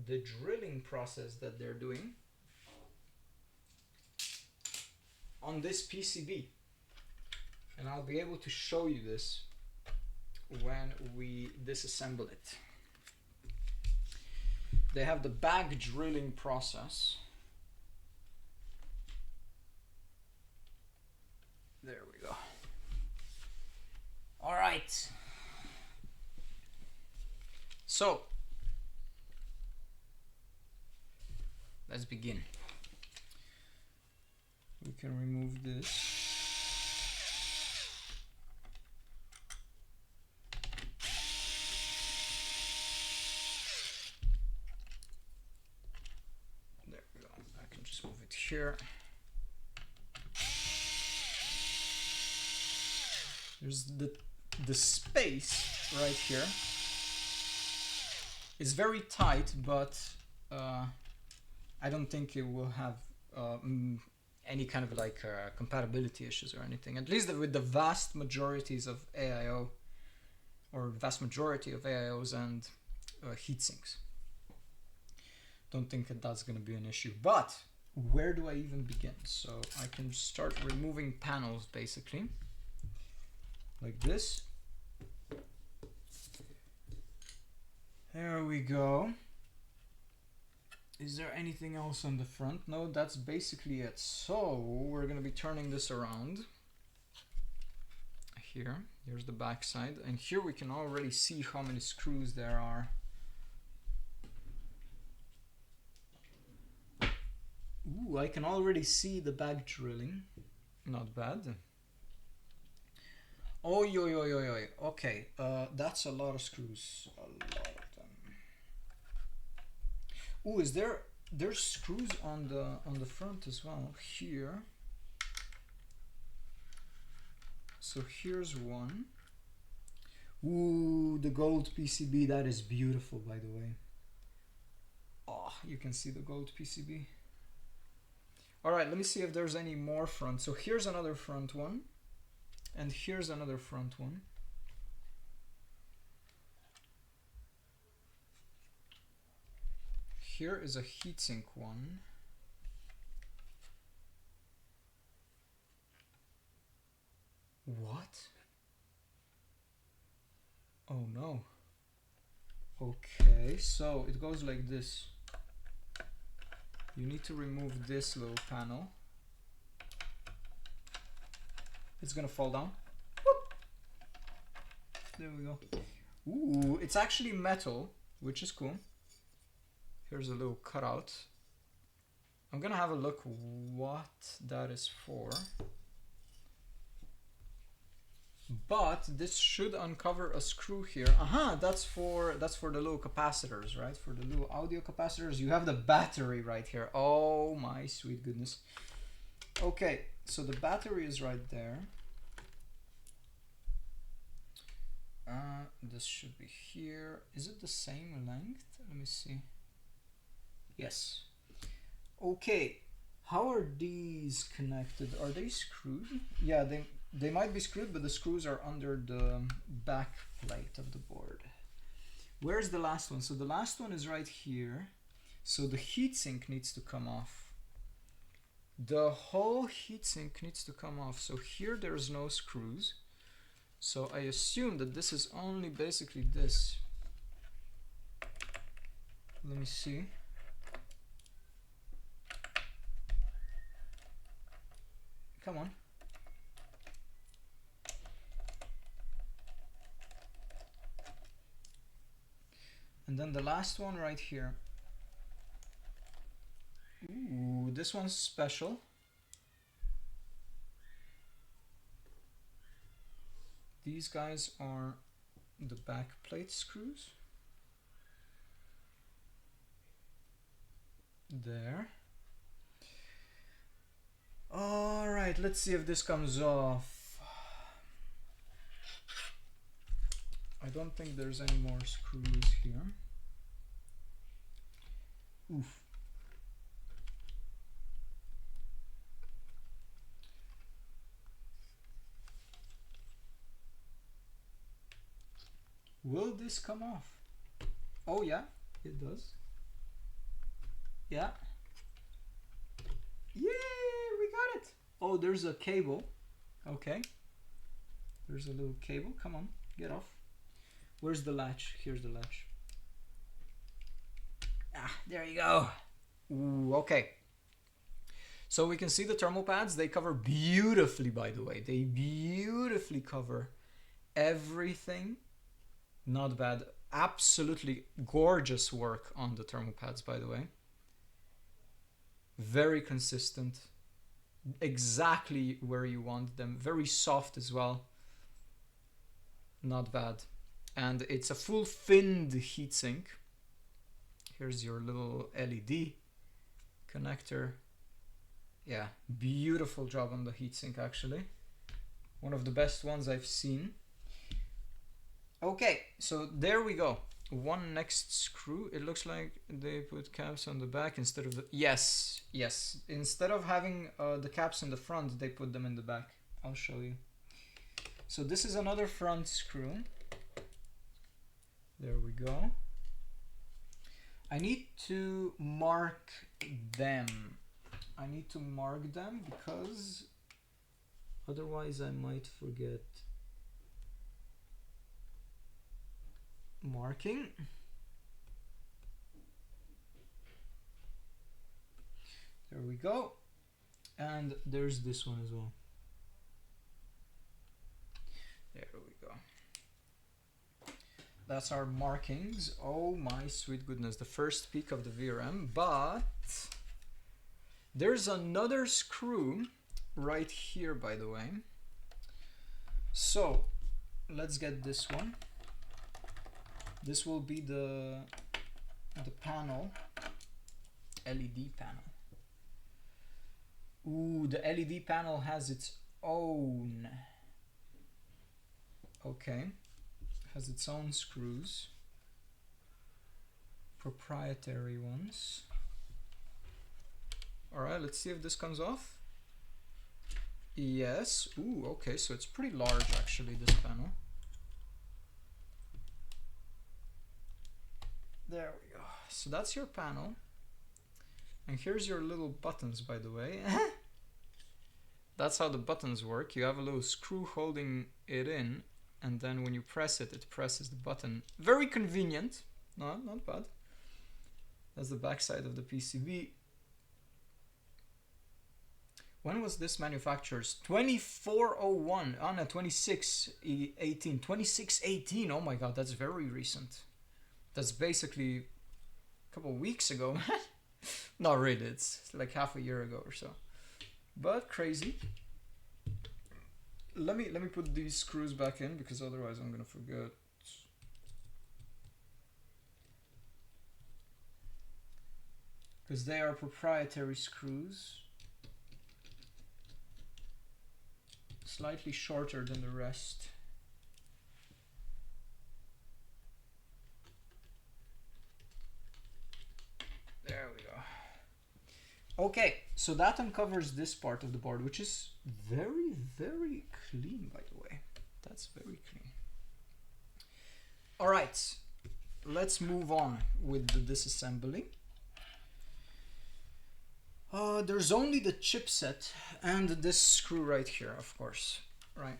the drilling process that they're doing on this PCB. And I'll be able to show you this when we disassemble it. They have the back drilling process. There we go. All right. So, let's begin. We can remove this. There we go. I can just move it here. There's the space right here is very tight, but I don't think it will have any kind of like compatibility issues or anything. At least with the vast majorities of AIO, or vast majority of AIOs and heatsinks. Don't think that that's going to be an issue. But where do I even begin? So I can start removing panels basically. Like this. There we go. Is there anything else on the front? No, that's basically it. So we're gonna be turning this around. Here's the back side, and here we can already see how many screws there are. Ooh, I can already see the back drilling. Not bad. Oh, yo. Okay, that's a lot of screws. A lot of them. Ooh, there's screws on the front as well. Here. So here's one. Ooh, the gold PCB. That is beautiful, by the way. Oh, you can see the gold PCB. All right, let me see if there's any more front. So here's another front one. And here's another front one. Here is a heatsink one. What? Oh no. Okay, so it goes like this. You need to remove this little panel. It's gonna fall down. Whoop. There we go. Ooh, it's actually metal, which is cool. Here's a little cutout. I'm gonna have a look what that is for. But this should uncover a screw here. Aha, that's for the little capacitors, right? For the little audio capacitors. You have the battery right here. Oh my sweet goodness. Okay, so the battery is right there. This should be here. Is it the same length? Let me see. Yes. Okay. How are these connected? Are they screwed? Yeah, they might be screwed, but the screws are under the back plate of the board. Where's the last one? So the last one is right here. So the heatsink needs to come off. The whole heatsink needs to come off. So here there's no screws. So I assume that this is only basically this. Let me see. Come on. And then the last one right here. Ooh, this one's special. These guys are the back plate screws. There. All right, let's see if this comes off. I don't think there's any more screws here. Oof. Will this come off? Oh yeah, it does. Yeah. Yay, we got it. Oh, there's a cable. Okay. There's a little cable. Come on, get off. Where's the latch? Here's the latch. Ah, there you go. Ooh, okay. So we can see the thermal pads. They cover beautifully, by the way. They beautifully cover everything. Not bad. Absolutely gorgeous work on the thermal pads, by the way. Very consistent. Exactly where you want them. Very soft as well. Not bad. And it's a full finned heatsink. Here's your little LED connector. Yeah, beautiful job on the heatsink actually. One of the best ones I've seen. Okay, so there we go. One next screw. It looks like they put caps on the back instead of the... Yes, yes. Instead of having the caps in the front, they put them in the back. I'll show you. So this is another front screw. There we go. I need to mark them. I need to mark them because otherwise I might forget marking. There we go. And there's this one as well. There we go. That's our markings. Oh my sweet goodness, the first peak of the VRM, but there's another screw right here, by the way. So let's get this one. This will be the panel, LED panel. Ooh, the LED panel has its own. Okay, has its own screws, proprietary ones. All right, let's see if this comes off. Yes. Ooh, okay, so it's pretty large actually, this panel. There we go. So that's your panel. And here's your little buttons, by the way. That's how the buttons work. You have a little screw holding it in, and then when you press it, it presses the button. Very convenient. No, not bad. That's the back side of the PCB. When was this manufactured? 2401. Oh no, 2618. 2618. Oh my god, that's very recent. That's basically a couple of weeks ago. Not really, it's like half a year ago or so. But crazy. Let me put these screws back in because otherwise I'm gonna forget. Because they are proprietary screws. Slightly shorter than the rest. There we go. Okay, so that uncovers this part of the board, which is very, very clean, by the way. That's very clean. All right, let's move on with the disassembly. There's only the chipset and this screw right here, of course. Right,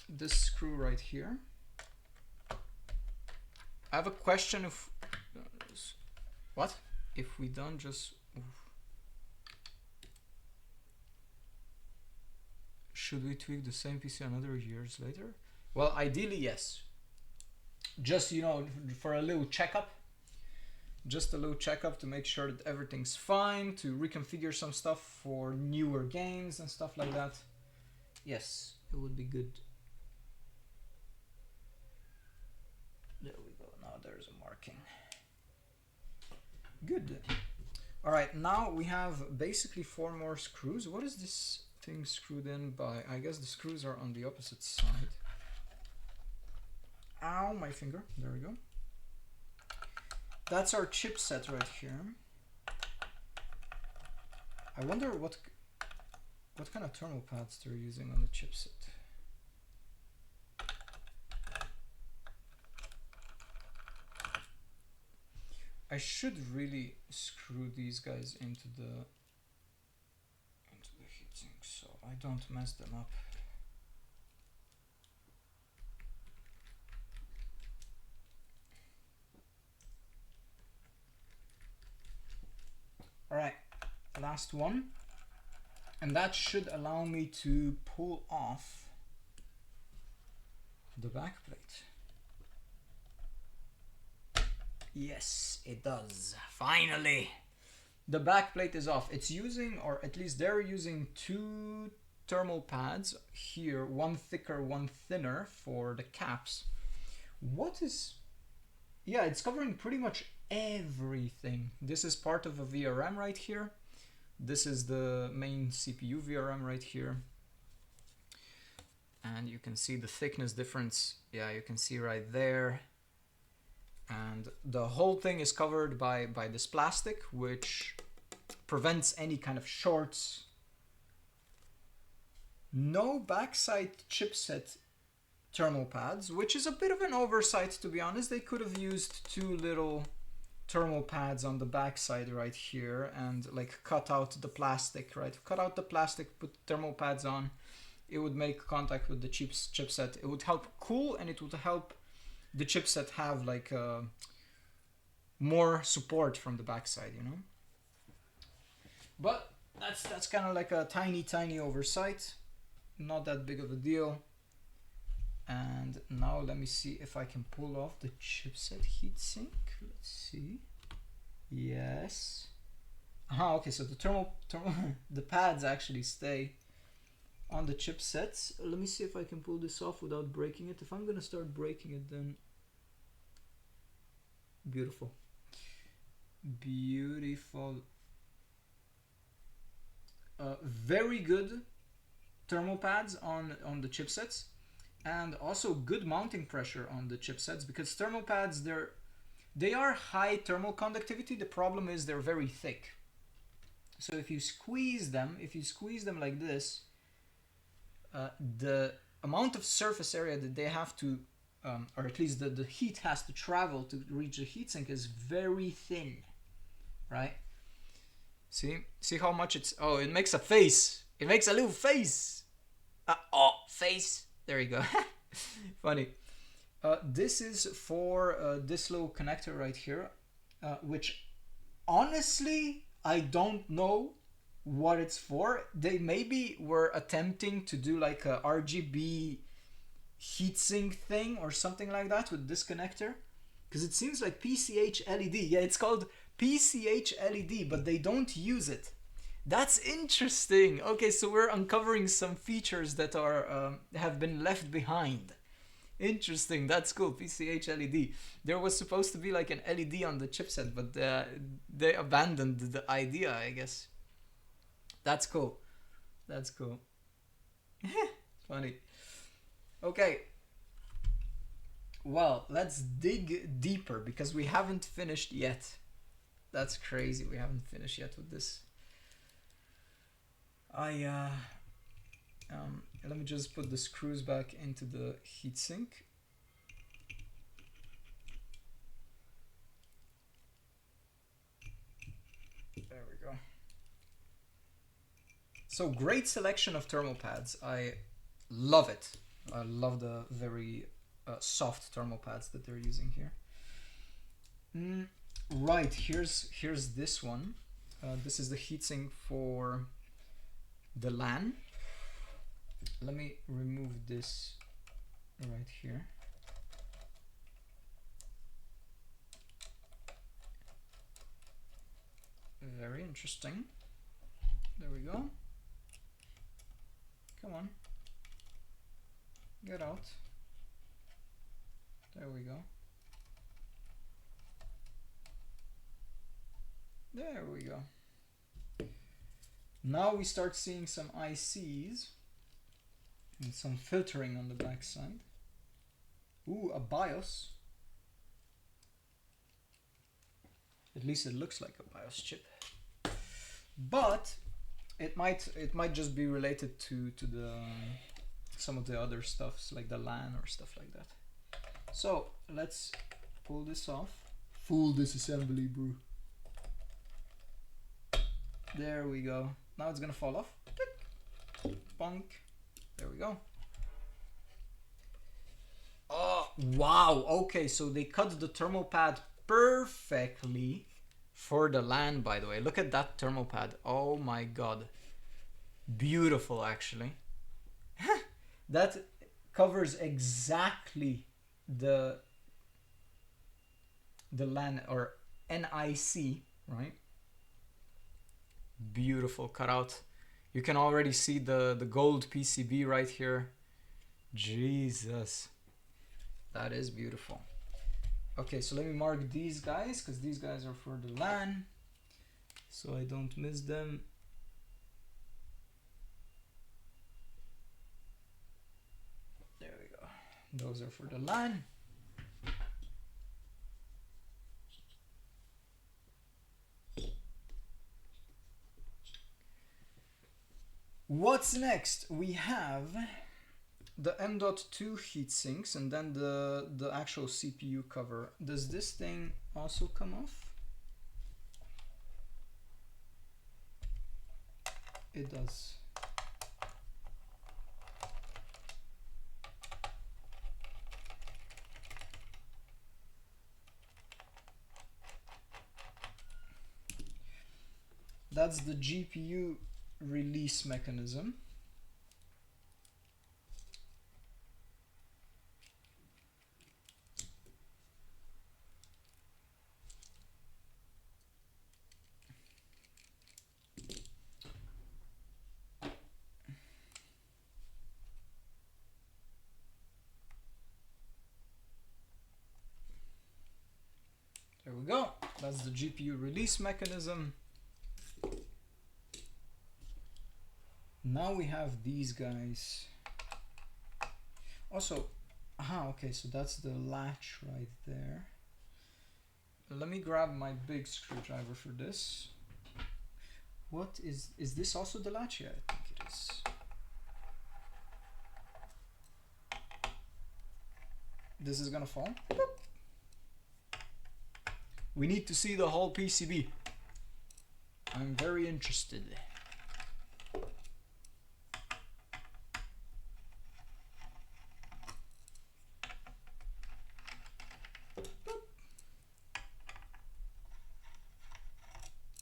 this screw right here. I have a question if... What? If we don't just... Should we tweak the same PC another years later? Well, ideally, yes. Just, you know, for a little checkup. Just a little checkup to make sure that everything's fine, to reconfigure some stuff for newer games and stuff like that. Yes, it would be good. There we go. Now there's a marking. Good. All right, now we have basically 4 more screws. What is this thing screwed in by? I guess the screws are on the opposite side. Ow, my finger. There we go. That's our chipset right here. I wonder what kind of thermal pads they're using on the chipset. I should really screw these guys into the heatsink so I don't mess them up. All right, last one, and that should allow me to pull off the backplate. Yes, it does. Finally, the backplate is off. It's using, or at least they're using, two thermal pads here, one thicker, one thinner for the caps. What is, yeah, it's covering pretty much everything. This is part of a VRM right here. This is the main CPU VRM right here. And you can see the thickness difference. Yeah, you can see right there. And the whole thing is covered by this plastic, which prevents any kind of shorts. No backside chipset thermal pads, which is a bit of an oversight, to be honest. They could have used two little thermal pads on the backside right here and like cut out the plastic, right? Cut out the plastic, put thermal pads on. It would make contact with the chipset. It would help cool, and it would help the chipset have like more support from the backside, you know? But that's kind of like a tiny oversight. Not that big of a deal. And now let me see if I can pull off the chipset heatsink. Let's see. Yes. Okay, so the the pads actually stay on the chipsets. Let me see if I can pull this off without breaking it. If I'm gonna start breaking it, then beautiful. Beautiful. Very good thermal pads on the chipsets. And also good mounting pressure on the chipsets, because thermal pads, they are high thermal conductivity. The problem is they're very thick. So if you squeeze them like this, the amount of surface area that they have to, or at least the heat has to travel to reach the heatsink is very thin, right? See how much it's, oh, it makes a face. It makes a little face. Oh, face. There you go. Funny. This is for this little connector right here, which honestly, I don't know what it's for. They maybe were attempting to do like a RGB heatsink thing or something like that with this connector, because it seems like PCH LED. Yeah, it's called PCH LED, but they don't use it. That's interesting. Okay, so we're uncovering some features that are have been left behind. Interesting. That's cool. PCH LED. There was supposed to be like an LED on the chipset, but they abandoned the idea, I guess. That's cool. That's cool. Funny. Okay. Well, let's dig deeper, because we haven't finished yet. That's crazy. We haven't finished yet with this. Let me just put the screws back into the heatsink. There we go. So great selection of thermal pads. I love it. I love the very soft thermal pads that they're using here. Right, here's this one. This is the heatsink for the LAN. Let me remove this right here. Very interesting. There we go. Come on. Get out. There we go. There we go. Now we start seeing some ICs and some filtering on the back side. Ooh, a BIOS. At least it looks like a BIOS chip. But it might just be related to the some of the other stuffs like the LAN or stuff like that. So let's pull this off. Full disassembly, bro. There we go. Now it's gonna fall off. Bonk. There we go. Oh, wow. Okay, so they cut the thermal pad perfectly for the LAN, by the way. Look at that thermal pad. Oh my god. Beautiful, actually. That covers exactly the LAN or NIC, right? Beautiful cutout. You can already see the gold PCB right here. Jesus. That is beautiful. Okay, so let me mark these guys, because these guys are for the LAN, so I don't miss them. There we go. Those are for the LAN. What's next? We have the M.2 heatsinks and then the actual CPU cover. Does this thing also come off? It does. That's the GPU release mechanism. There we go. That's the GPU release mechanism. Now we have these guys. Also, okay, so that's the latch right there. Let me grab my big screwdriver for this. What is this also the latch? Yeah, I think it is. This is gonna fall. We need to see the whole PCB. I'm very interested.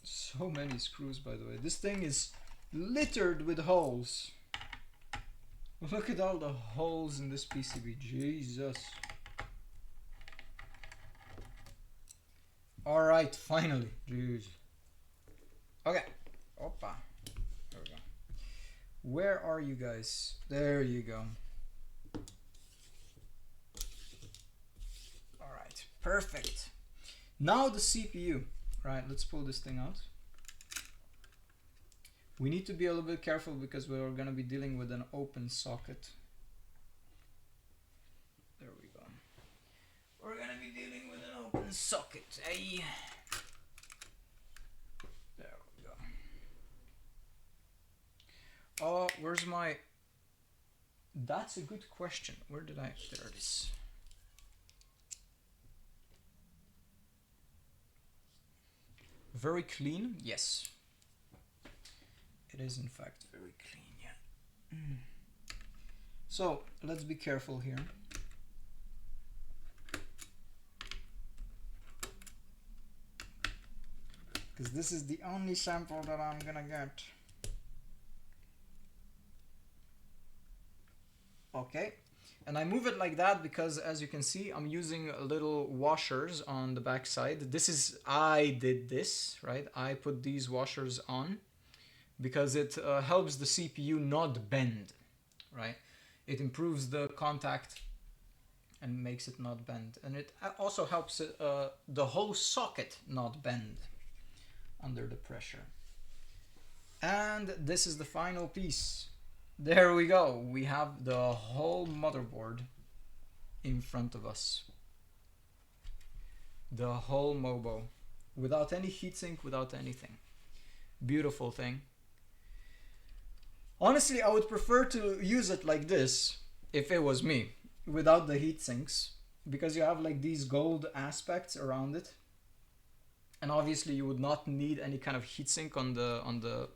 So many screws, by the way. This thing is littered with holes. Look at all the holes in this PCB. Jesus. Alright, finally. Jeez. Okay. Opa. There we go. Where are you guys? There you go. Alright, perfect. Now the CPU. Right, let's pull this thing out. We need to be a little bit careful because we're going to be dealing with an open socket. There we go. We're going to be dealing with an open socket. Hey. There we go. Oh, where's my... That's a good question. Where did I... There it is. Very clean, yes. It is in fact very clean, yeah. So let's be careful here. Because this is the only sample that I'm gonna get. Okay. And I move it like that because, as you can see, I'm using little washers on the back side. I did this, right? I put these washers on because it helps the CPU not bend, right? It improves the contact and makes it not bend. And it also helps the whole socket not bend under the pressure. And this is the final piece. There we go. We have the whole motherboard in front of us. The whole MOBO. Without any heatsink, without anything. Beautiful thing. Honestly, I would prefer to use it like this if it was me, without the heatsinks, because you have like these gold aspects around it. And obviously you would not need any kind of heatsink on the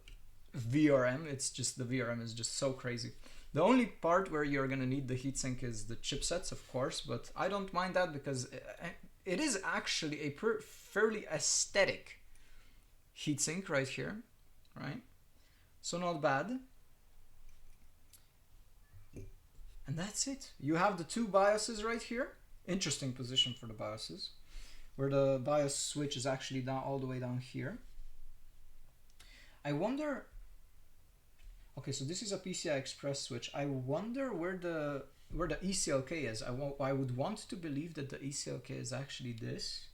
VRM. It's just the VRM is just so crazy. The only part where you're gonna need the heatsink is the chipsets, of course, but I don't mind that because it is actually a fairly aesthetic heatsink right here, right? So not bad. And that's it. You have the two BIOSes right here. Interesting position for the BIOSes, where the BIOS switch is actually down all the way down here. I wonder. Okay, so this is a PCI Express switch. I wonder where the eCLK is. I would want to believe that the eCLK is actually this.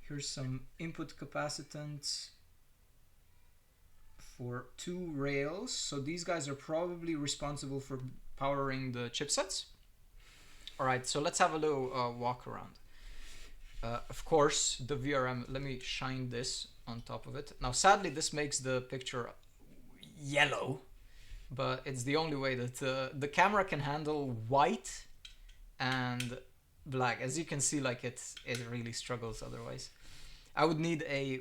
Here's some input capacitance for 2 rails. So these guys are probably responsible for powering the chipsets. All right, so let's have a little walk around. Of course, the VRM, let me shine this on top of it. Now, sadly, this makes the picture yellow, but it's the only way that the camera can handle white and black. As you can see, like it really struggles otherwise. I would need a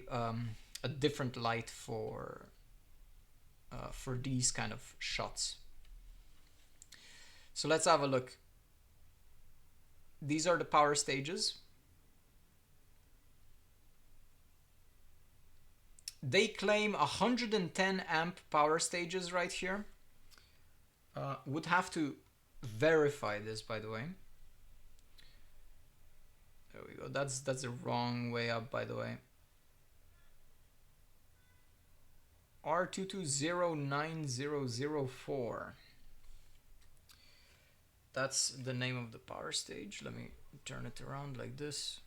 different light for these kind of shots. So let's have a look. These are the power stages. They claim 110 amp power stages right here. Would have to verify this, by the way. There we go. That's the wrong way up, by the way. R22090004. That's the name of the power stage. Let me turn it around like this.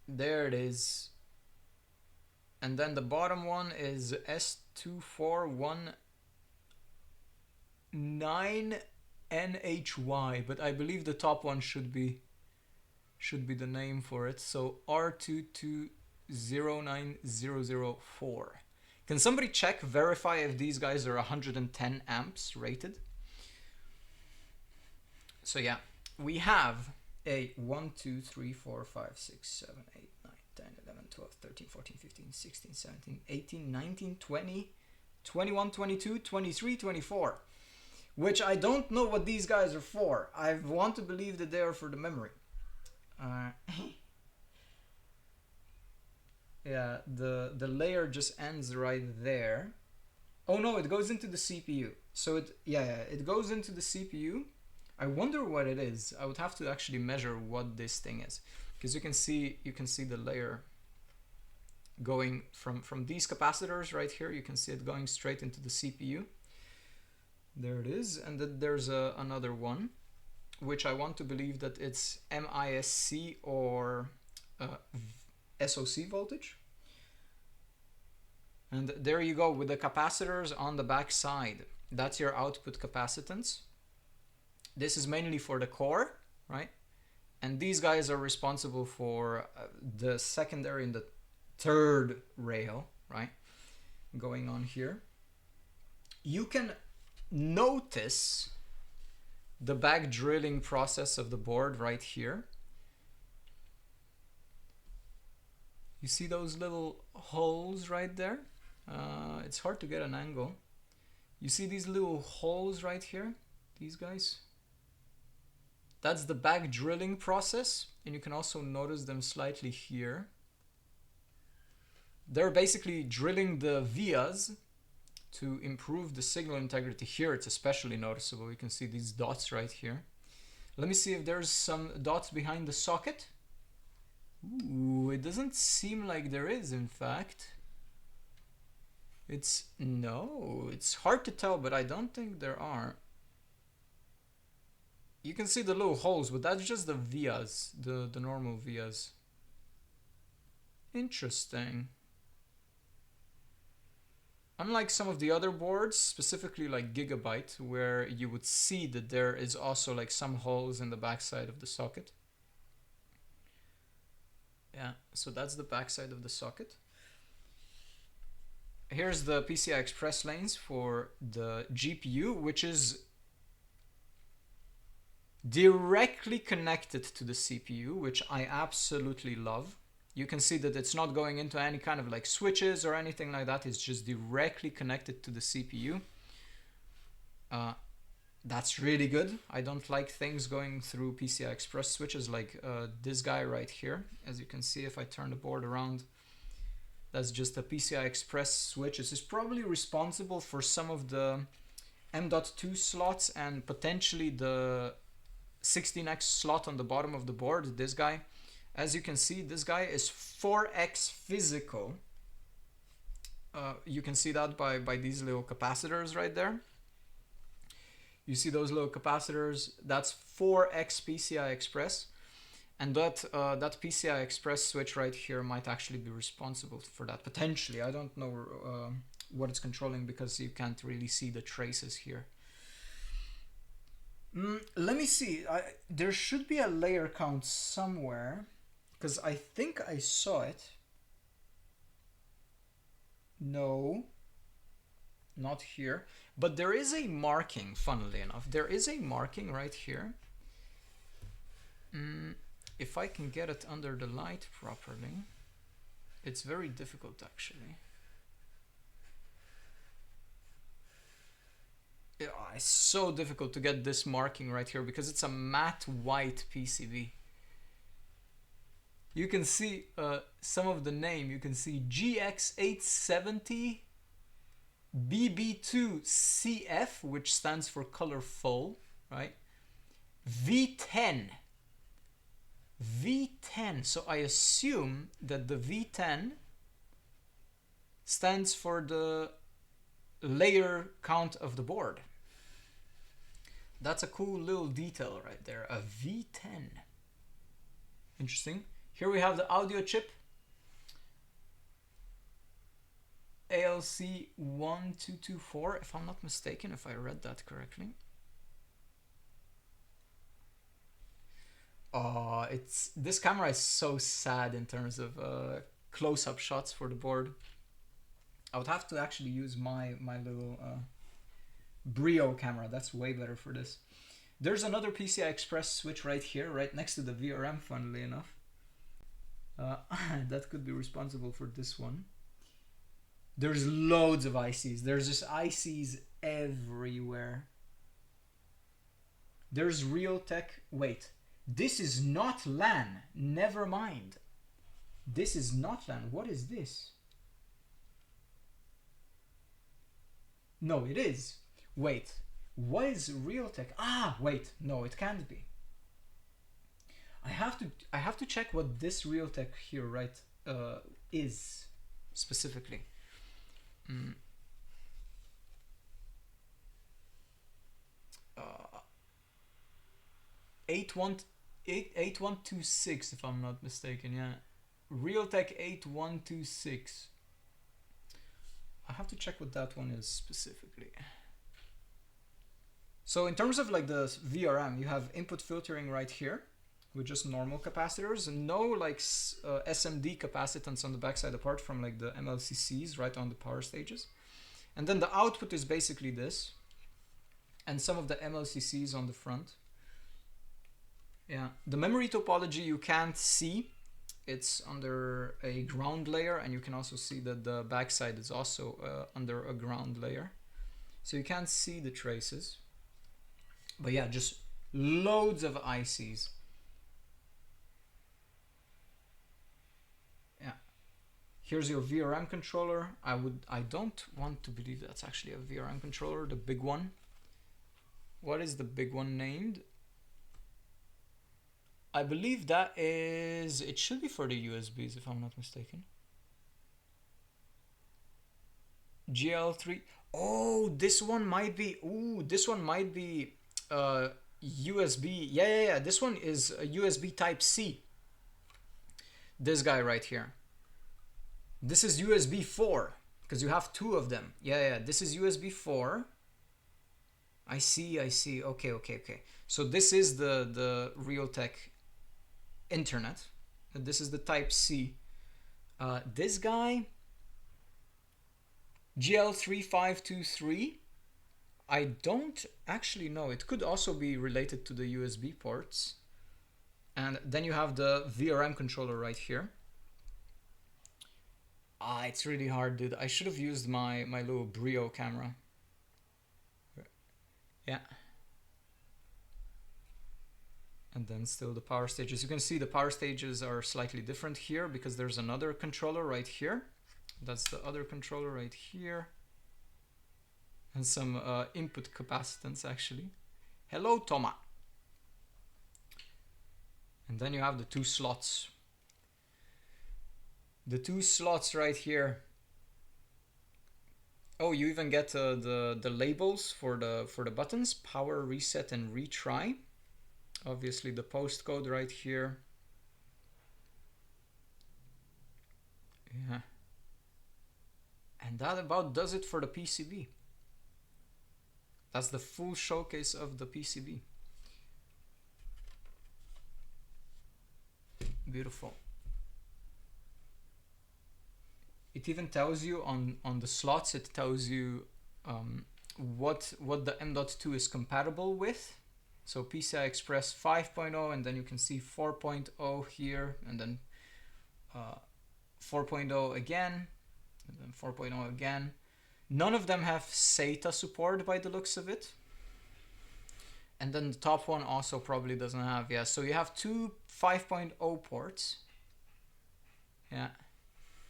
There it is. And then the bottom one is S2419NHY, but I believe the top one should be the name for it. So R22090004. Can somebody check, verify if these guys are 110 amps rated? So yeah, we have a 1, 2, 3, 4, 5, 6, 7, 8, 9, 10, 11, 12, 13, 14, 15, 16, 17, 18, 19, 20, 21, 22, 23, 24. Which I don't know what these guys are for. I want to believe that they are for the memory. Yeah, the layer just ends right there. Oh no, it goes into the CPU. So it goes into the CPU. I wonder what it is. I would have to actually measure what this thing is, because you can see the layer going from these capacitors right here. You can see it going straight into the CPU. There it is, and then there's another one, which I want to believe that it's MISC or SOC voltage. And there you go with the capacitors on the back side. That's your output capacitance. This is mainly for the core, right? And these guys are responsible for the secondary and the third rail, right? Going on here. You can notice the back drilling process of the board right here. You see those little holes right there? It's hard to get an angle. You see these little holes right here? These guys? That's the back drilling process, and you can also notice them slightly here. They're basically drilling the vias to improve the signal integrity. Here it's especially noticeable. You can see these dots right here. Let me see if there's some dots behind the socket. Ooh, it doesn't seem like there is, in fact. It's hard to tell, but I don't think there are. You can see the little holes, but that's just the vias, the normal vias. Interesting. Unlike some of the other boards, specifically like Gigabyte, where you would see that there is also like some holes in the backside of the socket. Yeah, so that's the backside of the socket. Here's the PCI Express lanes for the GPU, which is directly connected to the CPU, which I absolutely love. You can see that it's not going into any kind of like switches or anything like that. It's just directly connected to the CPU. That's really good. I don't like things going through PCI Express switches like this guy right here. As you can see, if I turn the board around, that's just a PCI Express switch. This is probably responsible for some of the M.2 slots and potentially the 16x slot on the bottom of the board, this guy. As you can see, this guy is 4x physical. You can see that by these little capacitors right there. You see those little capacitors? That's 4x PCI Express. And that PCI Express switch right here might actually be responsible for that, potentially. I don't know what it's controlling because you can't really see the traces here. Let me see. There should be a layer count somewhere, because I think I saw it. No, not here. But there is a marking, funnily enough. There is a marking right here. If I can get it under the light properly. It's very difficult, actually. Yeah, it's so difficult to get this marking right here because it's a matte white PCB. You can see some of the name. You can see G870E VULCAN CF, which stands for colorful, right? V10. V10. So I assume that the V10 stands for the layer count of the board. That's a cool little detail right there. A V10. Interesting. Here we have the audio chip. ALC1224, if I'm not mistaken, if I read that correctly. This camera is so sad in terms of close-up shots for the board. I would have to actually use my little Brio camera. That's way better for this. There's another PCI Express switch right here, right next to the VRM, funnily enough. That could be responsible for this one. There's loads of ICs. There's just ICs everywhere. There's Realtek. Wait, this is not LAN. Never mind. This is not LAN. What is this? No, it is. Wait, what is Realtek? Ah, wait, no, it can't be. I have to check what this Realtek here, right, is specifically. 8126, if I'm not mistaken. Yeah, Realtek 8126. I have to check what that one is specifically. So in terms of like the VRM, you have input filtering right here with just normal capacitors and no like SMD capacitance on the backside apart from like the MLCCs right on the power stages. And then the output is basically this and some of the MLCCs on the front. Yeah, the memory topology you can't see. It's under a ground layer, and you can also see that the backside is also under a ground layer. So you can't see the traces. But yeah, just loads of ICs. Yeah. Here's your VRM controller. I don't want to believe that's actually a VRM controller, the big one. What is the big one named? I believe that is, it should be for the USBs if I'm not mistaken. GL3. Oh, this one might be, this one might be USB. Yeah. This one is a USB type C. This guy right here. This is USB 4 because you have two of them. Yeah. This is USB 4. I see. Okay. So this is the Realtek Internet. This is the type C. This guy, GL3523, I don't actually know. It could also be related to the USB ports. And then you have the VRM controller right here. Ah, it's really hard, dude. I should have used my little Brio camera. Yeah. And then still the power stages. You can see the power stages are slightly different here because there's another controller right here. That's the other controller right here. And some input capacitance actually. Hello, Toma. And then you have the 2 slots. The 2 slots right here. Oh, you even get the labels for the buttons: power, reset, and retry. Obviously the postcode right here. Yeah. And that about does it for the PCB. That's the full showcase of the PCB. Beautiful. It even tells you on the slots, it tells you what the M.2 is compatible with. So PCI Express 5.0, and then you can see 4.0 here, and then 4.0 again, and then 4.0 again. None of them have SATA support by the looks of it. And then the top one also probably doesn't have, yeah. So you have 2 5.0 ports. Yeah.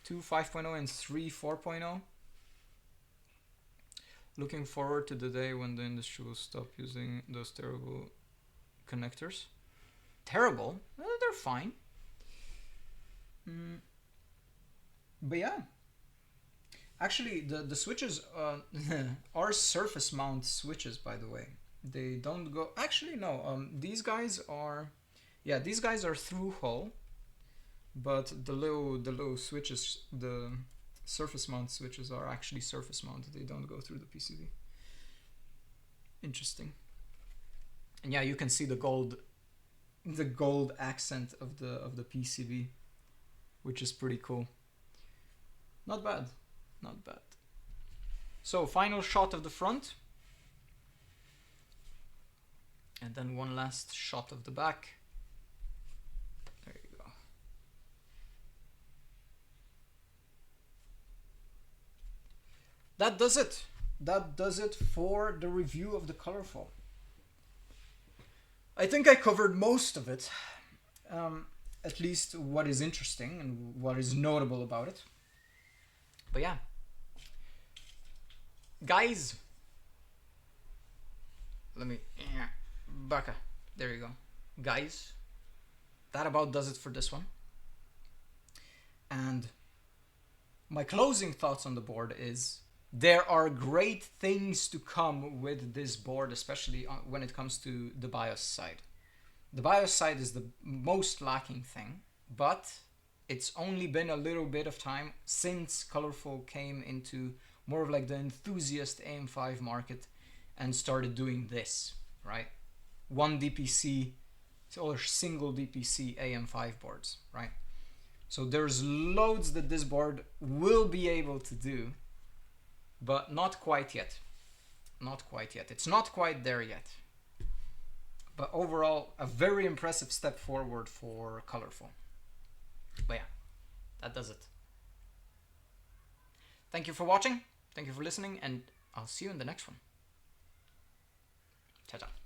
2 5.0 and 3 4.0. Looking forward to the day when the industry will stop using those terrible connectors. Terrible? They're fine. But yeah. Actually, the switches are surface mount switches, by the way. They don't go... Actually, no. These guys are... Yeah, these guys are through hole. But the little switches, the surface mount switches are actually surface mounted. They don't go through the PCB. Interesting. And yeah, you can see the gold accent of the PCB, which is pretty cool. Not bad, not bad. So final shot of the front, and then one last shot of the back. There you go. That does it. That does it for the review of the Colorful. I think I covered most of it. At least what is interesting and what is notable about it. But yeah. Guys. Let me... Baka. There you go. Guys. That about does it for this one. And my closing thoughts on the board is... There are great things to come with this board, especially when it comes to the BIOS side. The BIOS side is the most lacking thing, but it's only been a little bit of time since Colorful came into more of like the enthusiast AM5 market and started doing this, right? One DPC or single DPC AM5 boards, right? So there's loads that this board will be able to do. But not quite yet. Not quite yet. It's not quite there yet. But overall, a very impressive step forward for Colorful. But yeah, that does it. Thank you for watching. Thank you for listening. And I'll see you in the next one. Ciao, ciao.